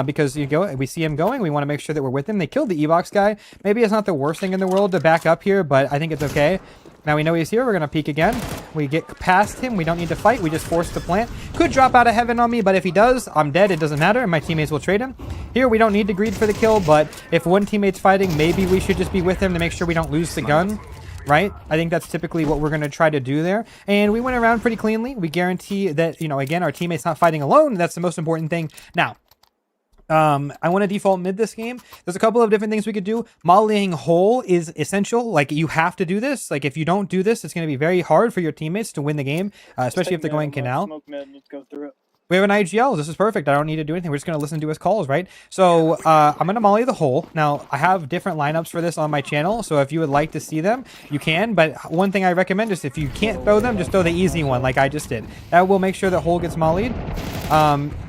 because we see him going. We want to make sure that we're with him. They killed the E-box guy. Maybe it's not the worst thing in the world to back up here, but I think it's okay. Now we know he's here. We're gonna peek again. We get past him. We don't need to fight. We just force the plant. Could drop out of heaven on me, but if he does, I'm dead. It doesn't matter, and my teammates will trade him. Here we don't need to greed for the kill, but if one teammate's fighting, maybe we should just be with him to make sure we don't lose the gun. Right? I think that's typically what we're going to try to do there. And we went around pretty cleanly. We guarantee that, you know, again, our teammate's not fighting alone. That's the most important thing. Now, I want to default mid this game. There's a couple of different things we could do. Mollying hole is essential. Like, you have to do this. Like, if you don't do this, it's going to be very hard for your teammates to win the game, especially if they're going canal. Smoke mid, let's go through it. We have an IGL. This is perfect. I don't need to do anything. We're just going to listen to his calls, right? So I'm going to molly the hole. Now, I have different lineups for this on my channel, so if you would like to see them, you can. But one thing I recommend is if you can't throw them, just throw the easy one like I just did. That will make sure the hole gets mollied.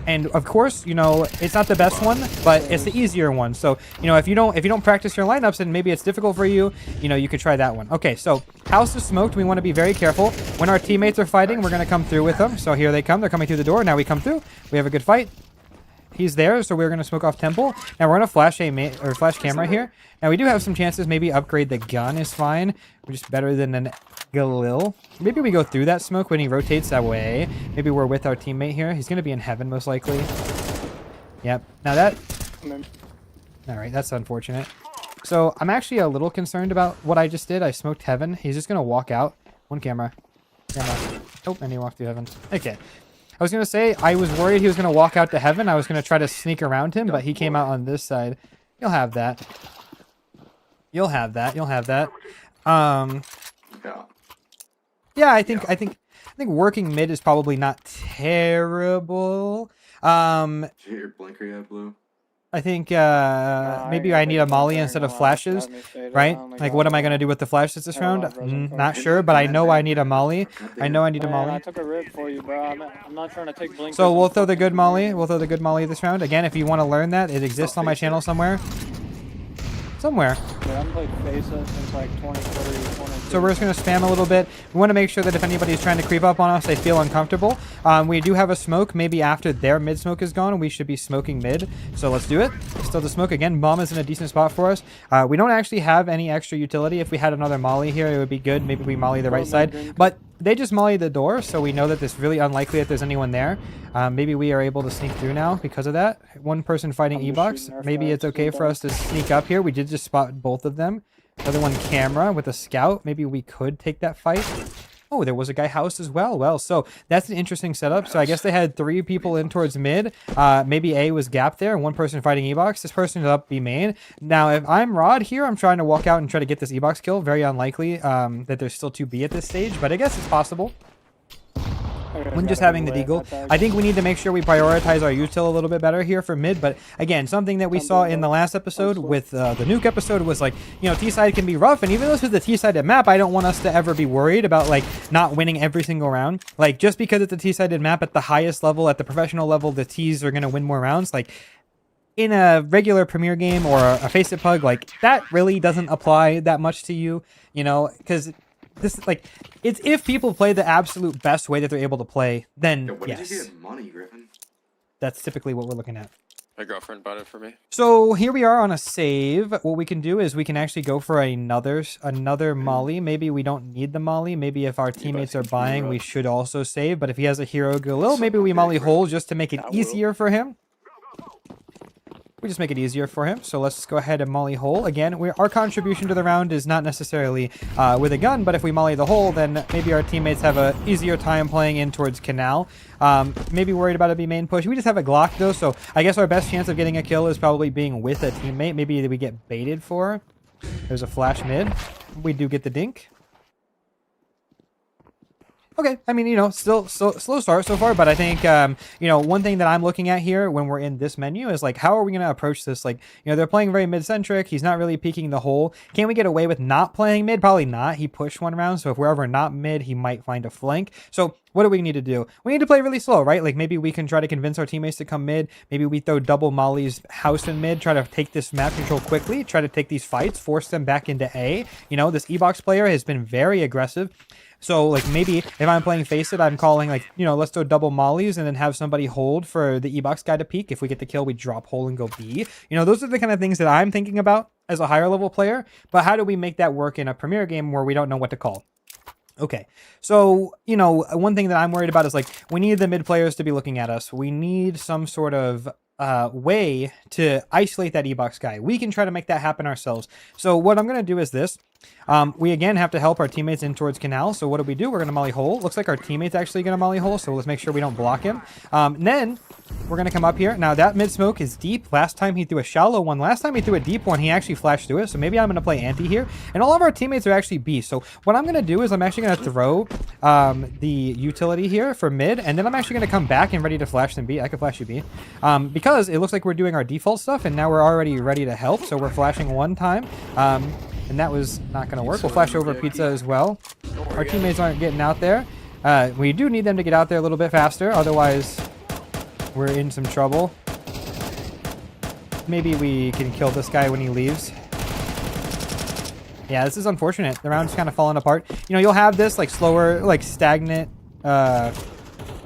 And of course, you know, it's not the best one, but it's the easier one. So, you know, if you don't practice your lineups and maybe it's difficult for you, you know, you could try that one. Okay, so house is smoked. We want to be very careful. When our teammates are fighting, we're going to come through with them. So here they come. They're coming through the door. Now we come through. We have a good fight. He's there, so we're going to smoke off temple. Now we're going to flash flash camera here. Now we do have some chances. Maybe upgrade the gun is fine. We're just better than an Galil. Maybe we go through that smoke when he rotates that way. Maybe we're with our teammate here. He's going to be in heaven most likely. Yep. Now that... Alright, that's unfortunate. So I'm actually a little concerned about what I just did. I smoked heaven. He's just going to walk out. One camera. Oh, and he walked through heaven. Okay. I was going to say, I was worried he was going to walk out to heaven. I was going to try to sneak around him, but he came out on this side. You'll have that. You'll have that. You'll have that. Yeah, I think working mid is probably not terrible. Did you hit your blinker yet, Blue? I think maybe I need a molly instead of flashes, right? Like, what am I going to do with the flashes this round? Not sure, but I know I need a molly. I know I need a molly. I took a rip for you, bro. I'm not trying to take blinkers. So we'll throw the good molly. We'll throw the good molly this round. Again, if you want to learn that, it exists on my channel somewhere. Somewhere. Yeah, I haven't played FACEA since like 2023, 22. So we're just going to spam a little bit. We want to make sure that if anybody's trying to creep up on us, they feel uncomfortable. We do have a smoke. Maybe after their mid smoke is gone, we should be smoking mid. So let's do it. Still the smoke again. Bomb is in a decent spot for us. We don't actually have any extra utility. If we had another molly here, it would be good. Maybe we molly the right side. But they just molly the door, so we know that it's really unlikely that there's anyone there. Maybe we are able to sneak through now because of that. One person fighting I'm just E-Box. shooting our Maybe it's flags okay so for us to sneak up here. We did just spot both of them. Other one camera with a scout. Maybe we could take that fight. Oh, there was a guy housed as well. Well, so that's an interesting setup. So I guess they had 3 people in towards mid. Maybe A was gapped there, and one person fighting E-Box. This person is up B main. Now, if I'm Rod here, I'm trying to walk out and try to get this E-Box kill. Very unlikely that there's still 2B at this stage, but I guess it's possible. When just having the deagle, I think we need to make sure we prioritize our util a little bit better here for mid. But again, something that we saw in the last episode with the nuke episode was like, you know, T-side can be rough. And even though this is the T-sided map, I don't want us to ever be worried about like not winning every single round. Like just because it's a T-sided map at the highest level, at the professional level, the T's are going to win more rounds. Like in a regular Premier game or a Face-It Pug, like that really doesn't apply that much to you, you know, because this like it's if people play the absolute best way that they're able to play, then yes, money, Griffin? that's typically what we're looking at. My girlfriend bought it for me. So here we are on a save. What we can do is we can actually go for another molly. Maybe we don't need the molly. Maybe if our teammates are buying, we should also save. But if he has a hero Galil, maybe we molly hole just to make it easier for him. We just make it easier for him. So let's go ahead and molly hole. Again, our contribution to the round is not necessarily with a gun, but if we molly the hole, then maybe our teammates have a easier time playing in towards canal. Maybe worried about a B main push. We just have a Glock though, so I guess our best chance of getting a kill is probably being with a teammate. Maybe we get baited for. There's a flash mid. We do get the dink. Okay, I mean, you know, still slow start so far, but I think, you know, one thing that I'm looking at here when we're in this menu is like, how are we going to approach this? Like, you know, they're playing very mid-centric. He's not really peeking the hole. Can we get away with not playing mid? Probably not. He pushed one round, so if we're ever not mid, he might find a flank. So what do we need to do? We need to play really slow, right? Like maybe we can try to convince our teammates to come mid. Maybe we throw double mollies house in mid, try to take this map control quickly, try to take these fights, force them back into A. You know, this E-Box player has been very aggressive. So, like, maybe if I'm playing Face It, I'm calling, like, you know, let's throw double mollies and then have somebody hold for the E-Box guy to peek. If we get the kill, we drop hole and go B. You know, those are the kind of things that I'm thinking about as a higher level player. But how do we make that work in a Premier game where we don't know what to call? Okay, so, you know, one thing that I'm worried about is, like, we need the mid players to be looking at us. We need some sort of way to isolate that E-Box guy. We can try to make that happen ourselves. So what I'm going to do is this. We again have to help our teammates in towards canal. So what do? We're going to molly hole. Looks like our teammate's actually going to molly hole. So let's make sure we don't block him. Then we're going to come up here. Now that mid smoke is deep. Last time he threw a shallow one. Last time he threw a deep one, he actually flashed through it. So maybe I'm going to play anti here. And all of our teammates are actually B. So what I'm going to do is I'm actually going to throw the utility here for mid. And then I'm actually going to come back and ready to flash them B. I can flash you B. Because it looks like we're doing our default stuff. And now we're already ready to help. So we're flashing one time. And that was not going to work. We'll flash over pizza as well. Our teammates aren't getting out there. We do need them to get out there a little bit faster. Otherwise, we're in some trouble. Maybe we can kill this guy when he leaves. Yeah, this is unfortunate. The round's kind of falling apart. You know, you'll have this like slower, like stagnant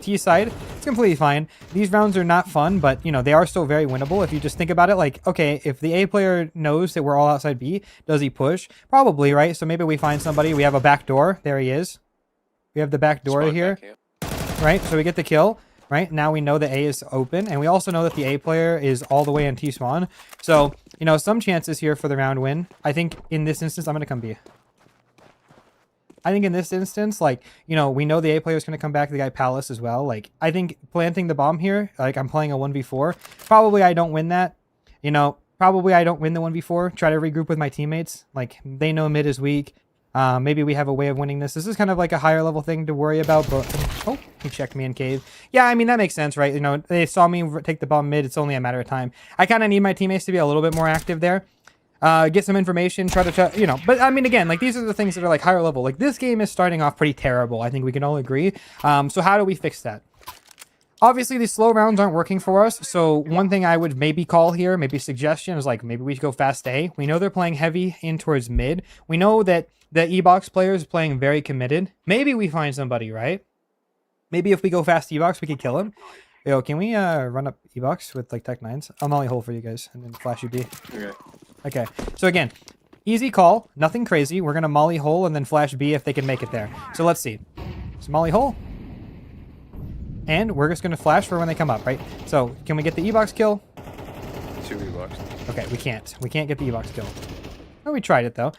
T side. It's completely fine. These rounds are not fun, but you know, they are still very winnable. If you just think about it, like, okay, if the A player knows that we're all outside B, does he push? Probably, right? So maybe we find somebody. We have a back door. There he is. We have the back door here, right? So we get the kill, right? Now we know that A is open, and we also know that the A player is all the way in T spawn. So, you know, some chances here for the round win. I think in this instance, I'm going to come B. I think in this instance, like, you know, we know the A player is going to come back, the guy Palace as well. Like, I think planting the bomb here, like, I'm playing a 1v4. Probably I don't win that. You know, probably I don't win the 1v4. Try to regroup with my teammates. Like, they know mid is weak. Maybe we have a way of winning this. This is kind of like a higher level thing to worry about, but... Oh, he checked me in cave. Yeah, I mean, that makes sense, right? You know, they saw me take the bomb mid. It's only a matter of time. I kind of need my teammates to be a little bit more active there. Get some information, try to, you know, but I mean, again, like these are the things that are like higher level. Like this game is starting off pretty terrible. I think we can all agree. So how do we fix that? Obviously, these slow rounds aren't working for us. So one thing I would maybe call here, maybe suggestion is like maybe we should go fast A. We know they're playing heavy in towards mid. We know that the E-Box player is playing very committed. Maybe we find somebody, right? Maybe if we go fast E-Box, we could kill him. Yo, can we run up E-Box with like Tech 9s? I'll molly hole for you guys and then flash you B. Okay. Okay, so again, easy call, nothing crazy. We're gonna molly hole and then flash B if they can make it there. So let's see. So molly hole. And we're just gonna flash for when they come up, right? So can we get the E-Box kill? 2 E-Box. Okay, we can't. We can't get the E-Box kill. Oh, we tried it though.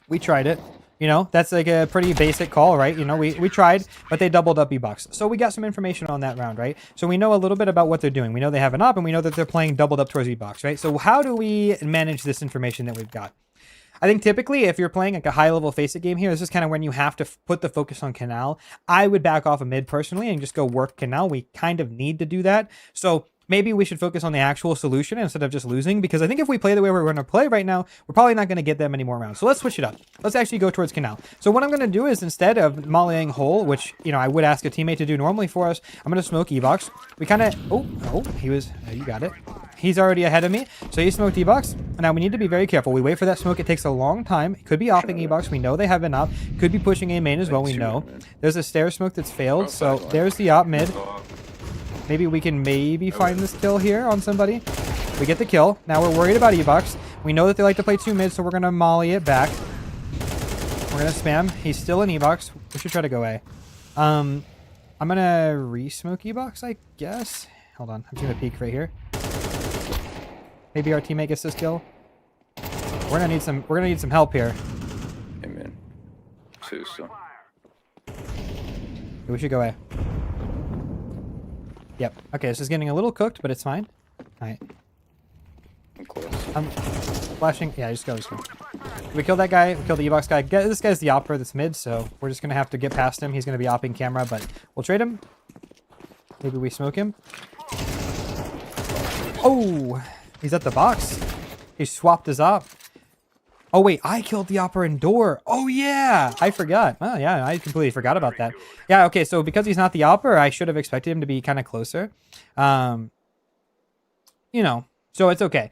We tried it. You know, that's like a pretty basic call, right? You know, we tried, but they doubled up E-Box. So we got some information on that round, right? So we know a little bit about what they're doing. We know they have an op, and we know that they're playing doubled up towards E-Box, right? So how do we manage this information that we've got? I think typically if you're playing like a high-level Face-It game here, this is kind of when you have to put the focus on Canal. I would back off a mid personally and just go work Canal. We kind of need to do that. So maybe we should focus on the actual solution instead of just losing, because I think if we play the way we're going to play right now, we're probably not going to get that many more rounds. So let's switch it up. Let's actually go towards Canal. So what I'm going to do is instead of mollying hole, which, you know, I would ask a teammate to do normally for us, I'm going to smoke E-Box. We kind of, he was, you got it. He's already ahead of me. So he smoked E-Box. Now we need to be very careful. We wait for that smoke. It takes a long time. It could be opping E-Box. We know they have an op. Could be pushing A main as well. We know. There's a stair smoke that's failed. So there's the op mid. Maybe we can find this kill here on somebody. We get the kill. Now we're worried about E-Box. We know that they like to play 2 mid, so we're going to molly it back. We're going to spam. He's still in E-Box. We should try to go A. I'm going to re-smoke E-Box, I guess. Hold on. I'm just going to peek right here. Maybe our teammate gets this kill. We're going to need some help here. Amen. 2 still. We should go A. Yep. Okay, this is getting a little cooked, but it's fine. All right. I'm close. I'm flashing. Yeah, just go. We killed that guy. We killed the E-Box guy. This guy's the opper that's mid, so we're just going to have to get past him. He's going to be opping camera, but we'll trade him. Maybe we smoke him. Oh, he's at the box. He swapped his op. Oh, wait, I killed the opper in door. Oh, yeah, I forgot. Oh, yeah, I completely forgot about that. Yeah, okay, so because he's not the opper, I should have expected him to be kind of closer. You know, so it's okay.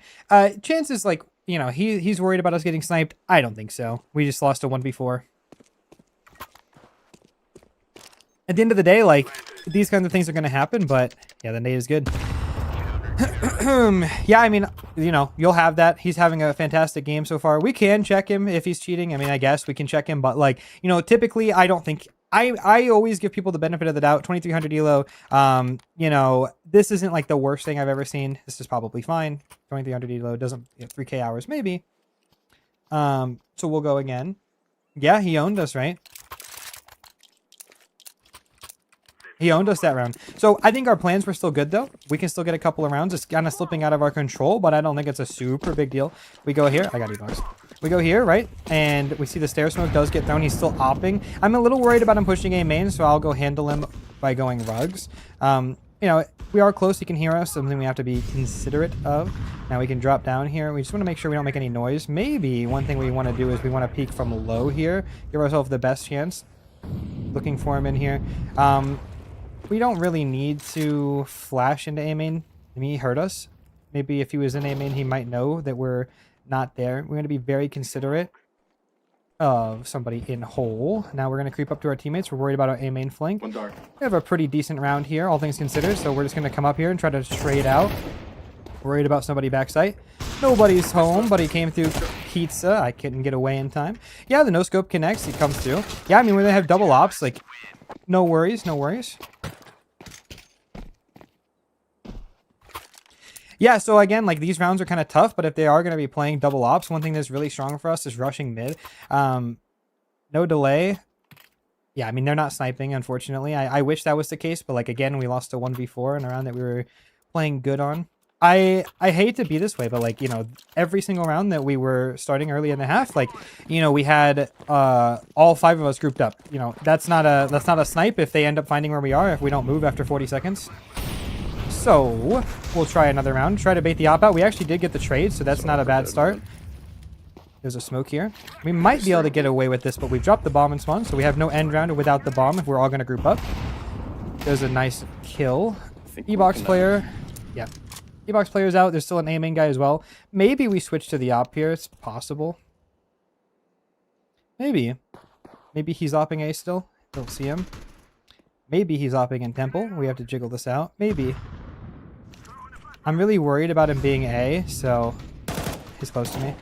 Chances, like, you know, he's worried about us getting sniped. I don't think so. We just lost a 1v4. At the end of the day, like, these kinds of things are going to happen, but, yeah, the nade is good. Yeah, I mean, you know, you'll have that. He's having a fantastic game so far. We can check him if he's cheating. I mean, I guess we can check him, but like, you know, typically I don't think I always give people the benefit of the doubt. 2300 elo. You know, this isn't like the worst thing I've ever seen. This is probably fine. 2300 elo doesn't, you know, 3k hours maybe. So we'll go again. Yeah, he owned us, right? He owned us that round. So I think our plans were still good, though. We can still get a couple of rounds. It's kind of slipping out of our control, but I don't think it's a super big deal. We go here. I got E-Box. We go here, right? And we see the stair smoke does get thrown. He's still opping. I'm a little worried about him pushing A main, so I'll go handle him by going rugs. You know, we are close. He can hear us. Something we have to be considerate of. Now we can drop down here. We just want to make sure we don't make any noise. Maybe one thing we want to do is we want to peek from low here. Give ourselves the best chance. Looking for him in here. We don't really need to flash into A main. I mean, he hurt us. Maybe if he was in A main, he might know that we're not there. We're going to be very considerate of somebody in hole. Now we're going to creep up to our teammates. We're worried about our A main flank. We have a pretty decent round here, all things considered. So we're just going to come up here and try to trade out. Worried about somebody backside. Nobody's home, but he came through pizza. I couldn't get away in time. Yeah, the no scope connects. He comes through. Yeah, I mean, when they have double ops, like, no worries, no worries. Yeah, so again, like, these rounds are kind of tough, but if they are going to be playing double ops, one thing that's really strong for us is rushing mid. No delay. Yeah, I mean, they're not sniping, unfortunately. I wish that was the case, but, like, again, we lost a 1v4 in a round that we were playing good on. I hate to be this way, but, like, you know, every single round that we were starting early in the half, like, you know, we had all 5 of us grouped up. You know, that's not a snipe if they end up finding where we are, if we don't move after 40 seconds. So we'll try another round, try to bait the op out. We actually did get the trade, so that's not a bad start. There's a smoke here. We might be able to get away with this, but we've dropped the bomb in spawn, so we have no end round without the bomb if we're all going to group up. Does a nice kill. I think we E-box can, player. Yeah. E-box player's out. There's still an A-main guy as well. Maybe we switch to the op here. It's possible. Maybe. Maybe he's opping A still. Don't see him. Maybe he's opping in temple. We have to jiggle this out. Maybe. I'm really worried about him being A, so he's close to me.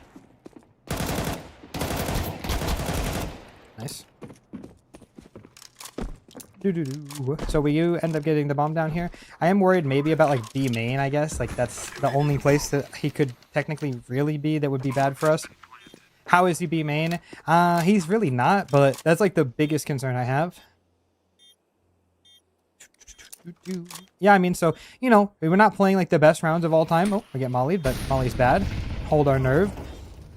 Nice. So will you end up getting the bomb down here? I am worried maybe about like B main, I guess. Like that's the only place that he could technically really be that would be bad for us. How is he B main? He's really not, but that's like the biggest concern I have. Yeah, I mean, so, you know, we were not playing like the best rounds of all time. Oh, I get mollied, but Molly's bad. Hold our nerve.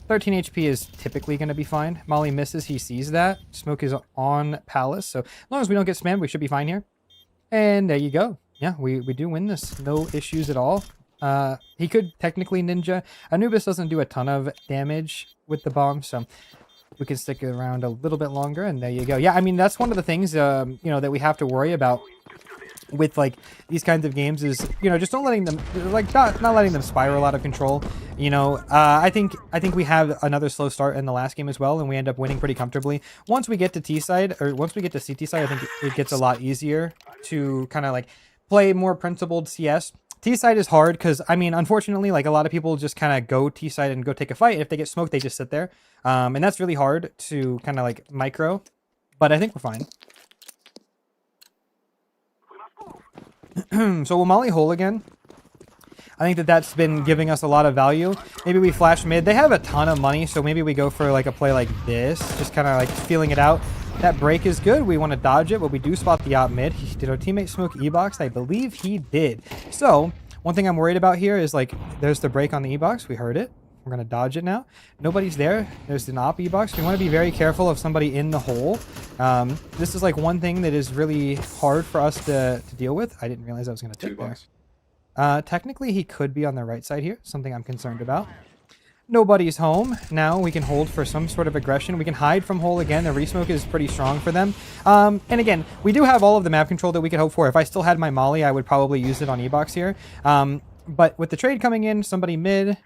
13 HP is typically going to be fine. Molly misses, he sees that. Smoke is on Palace, so as long as we don't get spammed, we should be fine here. And there you go. Yeah, we do win this. No issues at all. He could technically ninja. Anubis doesn't do a ton of damage with the bomb, so we can stick around a little bit longer, and there you go. Yeah, I mean, that's one of the things, you know, that we have to worry about with like these kinds of games is, you know, just don't letting them, like not letting them spiral out of control. You know, I think we have another slow start in the last game as well, and we end up winning pretty comfortably. Once we get to T side, or once we get to CT side, I think it gets a lot easier to kind of like play more principled CS. T side is hard because, I mean, unfortunately, like a lot of people just kind of go T side and go take a fight. If they get smoked, they just sit there, and that's really hard to kind of like micro. But I think we're fine. So we'll molly hole again. I think that's been giving us a lot of value. Maybe we flash mid. They have a ton of money, so maybe we go for like a play like this, just kind of like feeling it out. That break is good. We want to dodge it, but we do spot the op mid. Did our teammate smoke E-box? I believe he did. So one thing I'm worried about here is like there's the break on the E-box. We heard it. We're going to dodge it now. Nobody's there. There's an op E-box. We want to be very careful of somebody in the hole. This is like one thing that is really hard for us to deal with. I didn't realize I was going to take there. Technically, he could be on the right side here. Something I'm concerned about. Nobody's home. Now we can hold for some sort of aggression. We can hide from hole again. The resmoke is pretty strong for them. And again, we do have all of the map control that we could hope for. If I still had my molly, I would probably use it on E-box here. But with the trade coming in, somebody mid...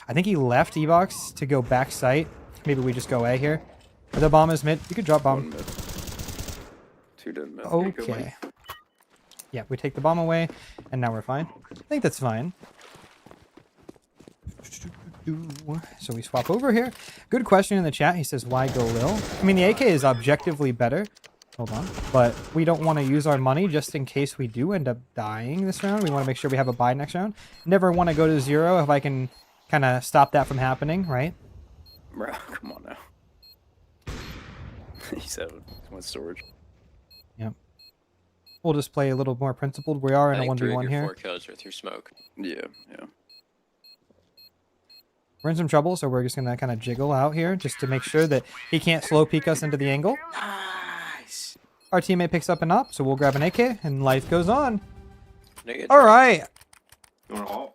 I think he left E-box to go back site. Maybe we just go A here. The bomb is mid. You could drop bomb. Two dead mid. Okay. Yeah, we take the bomb away, and now we're fine. I think that's fine. So we swap over here. Good question in the chat. He says, why go Lil? I mean, the AK is objectively better. Hold on. But we don't want to use our money just in case we do end up dying this round. We want to make sure we have a buy next round. Never want to go to 0 if I can kind of stop that from happening, right? Bro, come on now. He's out with storage. Yep. We'll just play a little more principled. We are in a 1v1 here. 4 kills are through smoke. Yeah. We're in some trouble, so we're just going to kind of jiggle out here just to make sure that he can't slow peek us into the angle. Nice. Our teammate picks up an op, so we'll grab an AK, and life goes on. All right. You want to halt?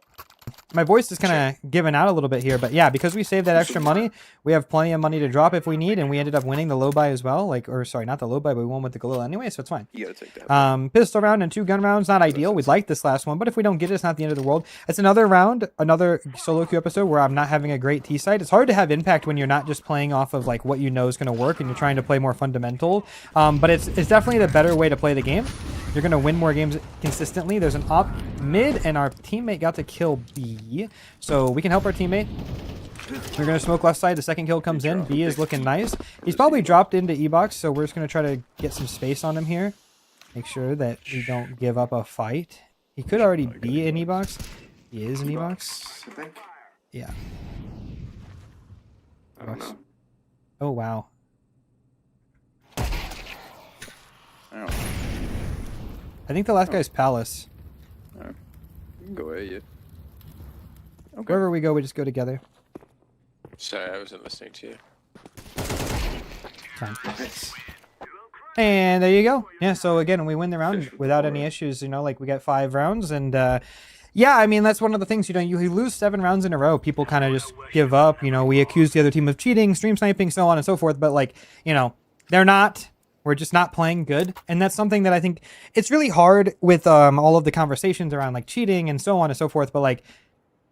My voice is kind of giving out a little bit here, but yeah, because we saved that extra money, we have plenty of money to drop if we need, and we ended up winning the low buy as well. Like, or sorry, not the low buy, but we won with the Galil anyway, so it's fine. You gotta take that. Pistol round and 2 gun rounds, not ideal. We'd like this last one, but if we don't get it, it's not the end of the world. It's another round, another solo queue episode where I'm not having a great T side. It's hard to have impact when you're not just playing off of like what you know is going to work and you're trying to play more fundamental. But it's definitely the better way to play the game. You're going to win more games consistently. There's an op mid, and our teammate got to kill B. So we can help our teammate. We're going to smoke left side. The second kill comes in. B is looking nice. He's probably dropped into E-box, so we're just going to try to get some space on him here. Make sure that we don't give up a fight. He could already be in E-box. He is in E-box. I think. Yeah. I don't know. Oh, wow. I think the last guy's Palace. Alright. You can go away, yeah. Okay. Wherever we go, we just go together. Sorry, I wasn't listening to you. Fine. And there you go. Yeah, so again, we win the round without any issues. You know, like we got 5 rounds. And yeah, I mean, that's one of the things, you know, you lose 7 rounds in a row. People kind of just give up. You know, we accuse the other team of cheating, stream sniping, so on and so forth. But like, you know, they're not. We're just not playing good, and that's something that I think it's really hard with all of the conversations around like cheating and so on and so forth. But like,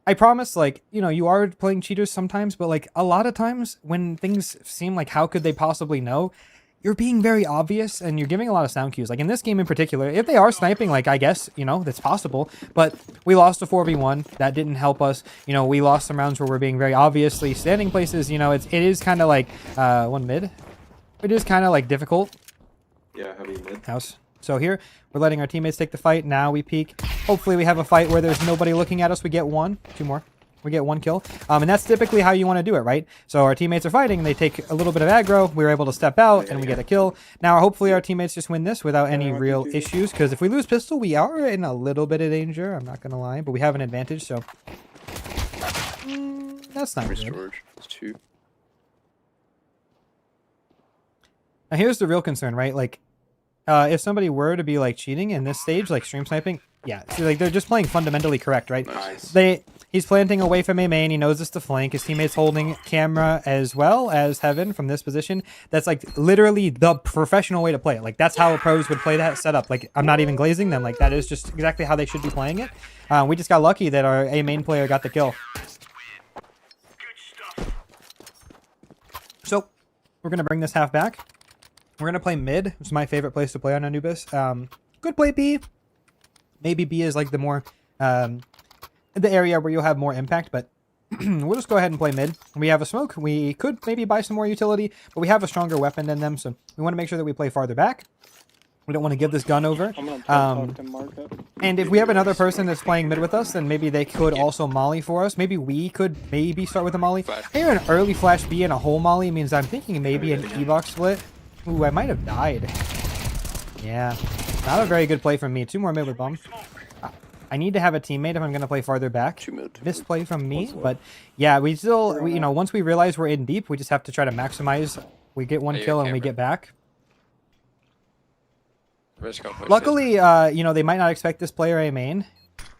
I promise, like, you know, you are playing cheaters sometimes, but like a lot of times when things seem like how could they possibly know, you're being very obvious and you're giving a lot of sound cues. Like in this game in particular, if they are sniping, like I guess, you know, that's possible, but we lost a 4v1. That didn't help us. You know, we lost some rounds where we're being very obviously standing places. You know, it is kind of like, one mid. It is kind of like difficult. Yeah, heavy mid. House. So here, we're letting our teammates take the fight. Now we peek. Hopefully we have a fight where there's nobody looking at us. We get one, two more. We get one kill. And that's typically how you want to do it, right? So our teammates are fighting. They take a little bit of aggro. We were able to step out and we get a kill. Now, hopefully our teammates just win this without any real issues. Because if we lose pistol, we are in a little bit of danger. I'm not going to lie. But we have an advantage, so... that's not good. Storage. It's 2. Now, here's the real concern, right? Like, if somebody were to be, like, cheating in this stage, like stream sniping, yeah. See, like, they're just playing fundamentally correct, right? Nice. He's planting away from A main. He knows it's the flank. His teammate's holding camera as well as Heaven from this position. That's like literally the professional way to play it. Like that's how pros would play that setup. Like I'm not even glazing them. Like that is just exactly how they should be playing it. We just got lucky that our A main player got the kill. So we're gonna bring this half back. We're gonna play mid. It's my favorite place to play on Anubis. Could play B. Maybe B is like the more the area where you'll have more impact, but we'll just go ahead and play mid. We have a smoke. We could maybe buy some more utility, but we have a stronger weapon than them, so we want to make sure that we play farther back. We don't want to give this gun over. I'm gonna talk to Marco. And if we have another person that's playing mid with us, then maybe they could also molly for us. Maybe we could maybe start with a molly. Here an early flash B and a whole molly means I'm thinking maybe an E-box split. Ooh, I might have died. Yeah, not a very good play from me. 2 more mid with bomb. I need to have a teammate if I'm going to play farther back. 2 mid. Misplay from me, but yeah, we still, you know, once we realize we're in deep, we just have to try to maximize. We get one kill and we get back. Luckily, you know, they might not expect this player A main.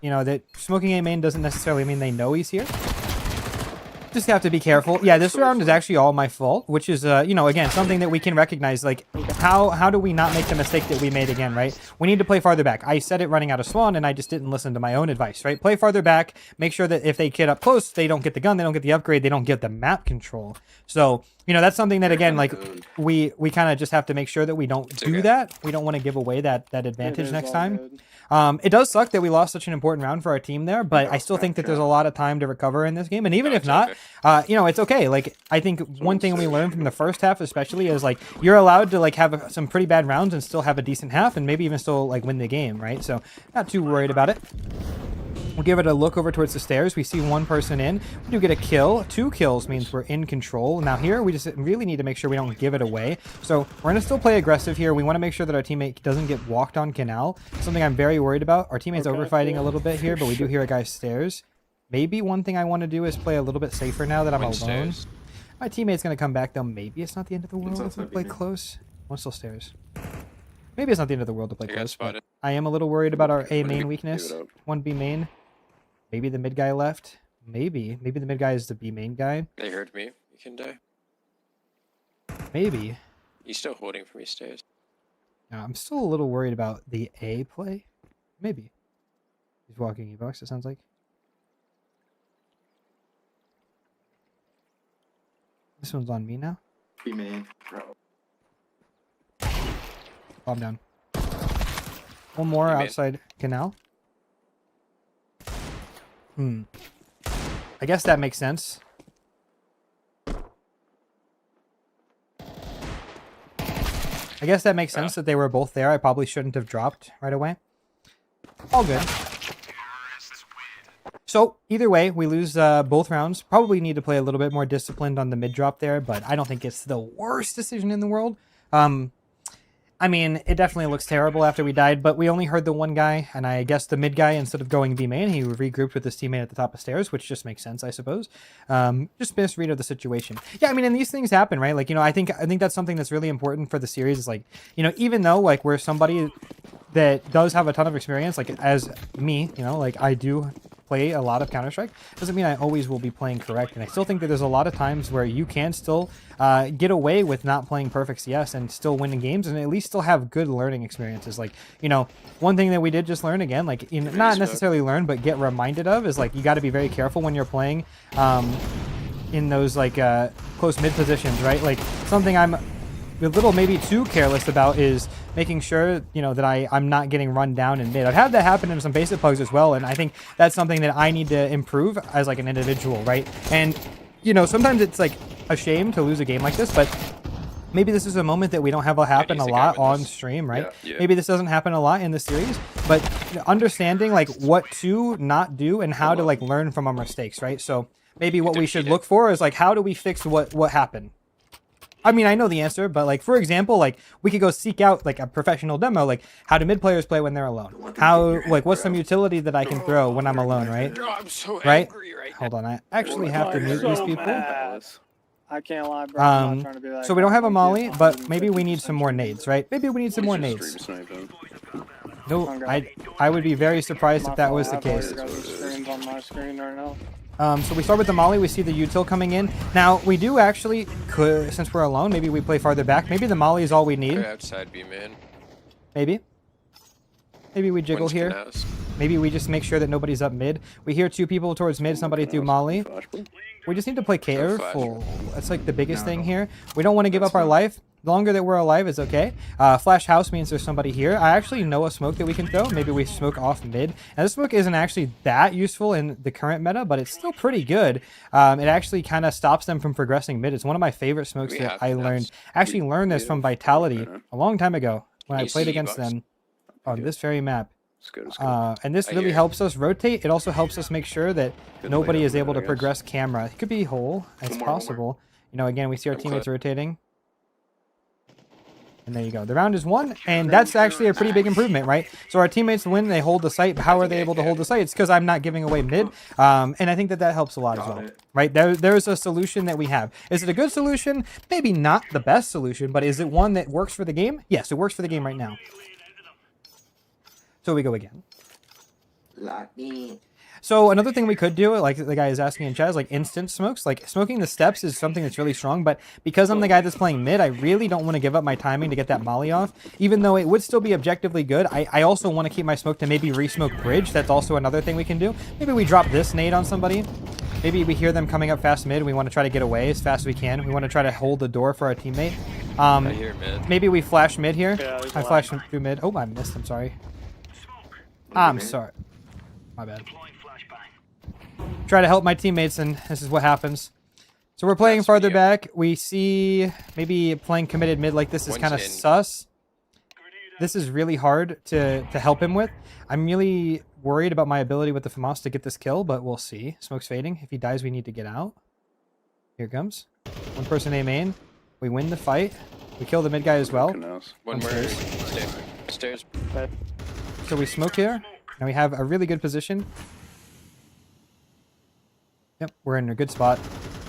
You know, that smoking A main doesn't necessarily mean they know he's here. Just have to be careful. Yeah, this round is actually all my fault, which is, you know, again, something that we can recognize. Like, how do we not make the mistake that we made again, right? We need to play farther back. I said it running out of Swan, and I just didn't listen to my own advice, right? Play farther back. Make sure that if they get up close, they don't get the gun, they don't get the upgrade, they don't get the map control. So, you know, that's something that, again, like, we kind of just have to make sure that we don't do that. We don't want to give away that advantage next time. It does suck that we lost such an important round for our team there, but I still think that there's a lot of time to recover in this game. And even if not, you know, it's okay. Like, I think one thing we learned from the first half especially is, like, you're allowed to, like, have some pretty bad rounds and still have a decent half and maybe even still, like, win the game, right? So, not too worried about it. We'll give it a look over towards the stairs. We see one person in. We do get a kill. 2 kills means we're in control. Now here, we just really need to make sure we don't give it away. So we're going to still play aggressive here. We want to make sure that our teammate doesn't get walked on canal. Something I'm very worried about. Our teammate's overfighting a little bit here, but we do hear a guy stairs. Maybe one thing I want to do is play a little bit safer now that I'm alone. My teammate's going to come back, though. Maybe it's not the end of the world if we play close. One still stairs. Maybe it's not the end of the world to play close, but I am a little worried about our A main weakness. 1B main. Maybe the mid guy left. Maybe the mid guy is the B main guy. They heard me. You can die. Maybe. He's still holding for me stairs. I'm still a little worried about the A play. Maybe. He's walking E-box, it sounds like. This one's on me now. B main. Bomb down. One more outside canal. I guess that makes sense. I guess that makes sense that they were both there. I probably shouldn't have dropped right away. All good. So, either way, we lose both rounds. Probably need to play a little bit more disciplined on the mid drop there, but I don't think it's the worst decision in the world. I mean, it definitely looks terrible after we died, but we only heard the one guy, and I guess the mid guy, instead of going B main, he regrouped with his teammate at the top of stairs, which just makes sense, I suppose. Just misread of the situation. Yeah, I mean, and these things happen, right? Like, you know, I think that's something that's really important for the series is, like, you know, even though, like, we're somebody that does have a ton of experience, like, as me, you know, like, I do play a lot of Counter-Strike doesn't mean I always will be playing correct. And I still think that there's a lot of times where you can still get away with not playing perfect CS and still winning games and at least still have good learning experiences. Like, you know, one thing that we did just learn again, like not necessarily learn, but get reminded of is like you got to be very careful when you're playing in those like close mid positions, right? Like something I'm a little maybe too careless about is making sure, you know, that I'm not getting run down in mid. I've had that happen in some basic plugs as well, and I think that's something that I need to improve as like an individual, right? And, you know, sometimes it's like a shame to lose a game like this, but maybe this is a moment that we don't have happen a lot on stream, right? Yeah. Maybe this doesn't happen a lot in the series, but understanding like what to not do and how to like learn from our mistakes, right? So maybe what we should look for is like, how do we fix what happened? I mean, I know the answer, but like, for example, like we could go seek out like a professional demo, like how do mid players play when they're alone? How, like, what's some utility that I can throw when I'm alone, right? I'm so Right? angry right Hold on, I actually have to mute these people. I can't lie, bro. I'm not trying to be that So we don't guy. have a molly, but maybe we need some more nades, right? Maybe we need some more nades. No, I would be very surprised if that was the case. Screens on my screen right now. So we start with the molly. We see the util coming in. Now we do actually could, since we're alone, maybe we play farther back. Maybe the molly is all we need. outside B man. Maybe. Maybe we jiggle here. Maybe we just make sure that nobody's up mid. We hear two people towards mid, somebody through molly. We just need to play careful. That's like the biggest thing here. We don't want to give up our life. The longer that we're alive is okay. Flash house means there's somebody here. I actually know a smoke that we can throw. Maybe we smoke off mid. And this smoke isn't actually that useful in the current meta, but it's still pretty good. It actually kind of stops them from progressing mid. It's one of my favorite smokes that I learned. I actually learned this from Vitality a long time ago when I played against them on this very map. And this really helps us rotate. It also helps us make sure that nobody is able to progress camera. It could be whole. It's possible. You know, again, we see our teammates rotating. And there you go. The round is won, and that's actually a pretty big improvement, right? So our teammates win, they hold the site. But how are they able to hold the site? It's because I'm not giving away mid, and I think that helps a lot as well, right? There's a solution that we have. Is it a good solution? Maybe not the best solution, but is it one that works for the game? Yes, it works for the game right now. So we go again. So another thing we could do, like the guy is asking in chat, is like instant smokes. Like smoking the steps is something that's really strong, but because I'm the guy that's playing mid, I really don't want to give up my timing to get that molly off. Even though it would still be objectively good, I also want to keep my smoke to maybe re-smoke bridge. That's also another thing we can do. Maybe we drop this nade on somebody. Maybe we hear them coming up fast mid, and we want to try to get away as fast as we can. We want to try to hold the door for our teammate. I hear mid. Maybe we flash mid here. Yeah, I flashed through mid. Oh, I missed. I'm sorry. I'm sorry. My bad. Try to help my teammates, and this is what happens. So we're playing farther back. We see maybe playing committed mid like this is kind of sus. This is really hard to help him with. I'm really worried about my ability with the FAMAS to get this kill, but we'll see. Smoke's fading. If he dies, we need to get out. Here it comes. One person A main. We win the fight. We kill the mid guy as well. One more stairs. So we smoke here. Now we have a really good position. Yep, we're in a good spot.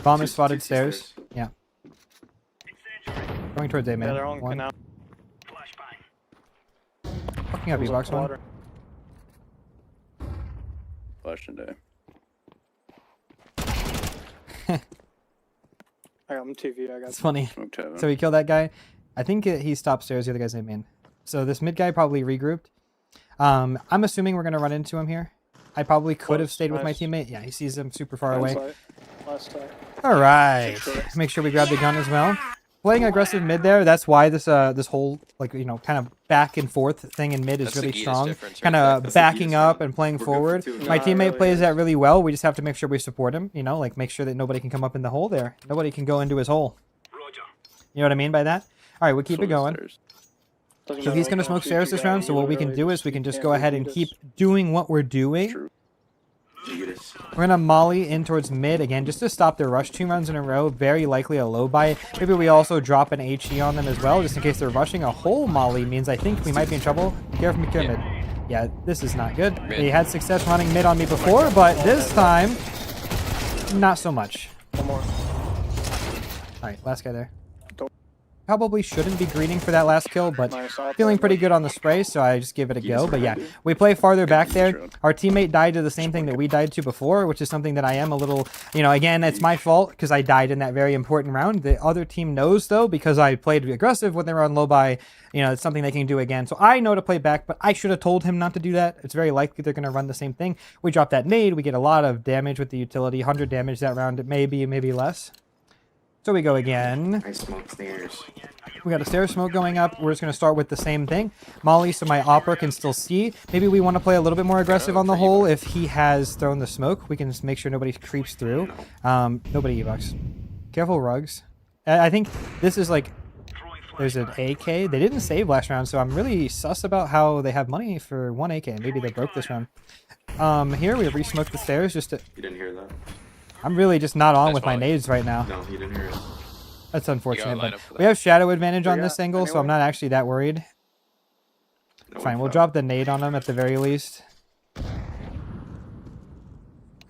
Bomb is spotted stairs. Yeah. Going towards A main. Yeah, they're on One. canal. Fucking up, B-box one. Flash today. I got him TV. I got. It's funny. Smoked heaven. So we killed that guy. I think he stopped stairs. The other guy's A main. So this mid guy probably regrouped. I'm assuming we're going to run into him here. I probably could have stayed with my teammate. Yeah, he sees him super far away. Last time. All right. Make sure we grab the gun as well. Playing aggressive mid there. That's why this this whole like kind of back and forth thing in mid is really strong. Kind of backing up and playing forward. My teammate plays that really well. We just have to make sure we support him. You know, like make sure that nobody can come up in the hole there. Nobody can go into his hole. You know what I mean by that? All right, we keep it going. So he's going to smoke stairs this round, so what we can do is we can just go ahead and keep doing what we're doing. We're going to molly in towards mid again, just to stop their rush 2 rounds in a row. Very likely a low buy. Maybe we also drop an HE on them as well, just in case they're rushing. A whole molly means I think we might be in trouble. Be careful from mid. Yeah, this is not good. They had success running mid on me before, but this time, not so much. One more. All right, last guy there. Probably shouldn't be greeting for that last kill, but Nice out feeling there, pretty bud. good on the spray, so I just give it a Yes, go. But yeah, maybe. we play farther back there. Drone. Our teammate died to the same thing that we died to before, which is something that I am a little, you know, again, it's my fault because I died in that very important round. The other team knows, though, because I played aggressive when they were on low buy. You know, it's something they can do again. So I know to play back, but I should have told him not to do that. It's very likely they're going to run the same thing. We drop that nade. We get a lot of damage with the utility. 100 damage that round. It may be, maybe less. So we go again. I smoke stairs. We got a stair smoke going up. We're just going to start with the same thing. Molly, so my opera can still see. Maybe we want to play a little bit more aggressive on the hole. If he has thrown the smoke, we can just make sure nobody creeps through. Nobody evocs. Careful, rugs. I think this is like... There's an AK. They didn't save last round, so I'm really sus about how they have money for one AK. Maybe they broke this round. Here, we re-smoked the stairs just to... You didn't hear that? I'm really just not on That's with my fine. nades right now. No, you didn't hear it. That's unfortunate, line but up for we that. have shadow advantage on Yeah, this angle, so anyway. I'm not actually that worried. No Fine, one we'll fell. drop the nade on him at the very least.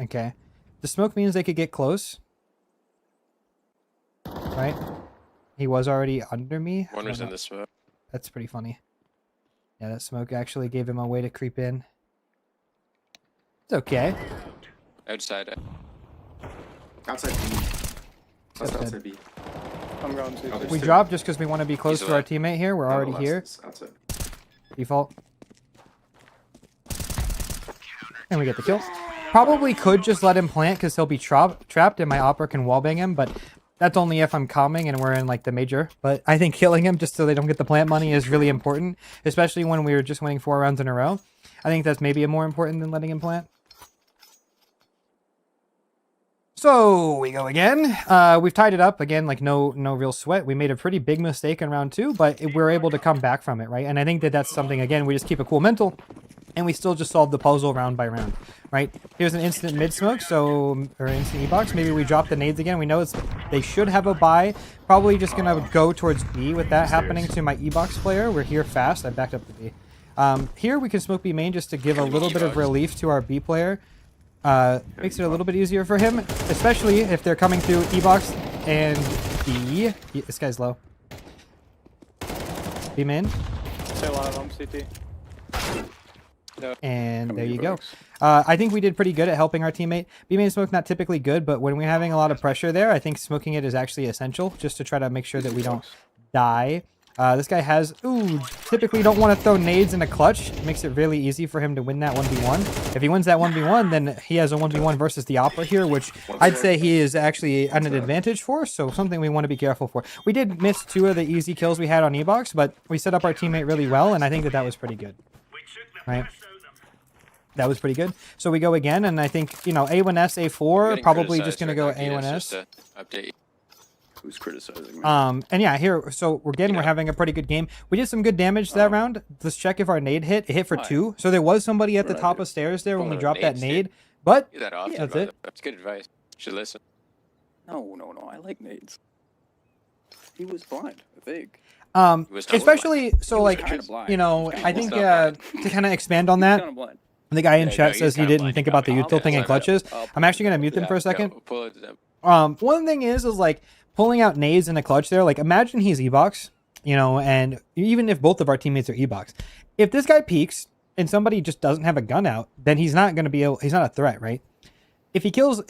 Okay. The smoke means they could get close. Right? He was already under me. I One was don't in know. the smoke. That's pretty funny. Yeah, that smoke actually gave him a way to creep in. It's okay. Outside. Outside B. That's That's outside B. I'm going to. Oh, there's We two. dropped just because we want to be close He's to our alive. teammate here. We're No, already the last here. is outside. Default. And we get the kill. Probably could just let him plant because he'll be trapped and my opera can wallbang him, but that's only if I'm calming and we're in like the major. But I think killing him just so they don't get the plant money is really important, especially when we were just winning 4 rounds in a row. I think that's maybe more important than letting him plant. So we go again. We've tied it up again, like no real sweat. We made a pretty big mistake in round 2, but we're able to come back from it, right? And I think that that's something, again, we just keep a cool mental, and we still just solve the puzzle round by round, right? Here's an instant mid smoke, so or instant e-box. Maybe we drop the nades again. We know they should have a buy. Probably just gonna go towards B with that happening to my e-box player. We're here fast. I backed up to B. Here we can smoke B main just to give a little bit of relief to our B player. Makes it a little bit easier for him, especially if they're coming through E-box and B. This guy's low. B main, Say a lot of them, CT. and there many you go. bugs? I think we did pretty good at helping our teammate. B main smoke not typically good, but when we're having a lot of pressure there, I think smoking it is actually essential just to try to make sure that we don't die. This guy has, typically don't want to throw nades in a clutch. It makes it really easy for him to win that 1v1. If he wins that 1v1, then he has a 1v1 versus the Opera here, which I'd say he is actually at an advantage for, so something we want to be careful for. We did miss 2 of the easy kills we had on E-box, but we set up our teammate really well, and I think that that was pretty good. Right? That was pretty good. So we go again, and I think, you know, A1S, A4, probably just going to go A1S. Update. Who's criticizing me? And yeah, here, so again, we're having a pretty good game. We did some good damage that round. Let's check if our nade hit. It hit for Why? 2. So there was somebody at the What top idea? of stairs there when we Oh, dropped that nades, nade. dude. But Do that often. that's brother. it. That's good advice. Should listen. No. I like nades. He was blind, I think. was totally especially so was like kinda blind. you know, I He was think not to kind of expand on that, Kind of blind. the guy in Yeah, chat no, he's says he kinda didn't blind. think about the I'll util thing and pull it up. clutches. I'm actually gonna mute them for a second. Go, pull it up. One thing is like pulling out nades in a clutch there. Like imagine he's E-box, you know, and even if both of our teammates are E-box, if this guy peeks and somebody just doesn't have a gun out, then he's not going to be able. He's not a threat, right? If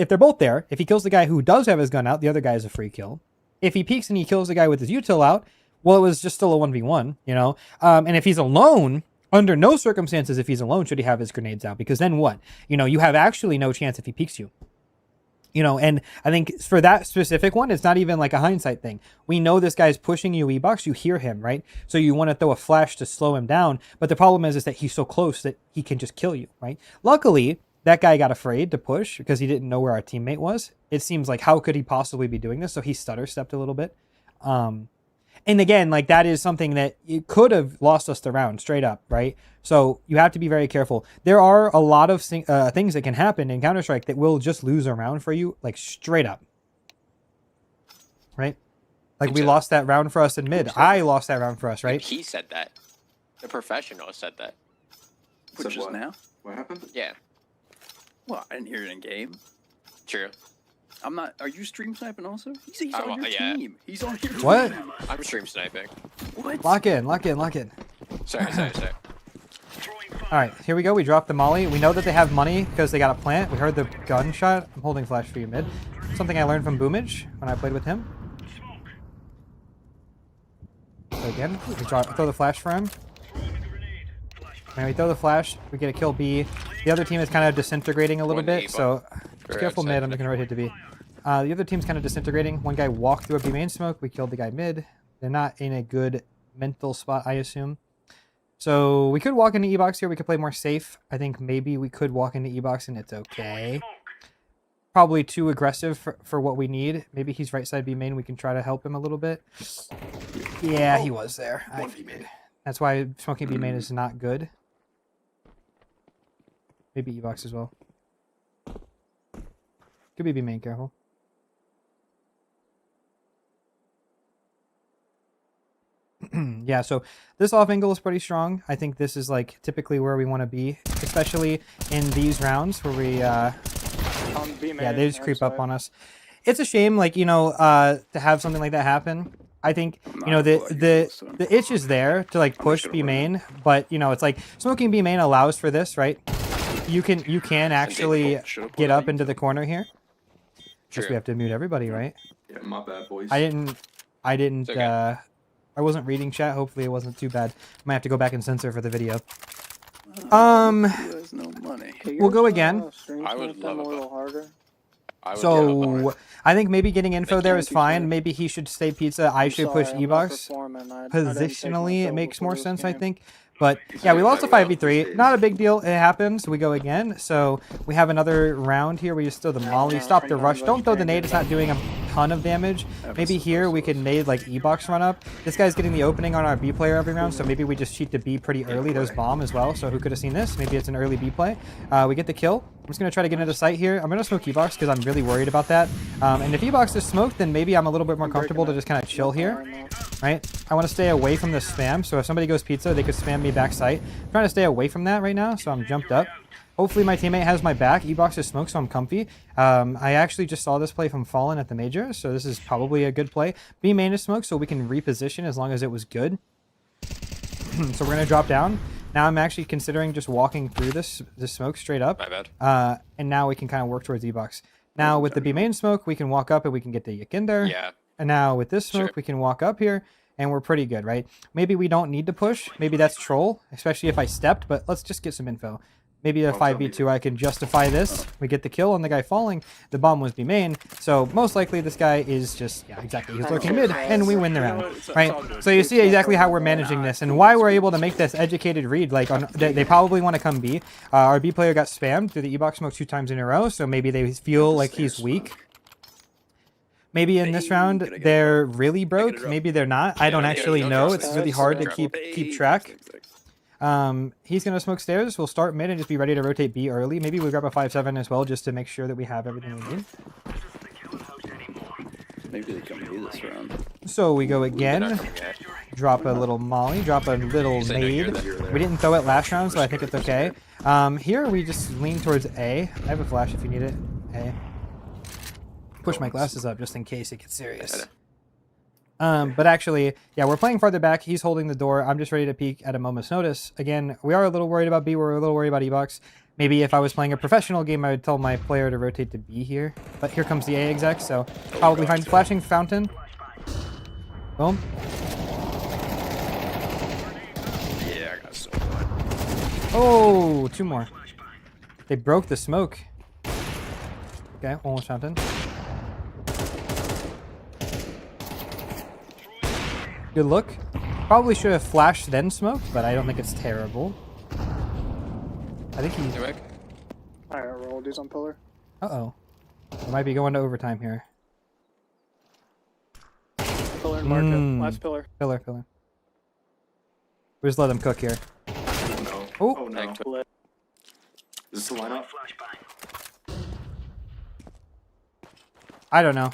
they're both there, if he kills the guy who does have his gun out, the other guy is a free kill. If he peeks and he kills the guy with his util out, well, it was just still a 1v1, you know. And if he's alone. Under no circumstances, if he's alone, should he have his grenades out? Because then what? You know, you have actually no chance if he peeks you. You know, and I think for that specific one, it's not even like a hindsight thing. We know this guy's pushing you E-box. You hear him, right? So you want to throw a flash to slow him down. But the problem is that he's so close that he can just kill you, right? Luckily, that guy got afraid to push because he didn't know where our teammate was. It seems like, how could he possibly be doing this? So he stutter-stepped a little bit. And again, like that is something that it could have lost us the round straight up, right? So you have to be very careful. There are a lot of things that can happen in Counter-Strike that will just lose a round for you, like straight up, right? Like we lost that round for us in mid. I lost that round for us, right? He said that. The professional said that. Said Which is what? now? What happened? Yeah. Well, I didn't hear it in game. True. I'm not. Are you stream sniping also? He's I'm on your yeah. team. He's on your What? team. I'm stream sniping. What? Lock in, lock in, lock in. Sorry. All right, here we go. We dropped the molly. We know that they have money because they got a plant. We heard the gunshot. I'm holding flash for you, mid. Something I learned from Boomage when I played with him. So again, we throw the flash for him. And we throw the flash. We get a kill B. The other team is kind of disintegrating a little One bit, A so Very careful outside mid. I'm just gonna rotate to B. The other team's kind of disintegrating. One guy walked through a B main smoke. We killed the guy mid. They're not in a good mental spot, I assume. So we could walk into E-Box here. We could play more safe. I think maybe we could walk into E-Box and it's okay. Probably too aggressive for what we need. Maybe he's right side B main. We can try to help him a little bit. Yeah, he was there. I figured. That's why smoking B main is not good. Maybe E-Box as well. Could be B main, careful. Yeah, so this off angle is pretty strong. I think this is like typically where we want to be, especially in these rounds where we yeah, they just creep up on us. It's a shame, like, you know, to have something like that happen. I think, you know, the itch is there to like push B main, but you know, it's like smoking B main allows for this, right? You can actually get up into the corner here. Just we have to mute everybody, right? Yeah, my bad, boys. I didn't okay. I wasn't reading chat. Hopefully it wasn't too bad. Might have to go back and censor for the video. He has no money. We'll go again. I would love a it. little harder. I would So I think maybe getting info there is can't be fine. fair. Maybe he should stay pizza. I should push E-Box. Positionally, Positionally, it makes more sense, I think. But yeah, we lost a 5v3. Not a big deal. It happens. We go again. So we have another round here. We just throw the molly. Stop the rush. Don't throw the nade. It's not doing a ton of damage. Maybe here we could nade like E-Box run up. This guy's getting the opening on our B player every round. So maybe we just cheat to B pretty early. There's bomb as well. So who could have seen this? Maybe it's an early B play. We get the kill. I'm just going to try to get into sight here. I'm going to smoke E-Box because I'm really worried about that. And if E-Box is smoked, then maybe I'm a little bit more comfortable to just kind of chill here. Right? I want to stay away from the spam. So if somebody goes pizza, they could spam me back sight. I'm trying to stay away from that right now. So I'm jumped up. Hopefully my teammate has my back. E-Box is smoked, so I'm comfy. I actually just saw this play from Fallen at the major. So this is probably a good play. B main is smoked, so we can reposition as long as it was good. So we're going to drop down. Now I'm actually considering just walking through this smoke straight up. My bad. And now we can kind of work towards E-Box. Now with the B main smoke, we can walk up and we can get the Yikinder. Yeah. And now with this smoke, Sure. we can walk up here and we're pretty good, right? Maybe we don't need to push. Maybe that's troll, especially if I stepped, but let's just get some info. Maybe a 5v2, I can justify this. We get the kill on the guy falling. The bomb was B main. So most likely this guy is just, yeah, exactly. He's lurking mid and we win the round, right? So you see exactly how we're managing this and why we're able to make this educated read. Like they probably want to come B. Our B player got spammed through the E-Box smoke 2 times in a row. So maybe they feel like he's weak. Maybe in this round they're really broke. Maybe they're not. I don't actually know. It's really hard to keep track. He's going to smoke stairs. We'll start mid and just be ready to rotate B early. Maybe we grab a 5-7 as well just to make sure that we have everything we need. Maybe they come A this round. So we go again. They're not coming yet. Drop a little molly. Drop a little Say no, you're nade. there. We didn't throw it last round, so I think it's okay. Here we just lean towards A. I have a flash if you need it. A. Push my glasses up just in case it gets serious. But actually, yeah, we're playing farther back. He's holding the door. I'm just ready to peek at a moment's notice. Again, we are a little worried about B. We're a little worried about E-Box. Maybe if I was playing a professional game, I would tell my player to rotate to B here. But here comes the A exec, so probably find flashing fountain. Boom. Yeah, I got so much. Oh, 2 more. They broke the smoke. Okay, almost fountain. Good look. Probably should have flashed then smoked, but I don't think it's terrible. I think he's... Hey, Rick. Alright, roll. Dude's on pillar. Uh-oh. We might be going to overtime here. Pillar and market. Last pillar. Pillar. We just let them cook here. No. Oh. Oh no. Lit. Is this the lineup? I don't know.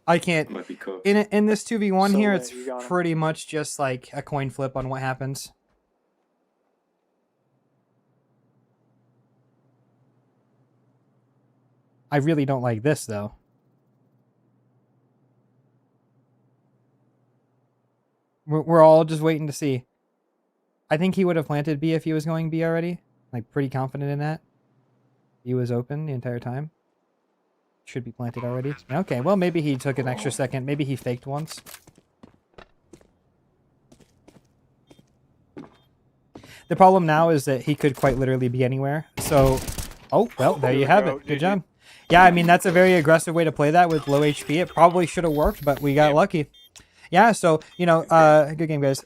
I can't... It might be cooked. In this 2v1 So here, lit, it's you got him. pretty much just like a coin flip on what happens. I really don't like this, though. We're all just waiting to see. I think he would have planted B if he was going B already. Like, pretty confident in that. B was open the entire time. Should be planted already. Okay, well, maybe he took an extra second. Maybe he faked once. The problem now is that he could quite literally be anywhere. So, oh, well, there you have it. Good job. Yeah, I mean, that's a very aggressive way to play that with low HP. It probably should have worked, but we got lucky. Yeah, so, you know, good game, guys.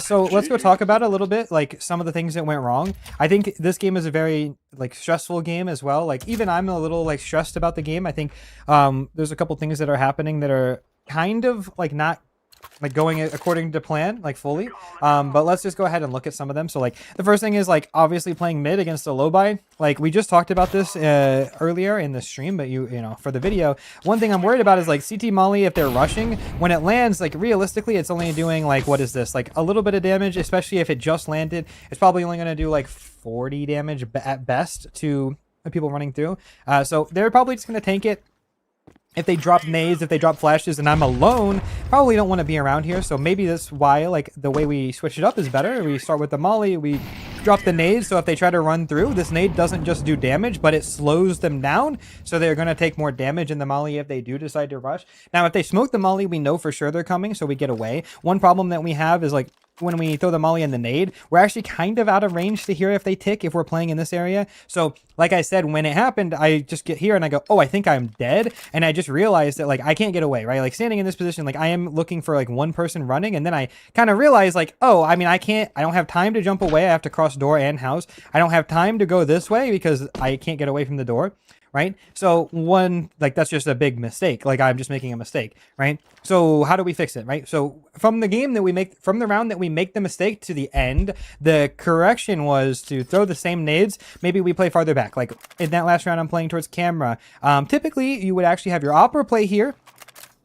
So let's go talk about it a little bit, like, some of the things that went wrong. I think this game is a very, like, stressful game as well. Like, even I'm a little, like, stressed about the game. I think there's a couple things that are happening that are kind of, like, not like going according to plan, like fully. But let's just go ahead and look at some of them. So like the first thing is like obviously playing mid against a low buy. Like we just talked about this earlier in the stream, but you know, for the video, one thing I'm worried about is like CT Molly, if they're rushing, when it lands, like realistically, it's only doing like, what is this? Like a little bit of damage, especially if it just landed. It's probably only going to do like 40 damage at best to the people running through. So they're probably just going to tank it. If they drop nades, if they drop flashes, and I'm alone, probably don't want to be around here. So maybe that's why, like, the way we switch it up is better. We start with the molly, we drop the nades, so if they try to run through, this nade doesn't just do damage, but it slows them down, so they're going to take more damage in the molly if they do decide to rush. Now, if they smoke the molly, we know for sure they're coming, so we get away. One problem that we have is, like, when we throw the molly and the nade, we're actually kind of out of range to hear if they tick if we're playing in this area. So like I said, when it happened, I just get here and I go, oh, I think I'm dead. And I just realized that like I can't get away, right? Like standing in this position, like I am looking for like one person running. And then I kind of realized like, oh, I mean, I don't have time to jump away. I have to cross door and house. I don't have time to go this way because I can't get away from the door. Right? So like that's just a big mistake. Like I'm just making a mistake, right? So how do we fix it, right? So from the round that we make the mistake to the end, the correction was to throw the same nades. Maybe we play farther back. Like in that last round, I'm playing towards camera. Typically you would actually have your opera play here.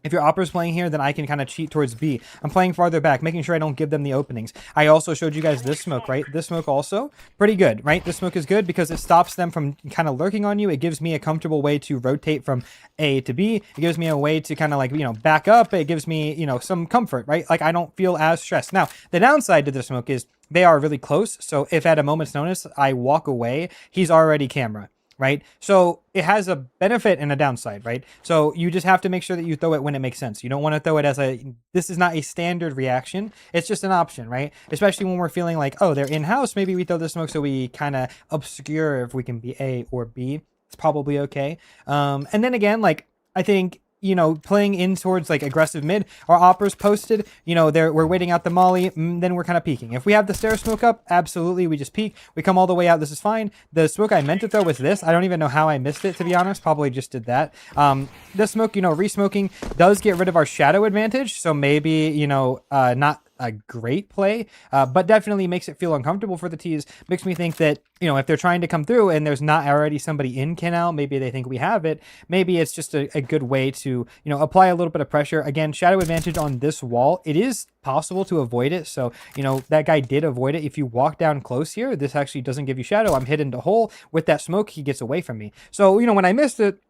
If your opera's playing here, then I can kind of cheat towards B. I'm playing farther back, making sure I don't give them the openings. I also showed you guys this smoke, right? This smoke also pretty good, right? This smoke is good because it stops them from kind of lurking on you. It gives me a comfortable way to rotate from A to B. It gives me a way to kind of like, you know, back up. It gives me, you know, some comfort, right? Like I don't feel as stressed. Now, the downside to the smoke is they are really close. So if at a moment's notice I walk away, he's already camera. Right? So it has a benefit and a downside, right? So you just have to make sure that you throw it when it makes sense. You don't want to throw it as this is not a standard reaction. It's just an option, right? Especially when we're feeling like, oh, they're in-house. Maybe we throw the smoke so we kind of obscure if we can be A or B. It's probably okay. And then again, like, I think, you know, playing in towards like aggressive mid, our opera's posted, you know, we're waiting out the molly, then we're kind of peeking. If we have the stair smoke up, absolutely, we just peek. We come all the way out, this is fine. The smoke I meant to throw was this. I don't even know how I missed it, to be honest. Probably just did that. This smoke, you know, re-smoking does get rid of our shadow advantage, so maybe, you know, not a great play, but definitely makes it feel uncomfortable for the T's. Makes me think that, you know, if they're trying to come through and there's not already somebody in canal, maybe they think we have it. Maybe it's just a good way to, you know, apply a little bit of pressure. Again, shadow advantage on this wall. It is possible to avoid it. So, you know, that guy did avoid it. If you walk down close here, this actually doesn't give you shadow. I'm hidden to hole. With that smoke, he gets away from me. So, you know, when I missed it,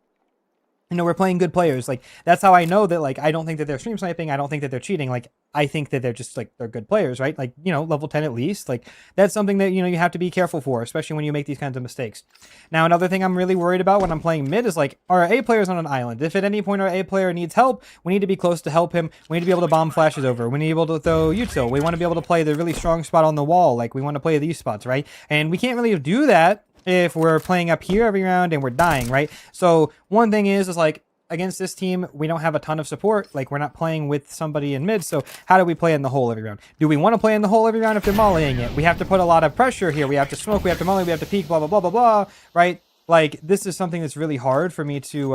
you know, we're playing good players. Like, that's how I know that, like, I don't think that they're stream sniping. I don't think that they're cheating. Like, I think that they're just, like, they're good players, right? Like, you know, level 10 at least. Like, that's something that, you know, you have to be careful for, especially when you make these kinds of mistakes. Now, another thing I'm really worried about when I'm playing mid is, like, our A player's on an island. If at any point our A player needs help, we need to be close to help him. We need to be able to bomb flashes over. We need to be able to throw util. We want to be able to play the really strong spot on the wall. Like, we want to play these spots, right? And we can't really do that if we're playing up here every round and we're dying, right? So, one thing is like, against this team, we don't have a ton of support. Like, we're not playing with somebody in mid, so how do we play in the hole every round? Do we want to play in the hole every round if they're mollying it? We have to put a lot of pressure here. We have to smoke, we have to molly, we have to peek, blah, blah, blah, blah, blah, right? Like, this is something that's really hard for me to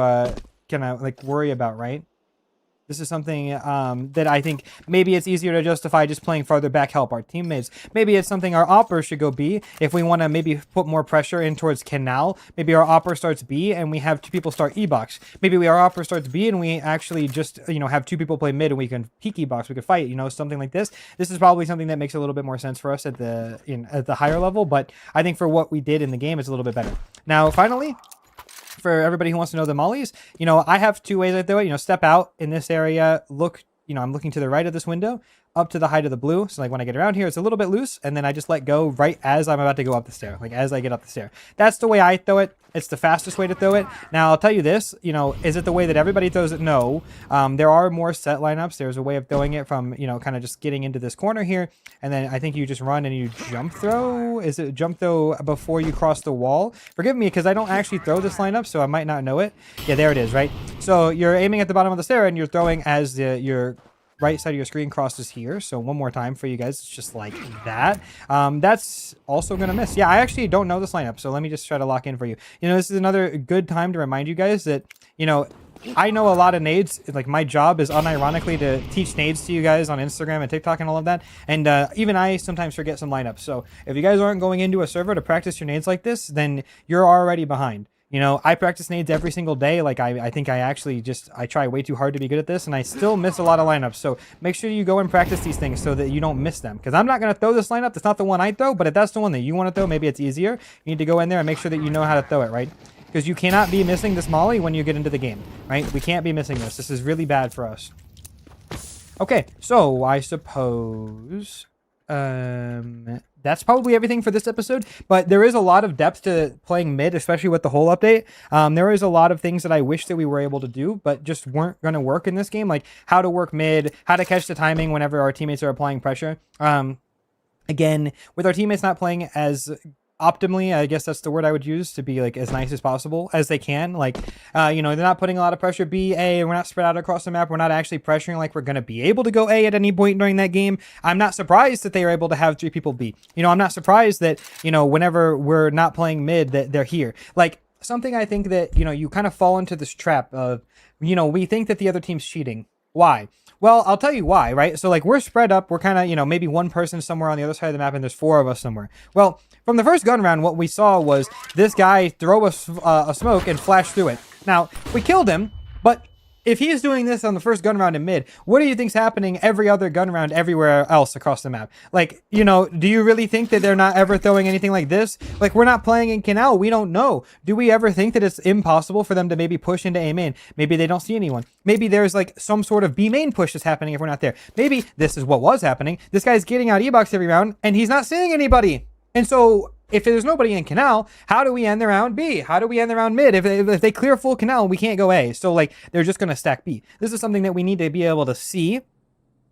kind of, like, worry about, right? This is something that I think maybe it's easier to justify just playing farther back, help our teammates. Maybe it's something our opera should go B. If we want to maybe put more pressure in towards canal, maybe our opera starts B and we have two people start E-box. Maybe our opera starts B and we actually just, you know, have two people play mid and we can peek E-box. We could fight, you know, something like this. This is probably something that makes a little bit more sense for us at the higher level, but I think for what we did in the game, it's a little bit better. Now, finally, for everybody who wants to know the mollies, you know, I have two ways I throw it. You know, step out in this area, look, you know, I'm looking to the right of this window, up to the height of the blue. So like when I get around here, it's a little bit loose, and then I just let go right as I'm about to go up the stair, like as I get up the stair. That's the way I throw it. It's the fastest way to throw it. Now, I'll tell you this, you know, is it the way that everybody throws it? No. There are more set lineups. There's a way of throwing it from, you know, kind of just getting into this corner here, and then I think you just run and you jump throw. Is it jump throw before you cross the wall? Forgive me, because I don't actually throw this lineup, so I might not know it. Yeah, there it is, right? So you're aiming at the bottom of the stair, and you're throwing as your right side of your screen crosses here. So one more time for you guys, it's just like that. That's also gonna miss. Yeah, I actually don't know this lineup, so let me just try to lock in for you. You know, this is another good time to remind you guys that, you know, I know a lot of nades. Like, my job is unironically to teach nades to you guys on Instagram and TikTok and all of that. And even I sometimes forget some lineups. So if you guys aren't going into a server to practice your nades like this, then you're already behind. You know, I practice nades every single day. Like, I think I actually I try way too hard to be good at this, and I still miss a lot of lineups. So make sure you go and practice these things so that you don't miss them. Because I'm not going to throw this lineup. That's not the one I throw, but if that's the one that you want to throw, maybe it's easier. You need to go in there and make sure that you know how to throw it, right? Because you cannot be missing this molly when you get into the game, right? We can't be missing this. This is really bad for us. Okay, so I suppose... that's probably everything for this episode, but there is a lot of depth to playing mid, especially with the whole update. There is a lot of things that I wish that we were able to do, but just weren't going to work in this game, like how to work mid, how to catch the timing whenever our teammates are applying pressure. Again, with our teammates not playing as optimally, I guess that's the word I would use, to be like as nice as possible as they can. Like, you know, they're not putting a lot of pressure B, A, we're not spread out across the map. We're not actually pressuring like we're going to be able to go A at any point during that game. I'm not surprised that they are able to have 3 people B. You know, I'm not surprised that, you know, whenever we're not playing mid, that they're here. Like, something I think that, you know, you kind of fall into this trap of, you know, we think that the other team's cheating. Why? Well, I'll tell you why, right? So, like, we're spread up. We're kind of, you know, maybe one person somewhere on the other side of the map, and there's 4 of us somewhere. Well, from the first gun round, what we saw was this guy throw a smoke and flash through it. Now, we killed him, but if he's doing this on the first gun round in mid, what do you think's happening every other gun round everywhere else across the map? Like, you know, do you really think that they're not ever throwing anything like this? Like, we're not playing in Canal. We don't know. Do we ever think that it's impossible for them to maybe push into A main? Maybe they don't see anyone. Maybe there's like some sort of B main push that's happening if we're not there. Maybe this is what was happening. This guy's getting out E-box every round and he's not seeing anybody. And so if there's nobody in Canal, how do we end the round B? How do we end the round mid? If they clear full Canal, we can't go A. So, like, they're just going to stack B. This is something that we need to be able to see.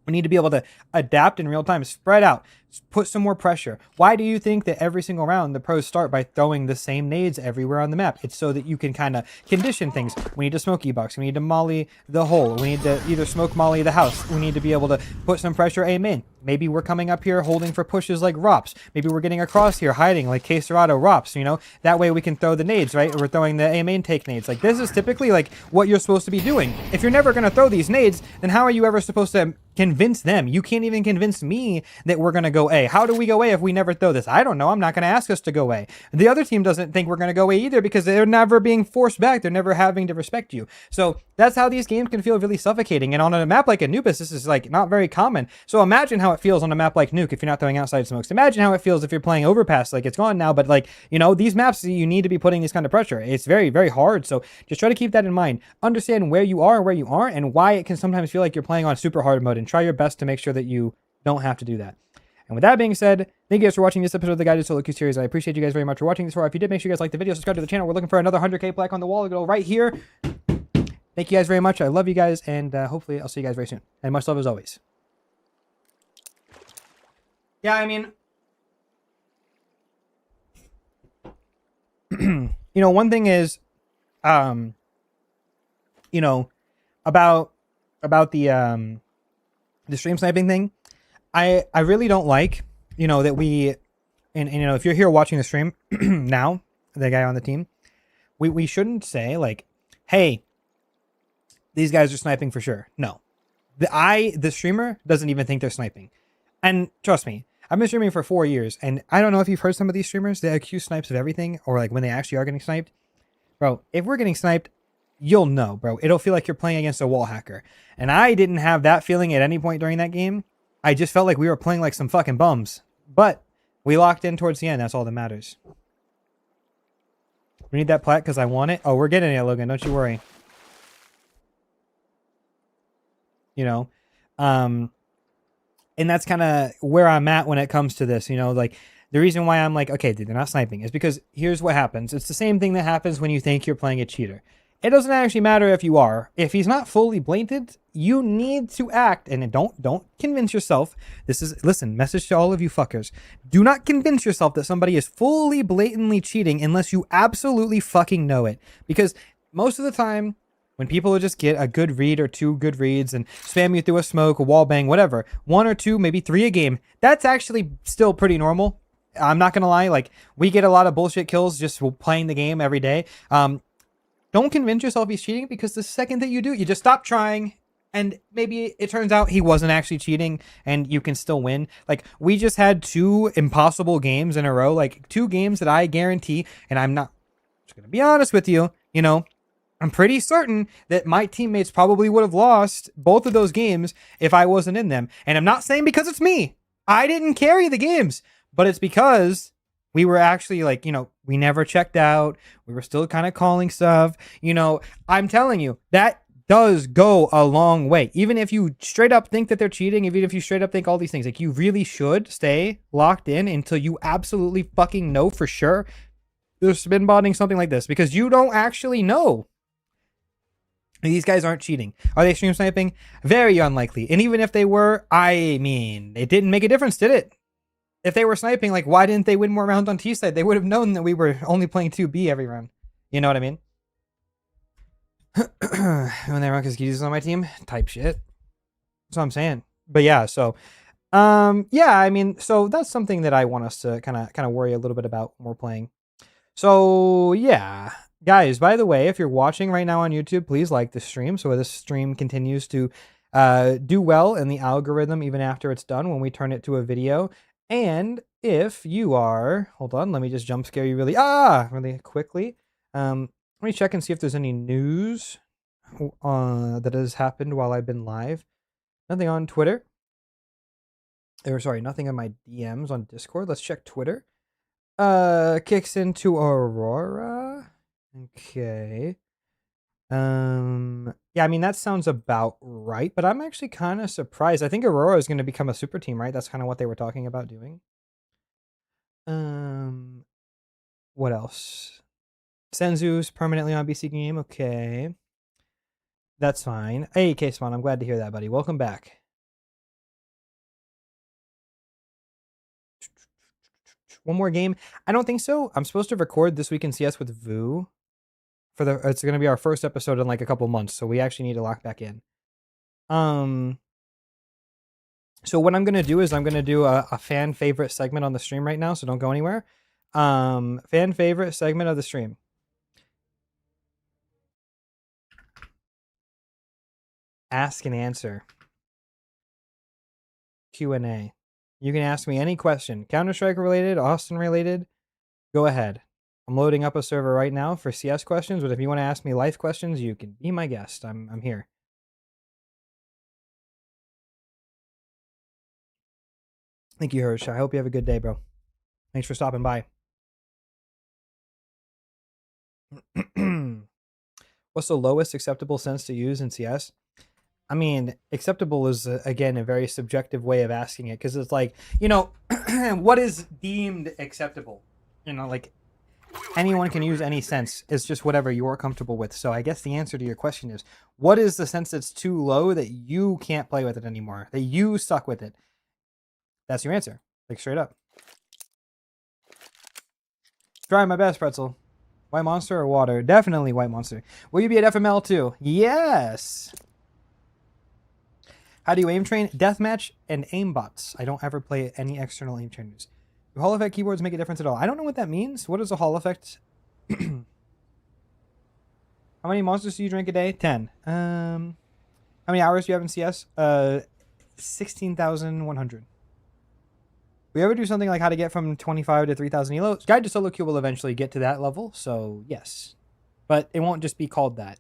We need to be able to adapt in real time, spread out, put some more pressure. Why do you think that every single round the pros start by throwing the same nades everywhere on the map? It's so that you can kind of condition things. We need to smoke E-box. We need to molly the hole. We need to either smoke molly the house. We need to be able to put some pressure A main. Maybe we're coming up here holding for pushes like ROPS. Maybe we're getting across here hiding like K-Serrato ROPS, you know? That way we can throw the nades, right? We're throwing the A main take nades. Like, this is typically like what you're supposed to be doing. If you're never going to throw these nades, then how are you ever supposed to convince them? You can't even convince me that we're going to go A. How do we go A if we never throw this? I don't know. I'm not going to ask us to go A. The other team doesn't think we're going to go A either because they're never being forced back. They're never having to respect you. So that's how these games can feel really suffocating. And on a map like Anubis, this is like not very common. So imagine how it feels on a map like Nuke if you're not throwing outside smokes. Imagine how it feels if you're playing Overpass. Like, it's gone now, but like, you know, these maps, you need to be putting this kind of pressure. It's very, very hard. So just try to keep that in mind. Understand where you are and where you aren't and why it can sometimes feel like you're playing on super hard mode, and try your best to make sure that you don't have to do that. And with that being said, thank you guys for watching this episode of the Guided Solo Queue series. I appreciate you guys very much for watching this far. If you did, make sure you guys like the video, subscribe to the channel. We're looking for another 100K plaque on the wall. It'll go right here. Thank you guys very much. I love you guys, and hopefully I'll see you guys very soon. And much love as always. Yeah, I mean, you know, one thing is, you know, about the stream sniping thing. I really don't like, you know, that we, and you know, if you're here watching the stream now, the guy on the team, we shouldn't say like, hey, these guys are sniping for sure. No, the streamer doesn't even think they're sniping. And trust me, I've been streaming for 4 years, and I don't know if you've heard some of these streamers, they accuse snipes of everything, or like when they actually are getting sniped. Bro, if we're getting sniped, you'll know, bro. It'll feel like you're playing against a wall hacker. And I didn't have that feeling at any point during that game. I just felt like we were playing like some fucking bums. But we locked in towards the end. That's all that matters. We need that plaque because I want it. Oh, we're getting it, Logan. Don't you worry. You know, And that's kind of where I'm at when it comes to this, you know, like the reason why I'm like, okay, dude, they're not sniping is because here's what happens. It's the same thing that happens when you think you're playing a cheater. It doesn't actually matter if you are. If he's not fully blatant, you need to act. And don't convince yourself. Listen, message to all of you fuckers. Do not convince yourself that somebody is fully blatantly cheating unless you absolutely fucking know it. Because most of the time, when people just get a good read or 2 good reads and spam you through a smoke, a wall bang, whatever, 1 or 2, maybe 3 a game, that's actually still pretty normal. I'm not going to lie. Like, we get a lot of bullshit kills just playing the game every day. Don't convince yourself he's cheating, because the second that you do, you just stop trying, and maybe it turns out he wasn't actually cheating and you can still win. Like, we just had 2 impossible games in a row, like 2 games that I guarantee, and I'm not just going to be honest with you, you know, I'm pretty certain that my teammates probably would have lost both of those games if I wasn't in them. And I'm not saying because it's me. I didn't carry the games, but it's because we were actually like, you know, we never checked out. We were still kind of calling stuff. You know, I'm telling you, that does go a long way. Even if you straight up think that they're cheating, even if you straight up think all these things, like, you really should stay locked in until you absolutely fucking know for sure they're spin botting something like this, because you don't actually know. These guys aren't cheating. Are they stream sniping? Very unlikely. And even if they were, I mean, it didn't make a difference, did it? If they were sniping, like, why didn't they win more rounds on T side? They would have known that we were only playing 2B every round. You know what I mean? When they run Kaskidis on my team, type shit. That's what I'm saying. But yeah, so yeah, I mean, so that's something that I want us to kind of worry a little bit about when we're playing. So yeah, guys, by the way, if you're watching right now on YouTube, please like this stream so this stream continues to do well in the algorithm even after it's done when we turn it to a video. And if you are, hold on, let me just jump scare you really quickly. Let me check and see if there's any news that has happened while I've been live. Nothing on Twitter. Or sorry, nothing on my DMs on Discord. Let's check Twitter. Kicks into Aurora. Okay. Yeah, I mean, that sounds about right, but I'm actually kind of surprised. I think Aurora is going to become a super team, right? That's kind of what they were talking about doing. What else? Senzu's permanently on BC game. Okay. That's fine. Hey, K-Spawn, I'm glad to hear that, buddy. Welcome back. One more game. I don't think so. I'm supposed to record This Week in CS with Vu. It's going to be our first episode in like a couple months, so we actually need to lock back in. So what I'm going to do is I'm going to do a fan favorite segment on the stream right now, so don't go anywhere. Fan favorite segment of the stream. Ask and answer. Q&A. You can ask me any question, Counter-Strike related, Austin related. Go ahead. I'm loading up a server right now for CS questions, but if you want to ask me life questions, you can be my guest. I'm here. Thank you, Hirsch. I hope you have a good day, bro. Thanks for stopping by. What's the lowest acceptable sense to use in CS? I mean, acceptable is, again, a very subjective way of asking it, because it's like, you know, what is deemed acceptable? You know, like, anyone can use any sense. It's just whatever you're comfortable with. So I guess the answer to your question is, what is the sense that's too low that you can't play with it anymore? That you suck with it? That's your answer. Like, straight up. Try my best, Pretzel. White Monster or water? Definitely White Monster. Will you be at FML too? Yes! How do you aim train? Deathmatch and aimbots. I don't ever play any external aim trainers. Do Hall effect keyboards make a difference at all? I don't know what that means. What is a Hall effect? How many monsters do you drink a day? 10. How many hours do you have in CS? 16,100. We ever do something like how to get from 25 to 3,000 elo? Guide to Solo Queue will eventually get to that level, so yes. But it won't just be called that.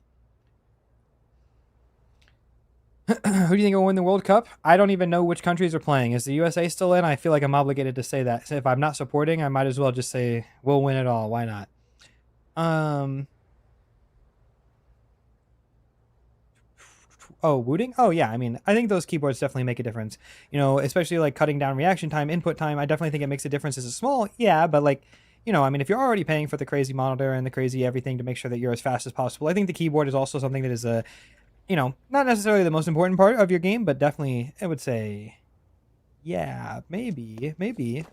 Who do you think will win the World Cup? I don't even know which countries are playing. Is the USA still in? I feel like I'm obligated to say that. So if I'm not supporting, I might as well just say we'll win it all. Why not? Wooting? Oh yeah, I mean, I think those keyboards definitely make a difference. You know, especially like cutting down reaction time, input time. I definitely think it makes a difference. As a small, yeah, but like, you know, I mean, if you're already paying for the crazy monitor and the crazy everything to make sure that you're as fast as possible, I think the keyboard is also something that is a, you know, not necessarily the most important part of your game, but definitely, I would say, yeah, maybe.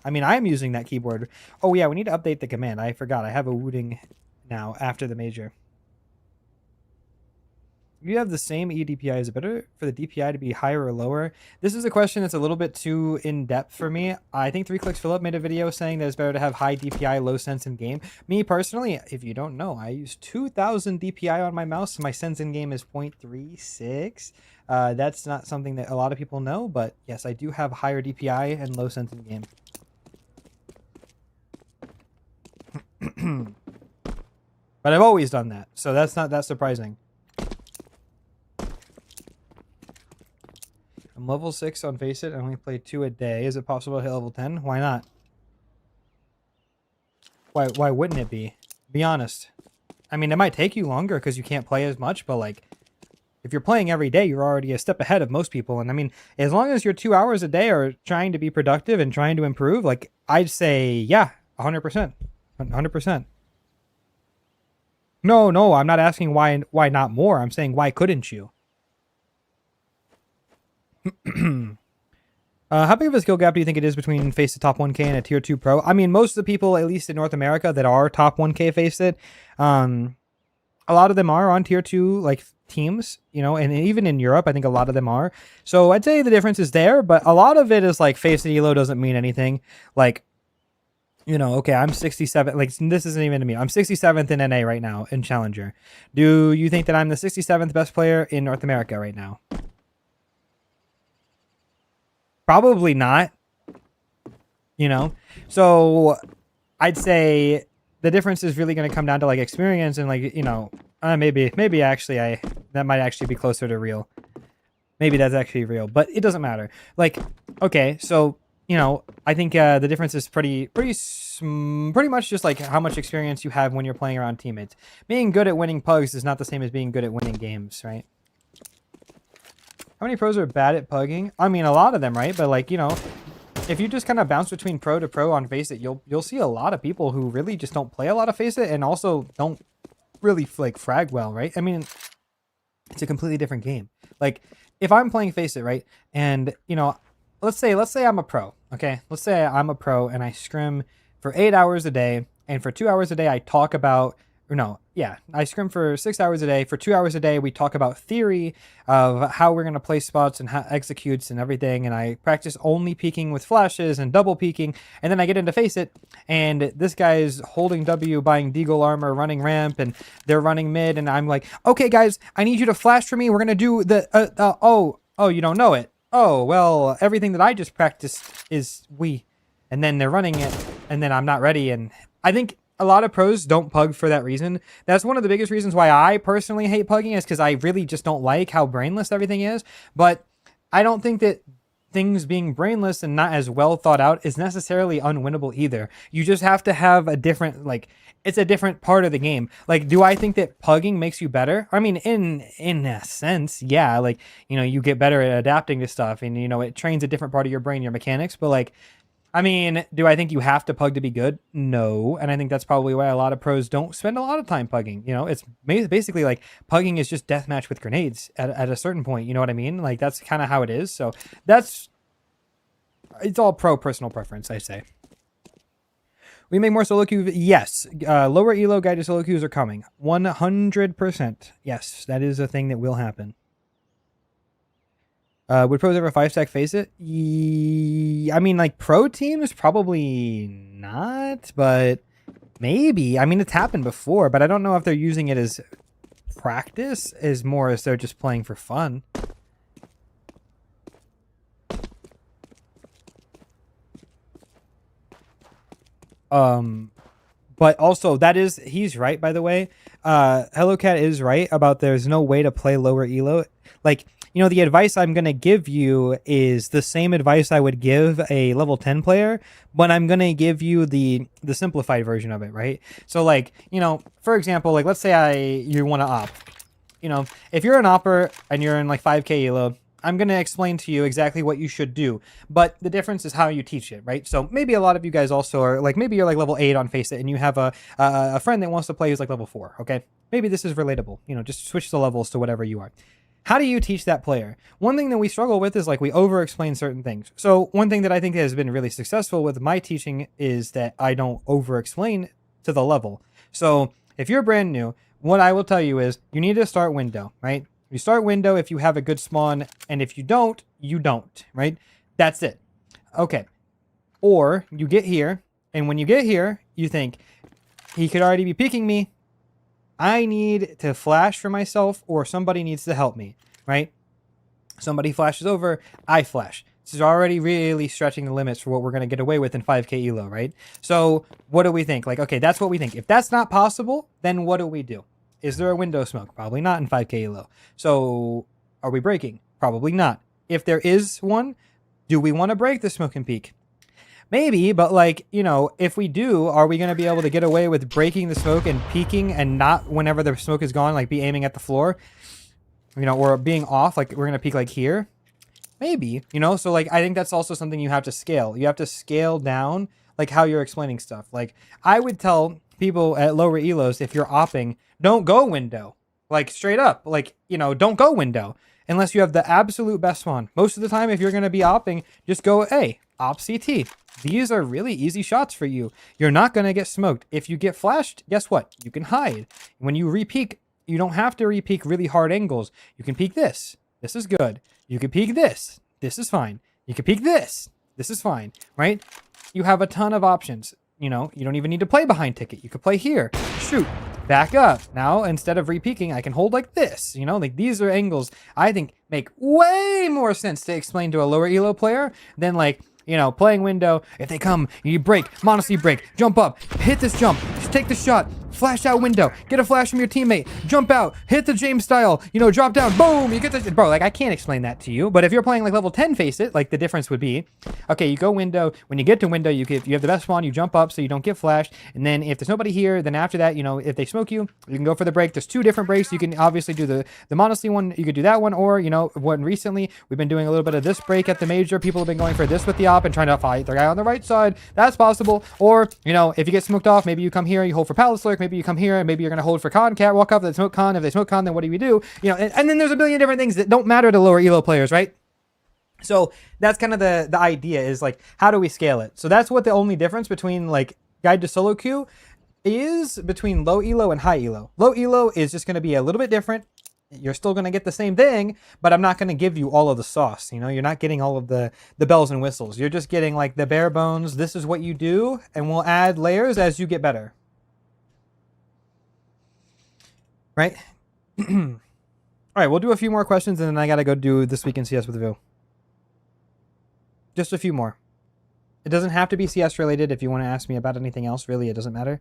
I mean, I'm using that keyboard. Oh yeah, we need to update the command. I forgot. I have a Wooting now after the major. If you have the same eDPI, is it better for the DPI to be higher or lower? This is a question that's a little bit too in-depth for me. I think 3 Clicks Philip made a video saying that it's better to have high DPI, low sense in game. Me personally, if you don't know, I use 2000 DPI on my mouse. My sense in game is 0.36. That's not something that a lot of people know, but yes, I do have higher DPI and low sense in game. But I've always done that, so that's not that surprising. I'm level 6 on Face It. I only play 2 a day. Is it possible to hit level 10? Why not? Why wouldn't it be? Be honest. I mean, it might take you longer because you can't play as much, but like, if you're playing every day, you're already a step ahead of most people. And I mean, as long as your 2 hours a day are trying to be productive and trying to improve, like, I'd say, yeah, 100%. 100%. No, I'm not asking why not more. I'm saying, why couldn't you? How big of a skill gap do you think it is between Face It top 1K and a tier 2 pro? I mean, most of the people, at least in North America, that are top 1K Face It, a lot of them are on tier 2 like teams, you know, and even in Europe, I think a lot of them are. So I'd say the difference is there, but a lot of it is like Face It elo doesn't mean anything. Like, you know, okay, I'm 67. Like, this isn't even to me. I'm 67th in NA right now in Challenger. Do you think that I'm the 67th best player in North America right now? Probably not, you know? So I'd say the difference is really going to come down to like experience and like, you know, maybe actually that might actually be closer to real. Maybe that's actually real, but it doesn't matter. Like, okay, so, you know, I think the difference is pretty much just like how much experience you have when you're playing around teammates. Being good at winning pugs is not the same as being good at winning games, right? How many pros are bad at pugging? I mean, a lot of them, right? But like, you know, if you just kind of bounce between pro to pro on Face It, you'll see a lot of people who really just don't play a lot of Face It and also don't really like frag well, right? I mean, it's a completely different game. Like, if I'm playing Face It, right, and you know, let's say I'm a pro, okay? Let's say I'm a pro and I scrim for 8 hours a day, and for 2 hours a day I talk about. I scrim for 6 hours a day. For 2 hours a day, we talk about theory of how we're going to play spots and how executes and everything. And I practice only peeking with flashes and double peeking. And then I get into Face It, and this guy's holding W, buying Deagle armor, running ramp, and they're running mid. And I'm like, okay, guys, I need you to flash for me. We're going to do the, you don't know it. Oh, well, everything that I just practiced is we. And then they're running it, and then I'm not ready. And I think a lot of pros don't pug for that reason. That's one of the biggest reasons why I personally hate pugging, is because I really just don't like how brainless everything is. But I don't think that things being brainless and not as well thought out is necessarily unwinnable either. You just have to have a different, like, it's a different part of the game. Like, do I think that pugging makes you better? I mean, in a sense, yeah. Like, you know, you get better at adapting to stuff, and, you know, it trains a different part of your brain, your mechanics. But like, I mean, do I think you have to pug to be good? No. And I think that's probably why a lot of pros don't spend a lot of time pugging. You know, it's basically like pugging is just deathmatch with grenades at a certain point. You know what I mean? Like, that's kind of how it is. So it's all pro personal preference, I say. We make more solo queue. Yes. Lower elo guided solo queues are coming. 100%. Yes, that is a thing that will happen. Would pros ever 5-stack Face It? I mean, like, pro teams, probably not, but maybe. I mean, it's happened before, but I don't know if they're using it as practice, as more as they're just playing for fun. But also, he's right, by the way. HelloCat is right about there's no way to play lower elo. Like, you know, the advice I'm going to give you is the same advice I would give a level 10 player, but I'm going to give you the simplified version of it, right? So, like, you know, for example, like, let's say you want to op. you know, if you're an opper and you're in like 5k elo, I'm going to explain to you exactly what you should do, but the difference is how you teach it, right? So maybe a lot of you guys also are like, maybe you're like level 8 on Face It and you have a friend that wants to play who's like level 4, okay? Maybe this is relatable, you know, just switch the levels to whatever you are. How do you teach that player? One thing that we struggle with is like we over-explain certain things. So one thing that I think has been really successful with my teaching is that I don't over-explain to the level. So if you're brand new, what I will tell you is you need to start window, right? You start window if you have a good spawn, and if you don't, you don't, right? That's it. Okay. Or you get here, and when you get here, you think, he could already be peeking me. I need to flash for myself, or somebody needs to help me, right? Somebody flashes over, I flash. This is already really stretching the limits for what we're going to get away with in 5k elo, right? So what do we think? Like, okay, that's what we think. If that's not possible, then what do we do? Is there a window smoke? Probably not in 5k elo. So are we breaking? Probably not. If there is one, do we want to break the smoke and peek? Maybe, but like, you know, if we do, are we going to be able to get away with breaking the smoke and peeking and not whenever the smoke is gone, like be aiming at the floor, you know, or being off, like we're going to peek like here? Maybe, you know, so like, I think that's also something you have to scale. You have to scale down like how you're explaining stuff. Like I would tell people at lower elos, if you're opping, don't go window, like straight up, like, you know, don't go window unless you have the absolute best one. Most of the time, if you're going to be opping, just go, hey, op CT. These are really easy shots for you. You're not going to get smoked. If you get flashed, guess what? You can hide. When you re-peek, you don't have to re-peek really hard angles. You can peek this. This is good. You can peek this. This is fine. You can peek this. This is fine, right? You have a ton of options. You know, you don't even need to play behind ticket. You could play here, shoot, back up. Now, instead of re-peeking, I can hold like this. You know, like these are angles I think make way more sense to explain to a lower elo player than like, you know, playing window. If they come, you break, mono break, jump up, hit this jump, just take the shot, flash out window, get a flash from your teammate, jump out, hit the James style, you know, drop down, boom, you get the, bro, like I can't explain that to you, but if you're playing like level 10 Face It, like the difference would be, okay, you go window, when you get to window, you have the best spawn, you jump up so you don't get flashed, and then if there's nobody here, then after that, you know, if they smoke you, you can go for the break. There's 2 different breaks. You can obviously do the mono one, you could do that one, or, you know, one recently, we've been doing a little bit of this break at the major. People have been going for this with the op and trying to fight the guy on the right side. That's possible. Or, you know, if you get smoked off, maybe you come here, you hold for Palace Lurk, maybe you come here, and maybe you're going to hold for con, cat, walk up, they smoke con. If they smoke con, then what do we do? You know, and then there's a billion different things that don't matter to lower elo players, right? So that's kind of the idea is like, how do we scale it? So that's what the only difference between like guide to solo queue is between low elo and high elo. Low elo is just going to be a little bit different. You're still going to get the same thing, but I'm not going to give you all of the sauce. You know, you're not getting all of the bells and whistles. You're just getting like the bare bones. This is what you do, and we'll add layers as you get better. Right? All right, we'll do a few more questions, and then I got to go do This Week in CS with Vu. Just a few more. It doesn't have to be CS related. If you want to ask me about anything else, really, it doesn't matter.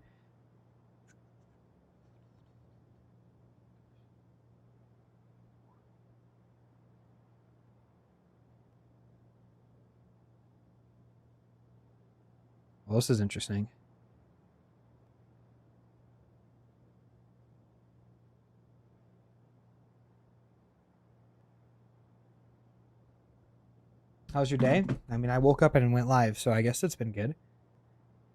Well, this is interesting. How's your day? I mean, I woke up and went live, so I guess it's been good.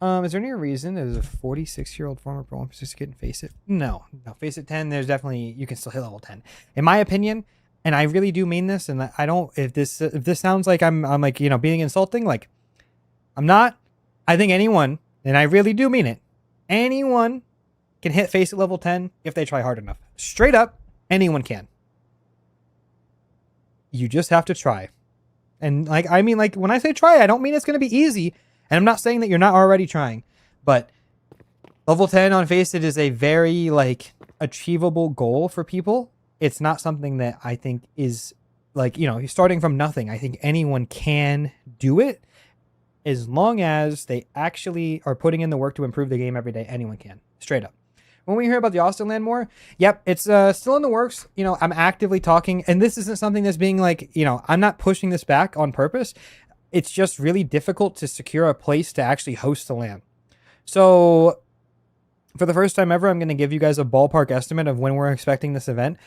Is there any reason there's a 46-year-old former pro just getting Face It? No, Face It 10. There's definitely, you can still hit level 10, in my opinion. And I really do mean this. And I don't, if this sounds like I'm like, you know, being insulting, like I'm not. I think anyone, and I really do mean it, anyone can hit Face It level 10 if they try hard enough. Straight up, anyone can. You just have to try. And like, I mean, like when I say try, I don't mean it's going to be easy. And I'm not saying that you're not already trying, but level 10 on Face It is a very like achievable goal for people. It's not something that I think is like, you know, you're starting from nothing. I think anyone can do it as long as they actually are putting in the work to improve the game every day. Anyone can, straight up. When we hear about the Austin land more, yep, it's still in the works. You know, I'm actively talking, and this isn't something that's being like, you know, I'm not pushing this back on purpose. It's just really difficult to secure a place to actually host the LAN. So for the first time ever, I'm going to give you guys a ballpark estimate of when we're expecting this event.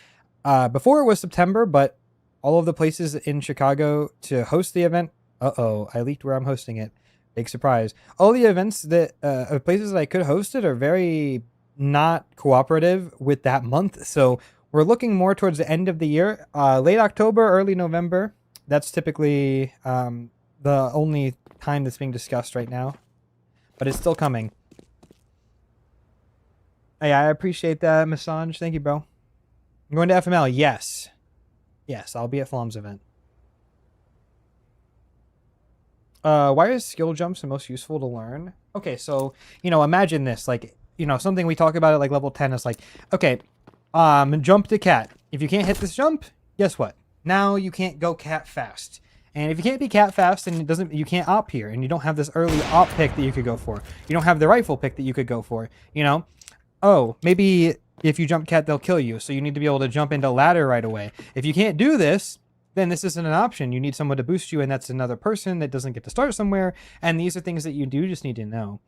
before it was September, but all of the places in Chicago to host the event. I leaked where I'm hosting it. Big surprise. All the events that places that I could host it are very not cooperative with that month. So we're looking more towards the end of the year, late October, early November. That's typically the only time that's being discussed right now, but it's still coming. Hey, I appreciate that, Massange. Thank you, bro. I'm going to FML. Yes. Yes, I'll be at Flom's event. Why is skill jumps the most useful to learn? Okay, so, imagine this. Like, something we talk about at, like, level 10 is like, okay, jump to cat. If you can't hit this jump, guess what? Now you can't go cat fast. And if you can't be cat fast, and you can't op here, and you don't have this early op pick that you could go for. You don't have the rifle pick that you could go for, Oh, maybe if you jump cat, they'll kill you. So you need to be able to jump into ladder right away. If you can't do this, then this isn't an option. You need someone to boost you, and that's another person that doesn't get to start somewhere. And these are things that you do just need to know.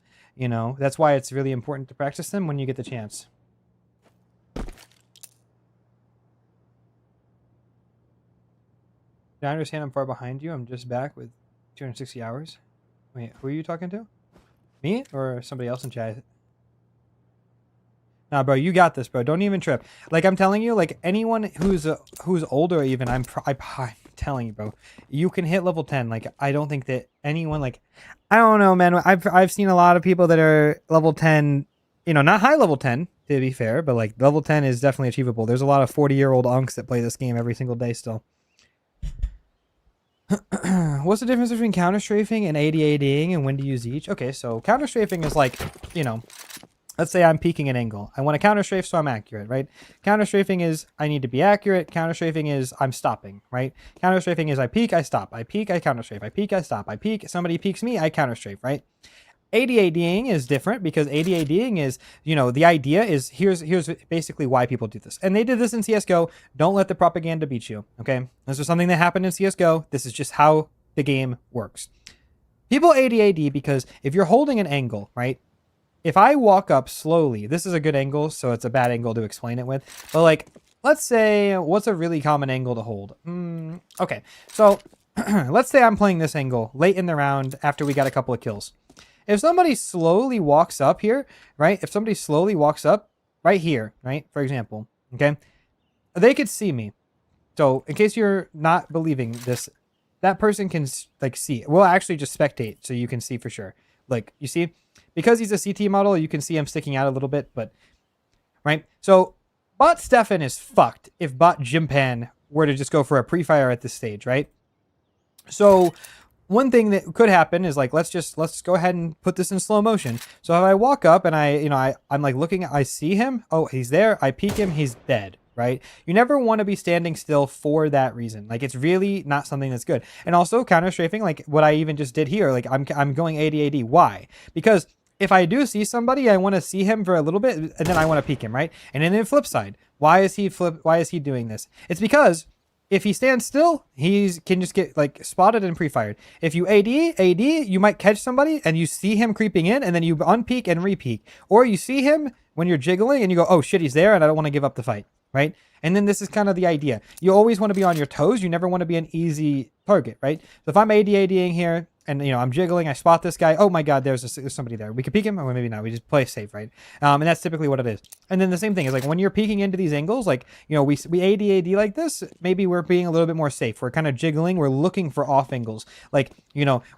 That's why it's really important to practice them when you get the chance. I understand I'm far behind you. I'm just back with 260 hours. Wait, who are you talking to? Me or somebody else in chat? Nah, bro, you got this, bro. Don't even trip. Like, I'm telling you, like, anyone who's older even, I'm telling you, bro, you can hit level 10. Like, I don't think that anyone, like, I don't know, man. I've seen a lot of people that are level 10, not high level 10, to be fair, but, like, level 10 is definitely achievable. There's a lot of 40-year-old unks that play this game every single day still. What's the difference between counter strafing and AD-ADing, and when to use each? Okay, so counter strafing is like, let's say I'm peeking an angle. I want to counter strafe so I'm accurate, right? Counter strafing is I need to be accurate. Counter strafing is I'm stopping, right? Counter strafing is I peek, I stop. I peek, I counter strafe. I peek, I stop. I peek, somebody peeks me, I counter strafe, right? AD-ADing is different because AD-ADing is, the idea is here's basically why people do this. And they did this in CSGO. Don't let the propaganda beat you, okay? This is something that happened in CSGO. This is just how the game works. People AD-AD because if you're holding an angle, right? If I walk up slowly, this is a good angle, so it's a bad angle to explain it with. But, like, let's say, what's a really common angle to hold? Okay, so let's say I'm playing this angle late in the round after we got a couple of kills. If somebody slowly walks up here, right? If somebody slowly walks up right here, right? For example, okay? They could see me. So in case you're not believing this, that person can, like, see. We'll actually just spectate so you can see for sure. Like, you see? Because he's a CT model, you can see him sticking out a little bit, but, right? So bot Stefan is fucked if bot Jimpan were to just go for a pre-fire at this stage, right? So one thing that could happen is, like, let's go ahead and put this in slow motion. So if I walk up and I'm like looking, I see him. Oh, he's there. I peek him. He's dead, right? You never want to be standing still for that reason. Like, it's really not something that's good. And also counter strafing, like what I even just did here, like I'm going AD-AD. Why? Because if I do see somebody, I want to see him for a little bit and then I want to peek him, right? And then the flip side, why is he doing this? It's because if he stands still, he can just get, like, spotted and pre-fired. If you AD, you might catch somebody and you see him creeping in and then you unpeek and re-peek. Or you see him when you're jiggling and you go, oh shit, he's there and I don't want to give up the fight, right? And then this is kind of the idea. You always want to be on your toes. You never want to be an easy target, right? So if I'm AD-ADing here and, I'm jiggling, I spot this guy. Oh my God, there's somebody there. We could peek him, or maybe not. We just play safe, right? And that's typically what it is. And then the same thing is, like, when you're peeking into these angles, like, we AD-AD like this, maybe we're being a little bit more safe. We're kind of jiggling. We're looking for off angles. Like,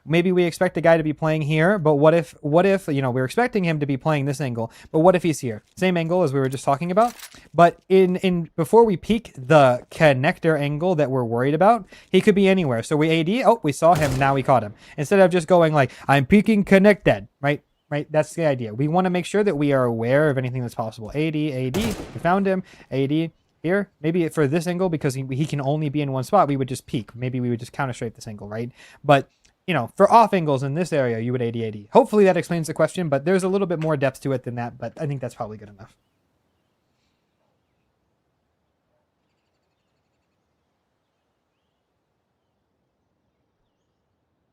maybe we expect a guy to be playing here, but what if, we're expecting him to be playing this angle, but what if he's here? Same angle as we were just talking about. But before we peek the connector angle that we're worried about, he could be anywhere. So we AD, oh, we saw him, now we caught him. Instead of just going like, I'm peeking connected, right? Right? That's the idea. We want to make sure that we are aware of anything that's possible. AD, we found him, AD, here. Maybe for this angle, because he can only be in one spot, we would just peek. Maybe we would just counter strafe this angle, right? But, for off angles in this area, you would AD. Hopefully that explains the question, but there's a little bit more depth to it than that, but I think that's probably good enough.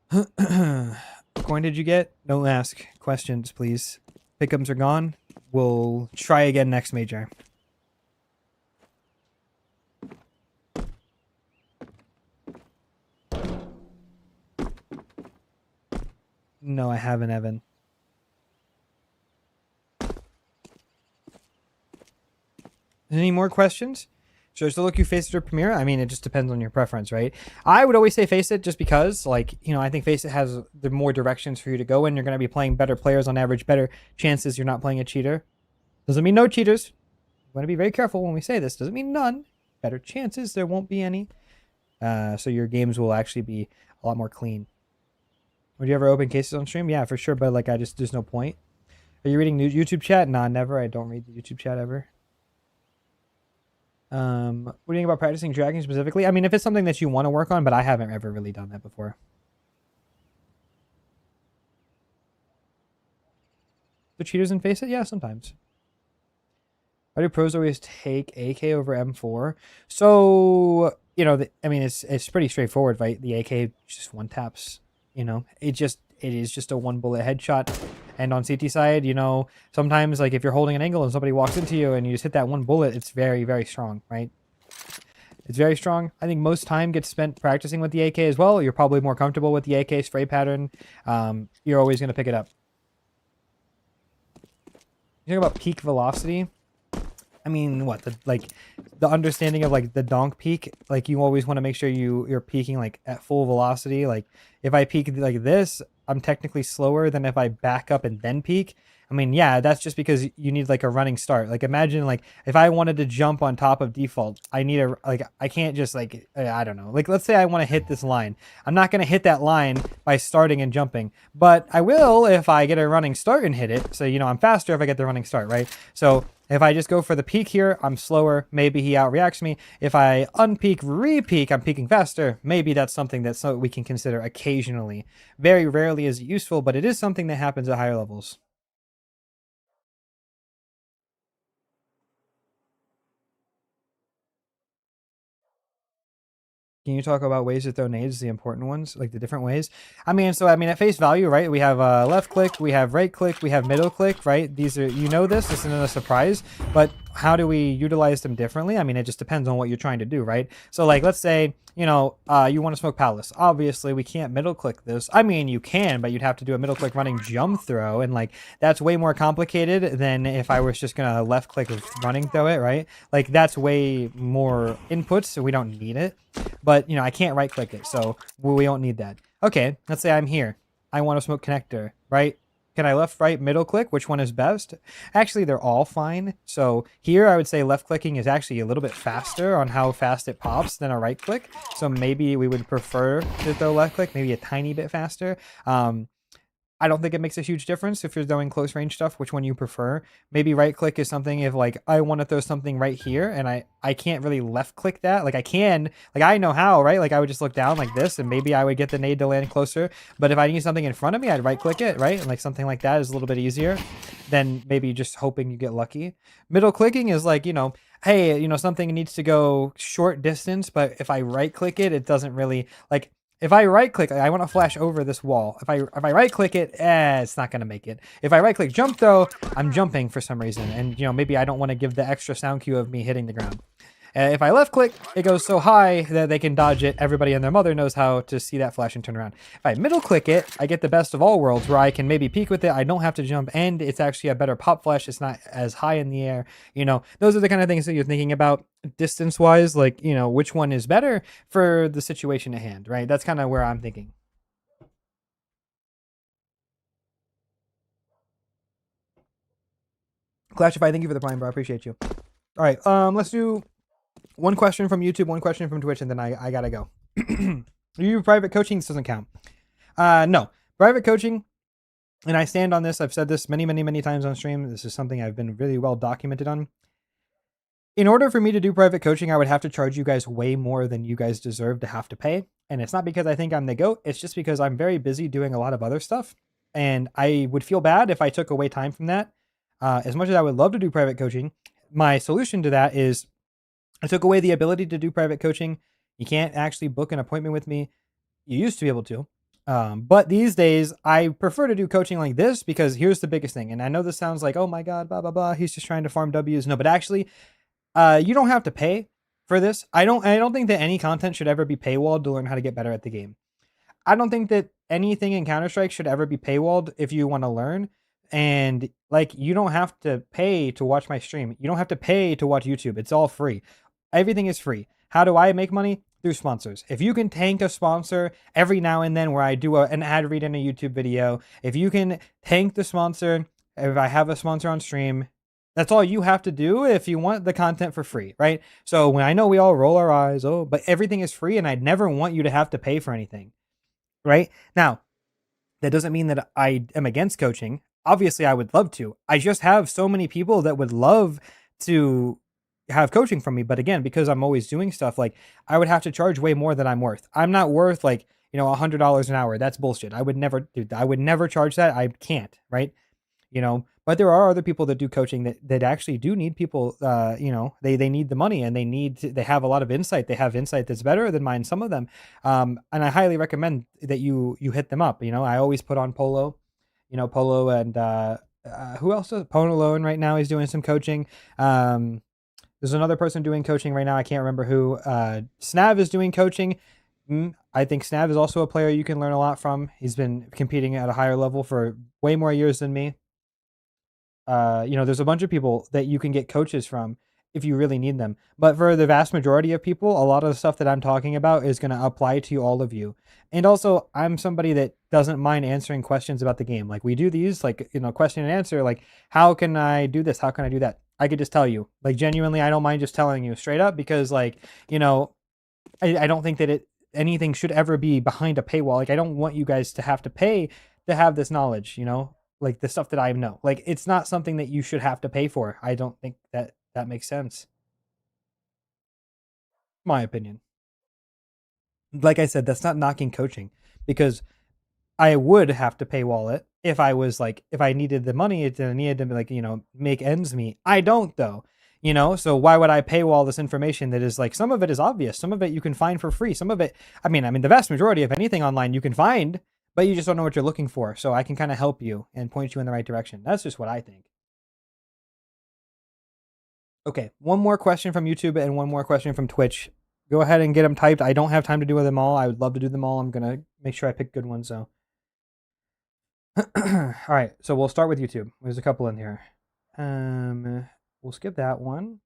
What coin did you get? Don't ask questions, please. Pick'ems are gone. We'll try again next major. No, I haven't, Evan. Any more questions? Should I still look you Face It or Premiere? I mean, it just depends on your preference, right? I would always say Face It just because, like, you know, I think Face It has the more directions for you to go in. You're going to be playing better players on average, better chances you're not playing a cheater. Doesn't mean no cheaters. Want to be very careful when we say this. Doesn't mean none. Better chances there won't be any. So your games will actually be a lot more clean. Would you ever open cases on stream? Yeah, for sure. But like, there's no point. Are you reading YouTube chat? Nah, never. I don't read the YouTube chat ever. What do you think about practicing dragging specifically? I mean, if it's something that you want to work on, but I haven't ever really done that before. The cheaters in Face It? Yeah, sometimes. Why do pros always take AK over M4? So, you know, I mean, it's pretty straightforward, right? The AK just one taps, you know, it is just a one bullet headshot. And on CT side, you know, sometimes like if you're holding an angle and somebody walks into you and you just hit that one bullet, it's very, very strong, right? It's very strong. I think most time gets spent practicing with the AK as well. You're probably more comfortable with the AK spray pattern. You're always going to pick it up. You talk about peak velocity. I mean, what, the understanding of like the donk peak, like you always want to make sure you're peaking like at full velocity. Like if I peak like this, I'm technically slower than if I back up and then peak. I mean, yeah, that's just because you need like a running start. Like imagine like if I wanted to jump on top of default, I need I can't just like, I don't know. Like let's say I want to hit this line. I'm not going to hit that line by starting and jumping, but I will if I get a running start and hit it. So, you know, I'm faster if I get the running start, right? So if I just go for the peak here, I'm slower. Maybe he outreacts me. If I unpeak, repeak, I'm peaking faster. Maybe that's something that we can consider occasionally. Very rarely is it useful, but it is something that happens at higher levels. Can you talk about ways to throw nades, the important ones, like the different ways? I mean, at face value, right? We have left click, we have right click, we have middle click, right? These are, you know this isn't a surprise, but how do we utilize them differently? I mean, it just depends on what you're trying to do, right? So like, let's say, you know, you want to smoke Palace. Obviously, we can't middle click this. I mean, you can, but you'd have to do a middle click running jump throw. And like, that's way more complicated than if I was just going to left click running throw it, right? Like that's way more inputs, so we don't need it. But, you know, I can't right click it, so we don't need that. Okay, let's say I'm here. I want to smoke connector, right? Can I left, right, middle click? Which one is best? Actually, they're all fine. So here I would say left clicking is actually a little bit faster on how fast it pops than a right click. So maybe we would prefer to throw left click, maybe a tiny bit faster. I don't think it makes a huge difference if you're doing close range stuff, which one you prefer. Maybe right click is something if like I want to throw something right here and I can't really left click that. Like I can, like I know how, right? Like I would just look down like this and maybe I would get the nade to land closer. But if I need something in front of me, I'd right click it, right? And like something like that is a little bit easier than maybe just hoping you get lucky. Middle clicking is like, you know, hey, you know, something needs to go short distance, but if I right click it, it doesn't really like. If I right click, I want to flash over this wall. If I right click it, it's not going to make it. If I right click jump though, I'm jumping for some reason. And, you know, maybe I don't want to give the extra sound cue of me hitting the ground. If I left click, it goes so high that they can dodge it. Everybody and their mother knows how to see that flash and turn around. If I middle click it, I get the best of all worlds where I can maybe peek with it. I don't have to jump and it's actually a better pop flash. It's not as high in the air. You know, those are the kind of things that you're thinking about distance wise, like, you know, which one is better for the situation at hand, right? That's kind of where I'm thinking. Clashify, thank you for the prime, bro. I appreciate you. All right, let's do one question from YouTube, one question from Twitch, and then I gotta go. You private coaching? This doesn't count. No. Private coaching, and I stand on this. I've said this many, many, many times on stream. This is something I've been really well documented on. In order for me to do private coaching, I would have to charge you guys way more than you guys deserve to have to pay. And it's not because I think I'm the GOAT. It's just because I'm very busy doing a lot of other stuff. And I would feel bad if I took away time from that. As much as I would love to do private coaching, my solution to that is I took away the ability to do private coaching. You can't actually book an appointment with me. You used to be able to. But these days, I prefer to do coaching like this because here's the biggest thing. And I know this sounds like, oh my God, blah, blah, blah. He's just trying to farm W's. No, but actually, you don't have to pay for this. I don't think that any content should ever be paywalled to learn how to get better at the game. I don't think that anything in Counter-Strike should ever be paywalled if you want to learn. And like, you don't have to pay to watch my stream. You don't have to pay to watch YouTube. It's all free. Everything is free. How do I make money? Through sponsors. If you can tank a sponsor every now and then where I do an ad read in a YouTube video, if you can tank the sponsor, if I have a sponsor on stream, that's all you have to do if you want the content for free, right? So when I know we all roll our eyes, oh, but everything is free and I'd never want you to have to pay for anything, right? Now, that doesn't mean that I am against coaching. Obviously, I would love to. I just have so many people that would love to have coaching from me. But again, because I'm always doing stuff, like I would have to charge way more than I'm worth. I'm not worth like, $100 an hour. That's bullshit. I would never do that. I would never charge that. I can't, right? But there are other people that do coaching that actually do need people, they need the money and they have a lot of insight. They have insight that's better than mine, some of them. And I highly recommend that you hit them up. I always put on Polo, Polo and who else does Polo Alone right now? He's doing some coaching. There's another person doing coaching right now. I can't remember who. Snav is doing coaching. I think Snav is also a player you can learn a lot from. He's been competing at a higher level for way more years than me. There's a bunch of people that you can get coaches from if you really need them. But for the vast majority of people, a lot of the stuff that I'm talking about is going to apply to all of you. And also, I'm somebody that doesn't mind answering questions about the game. Like we do these, question and answer, like, how can I do this? How can I do that? I could just tell you, like, genuinely, I don't mind just telling you straight up because, I don't think that anything should ever be behind a paywall. Like, I don't want you guys to have to pay to have this knowledge, like the stuff that I know. Like, it's not something that you should have to pay for. I don't think that makes sense. My opinion. Like I said, that's not knocking coaching because I would have to paywall it if I was if I needed the money and I needed to make ends meet. I don't though, so why would I paywall this information that is some of it is obvious. Some of it you can find for free. Some of it, I mean, the vast majority of anything online you can find, but you just don't know what you're looking for. So I can kind of help you and point you in the right direction. That's just what I think. Okay, one more question from YouTube and one more question from Twitch. Go ahead and get them typed. I don't have time to do them all. I would love to do them all. I'm going to make sure I pick good ones, though. All right, so we'll start with YouTube. There's a couple in here. We'll skip that one.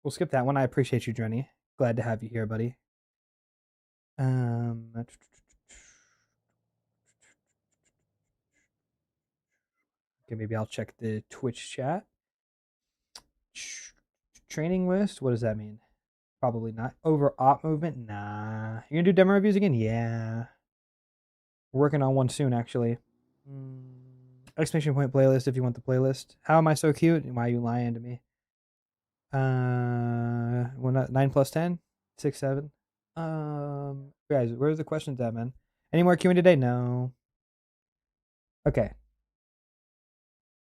I appreciate you, Drenny. Glad to have you here, buddy. Okay, maybe I'll check the Twitch chat. Training list? What does that mean? Probably not. Over op movement? Nah. You're gonna do demo reviews again? Yeah. We're working on one soon, actually. Exclamation point playlist if you want the playlist. How am I so cute? Why are you lying to me? 9 plus 10? 6, 7? Guys, where's the questions at, man? Any more queuing today? No. Okay.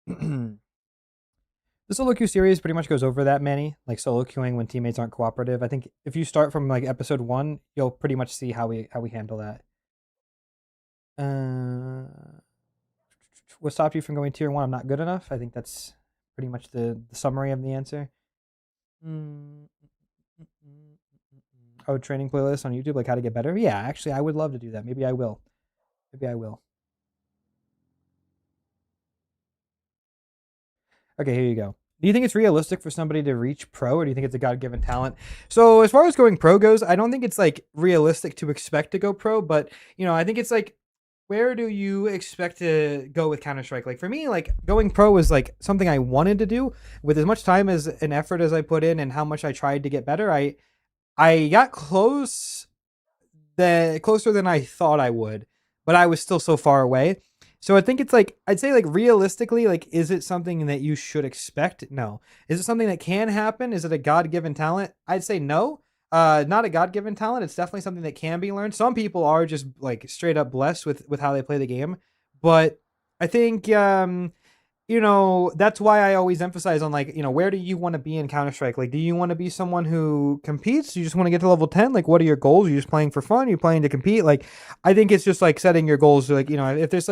The solo queue series pretty much goes over that many, like solo queuing when teammates aren't cooperative. I think if you start from episode 1, you'll pretty much see how we handle that. What stopped you from going tier 1? I'm not good enough. I think that's pretty much the summary of the answer. Oh, training playlist on YouTube, like how to get better? Yeah, actually, I would love to do that. Maybe I will. Okay, here you go. Do you think it's realistic for somebody to reach pro, or do you think it's a God-given talent? So as far as going pro goes, I don't think it's realistic to expect to go pro, but I think it's where do you expect to go with Counter-Strike? For me, going pro was something I wanted to do with as much time as an effort as I put in and how much I tried to get better. I got closer than I thought I would, but I was still so far away. So I think it's I'd say realistically, is it something that you should expect? No. Is it something that can happen? Is it a God-given talent? I'd say no. Not a God-given talent. It's definitely something that can be learned. Some people are just straight up blessed with how they play the game. But I think, that's why I always emphasize on where do you want to be in Counter-Strike? Do you want to be someone who competes? Do you just want to get to level 10? What are your goals? Are you just playing for fun? Are you playing to compete? I think it's just setting your goals. If there's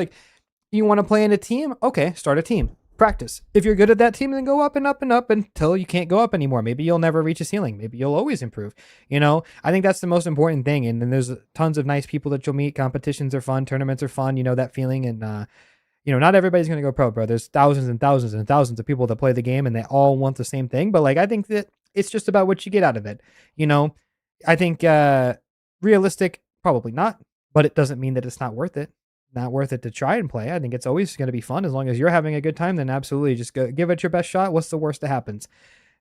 you want to play in a team? Okay, start a team. practice. If you're good at that team, then go up and up and up until you can't go up anymore. Maybe you'll never reach a ceiling. Maybe you'll always improve. You know, I think that's the most important thing. And then there's tons of nice people that you'll meet. Competitions are fun. Tournaments are fun. You know, that feeling. And, you know, not everybody's going to go pro, bro. There's thousands and thousands and thousands of people that play the game and they all want the same thing. But like, I think that it's just about what you get out of it. You know, I think realistic, probably not, but it doesn't mean that it's not worth it. Not worth it to try and play. I think it's always going to be fun. As long as you're having a good time, then absolutely just go give it your best shot. What's the worst that happens?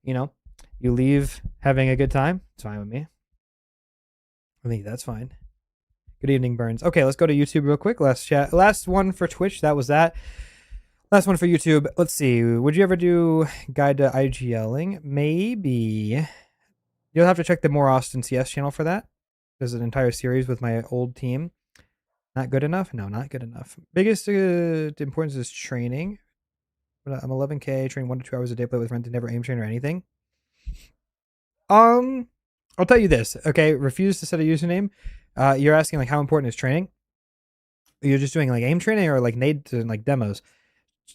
You know, you leave having a good time. It's fine with me. I think that's fine. Good evening, Burns. Okay, let's go to YouTube real quick. Last one for Twitch. That was that. Last one for YouTube. Let's see. Would you ever do guide to IGLing? Maybe. You'll have to check the More Austin CS channel for that. There's an entire series with my old team. Not good enough? No, not good enough. Biggest importance is training. I'm 11K, train 1 to 2 hours a day, play with friends, and never aim train or anything. I'll tell you this, okay? Refuse to set a username. You're asking like how important is training? You're just doing like aim training or like nades and like demos.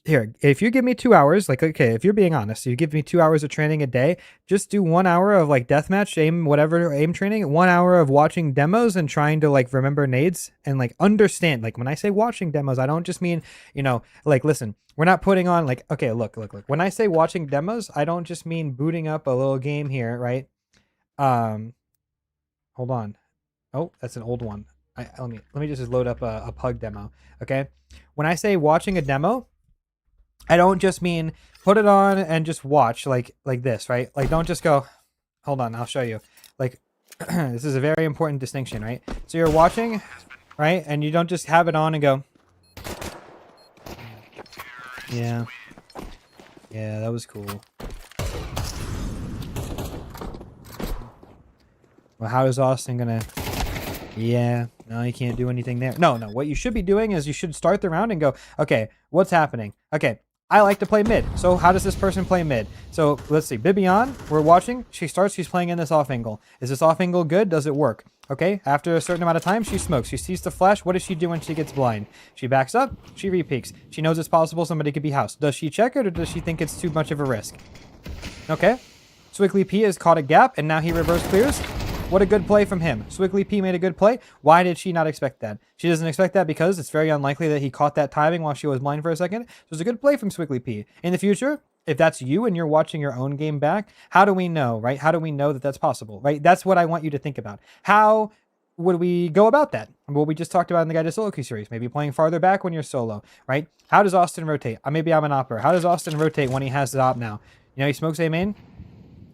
Here, if you give me 2 hours, like, okay, if you're being honest, you give me 2 hours of training a day, just do 1 hour of like deathmatch, aim, whatever, aim training, 1 hour of watching demos and trying to like remember nades and like understand. Like when I say watching demos, I don't just mean, you know, like, listen, we're not putting on like, okay, look. When I say watching demos, I don't just mean booting up a little game here, right? Hold on. Oh, that's an old one. Let me just load up a pug demo, okay? When I say watching a demo, I don't just mean put it on and just watch like this, right? Like don't just go, hold on, I'll show you. Like this is a very important distinction, right? So you're watching, right? And you don't just have it on and go, yeah, that was cool. Well, how is Austin gonna, yeah, no, you can't do anything there. No, what you should be doing is you should start the round and go, okay, what's happening? Okay, I like to play mid. So how does this person play mid? So let's see, Bibian, we're watching. She's playing in this off angle. Is this off angle good? Does it work? Okay, after a certain amount of time, she smokes. She sees the flash. What does she do when she gets blind? She backs up. She repeaks. She knows it's possible somebody could be housed. Does she check it or does she think it's too much of a risk? Okay, Swiggly P has caught a gap and now he reverse clears. What a good play from him. Swiggly P made a good play. Why did she not expect that? She doesn't expect that because it's very unlikely that he caught that timing while she was blind for a second. So it's a good play from Swiggly P. In the future, if that's you and you're watching your own game back, how do we know, right? How do we know that that's possible, right? That's what I want you to think about. How would we go about that? What we just talked about in the Guide to Solo Queue series. Maybe playing farther back when you're solo, right? How does Austin rotate? Maybe I'm an opper. How does Austin rotate when he has the op now? You know, he smokes A main.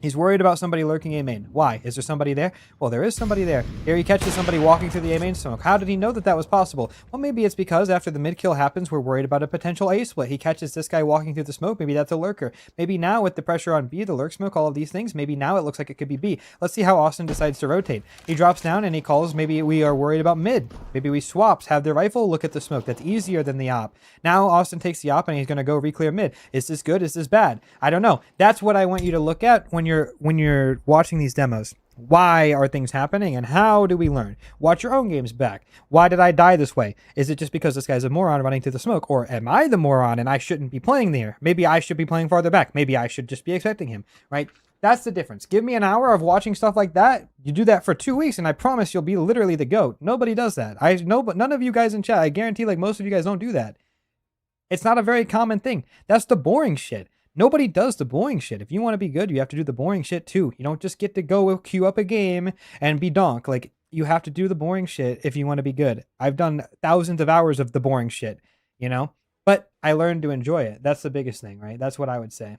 He's worried about somebody lurking A main. Why? Is there somebody there? Well, there is somebody there. Here he catches somebody walking through the A main smoke. How did he know that that was possible? Well, maybe it's because after the mid kill happens, we're worried about a potential A split. He catches this guy walking through the smoke. Maybe that's a lurker. Maybe now with the pressure on B, the lurk smoke, all of these things, maybe now it looks like it could be B. Let's see how Austin decides to rotate. He drops down and he calls, maybe we are worried about mid. Maybe we swaps, have the rifle, look at the smoke. That's easier than the op. Now Austin takes the op and he's going to go re-clear mid. Is this good? Is this bad? I don't know. That's what I want you to look at when you're watching these demos. Why are things happening and how do we learn? Watch your own games back. Why did I die this way? Is it just because this guy's a moron running through the smoke? Or am I the moron and I shouldn't be playing there? Maybe I should be playing farther back. Maybe I should just be expecting him, right? That's the difference. Give me an hour of watching stuff like that. You do that for 2 weeks and I promise you'll be literally the GOAT. Nobody does that. I know, but none of you guys in chat, I guarantee like most of you guys don't do that. It's not a very common thing. That's the boring shit. Nobody does the boring shit. If you want to be good, you have to do the boring shit too. You don't just get to go queue up a game and be donk. Like, you have to do the boring shit if you want to be good. I've done thousands of hours of the boring shit, you know? But I learned to enjoy it. That's the biggest thing, right? That's what I would say.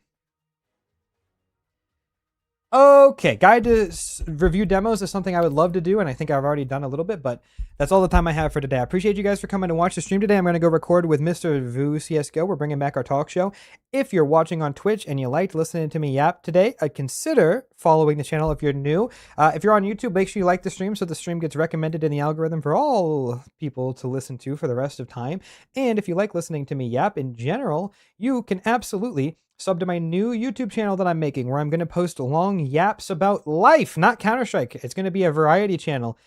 Okay, guide to review demos is something I would love to do, and I think I've already done a little bit, but that's all the time I have for today. I appreciate you guys for coming to watch the stream today. I'm going to go record with Mr. Vu CSGO. We're bringing back our talk show. If you're watching on Twitch and you liked listening to me yap today, consider following the channel if you're new. If you're on YouTube, make sure you like the stream so the stream gets recommended in the algorithm for all people to listen to for the rest of time. And if you like listening to me yap in general, you can absolutely sub to my new YouTube channel that I'm making, where I'm going to post long yaps about life, not Counter-Strike. It's going to be a variety channel.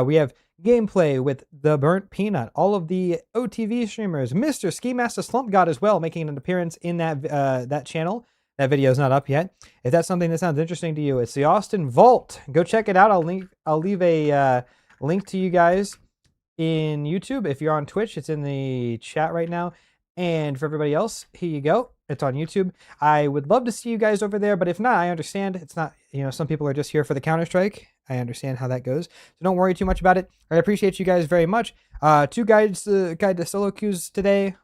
We have gameplay with the Burnt Peanut, all of the OTV streamers, Mr. Ski Master Slump God as well, making an appearance in that channel. That video is not up yet. If that's something that sounds interesting to you, it's the Austin Vault. Go check it out. I'll leave a link to you guys in YouTube. If you're on Twitch, it's in the chat right now. And for everybody else, here you go. It's on YouTube. I would love to see you guys over there, but if not, I understand. It's not, some people are just here for the Counter-Strike. I understand how that goes. So don't worry too much about it. I appreciate you guys very much. 2 guides to solo queues today.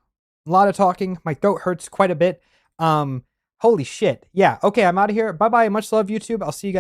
A lot of talking. My throat hurts quite a bit. Holy shit. Yeah. Okay, I'm out of here. Bye-bye. Much love, YouTube. I'll see you guys.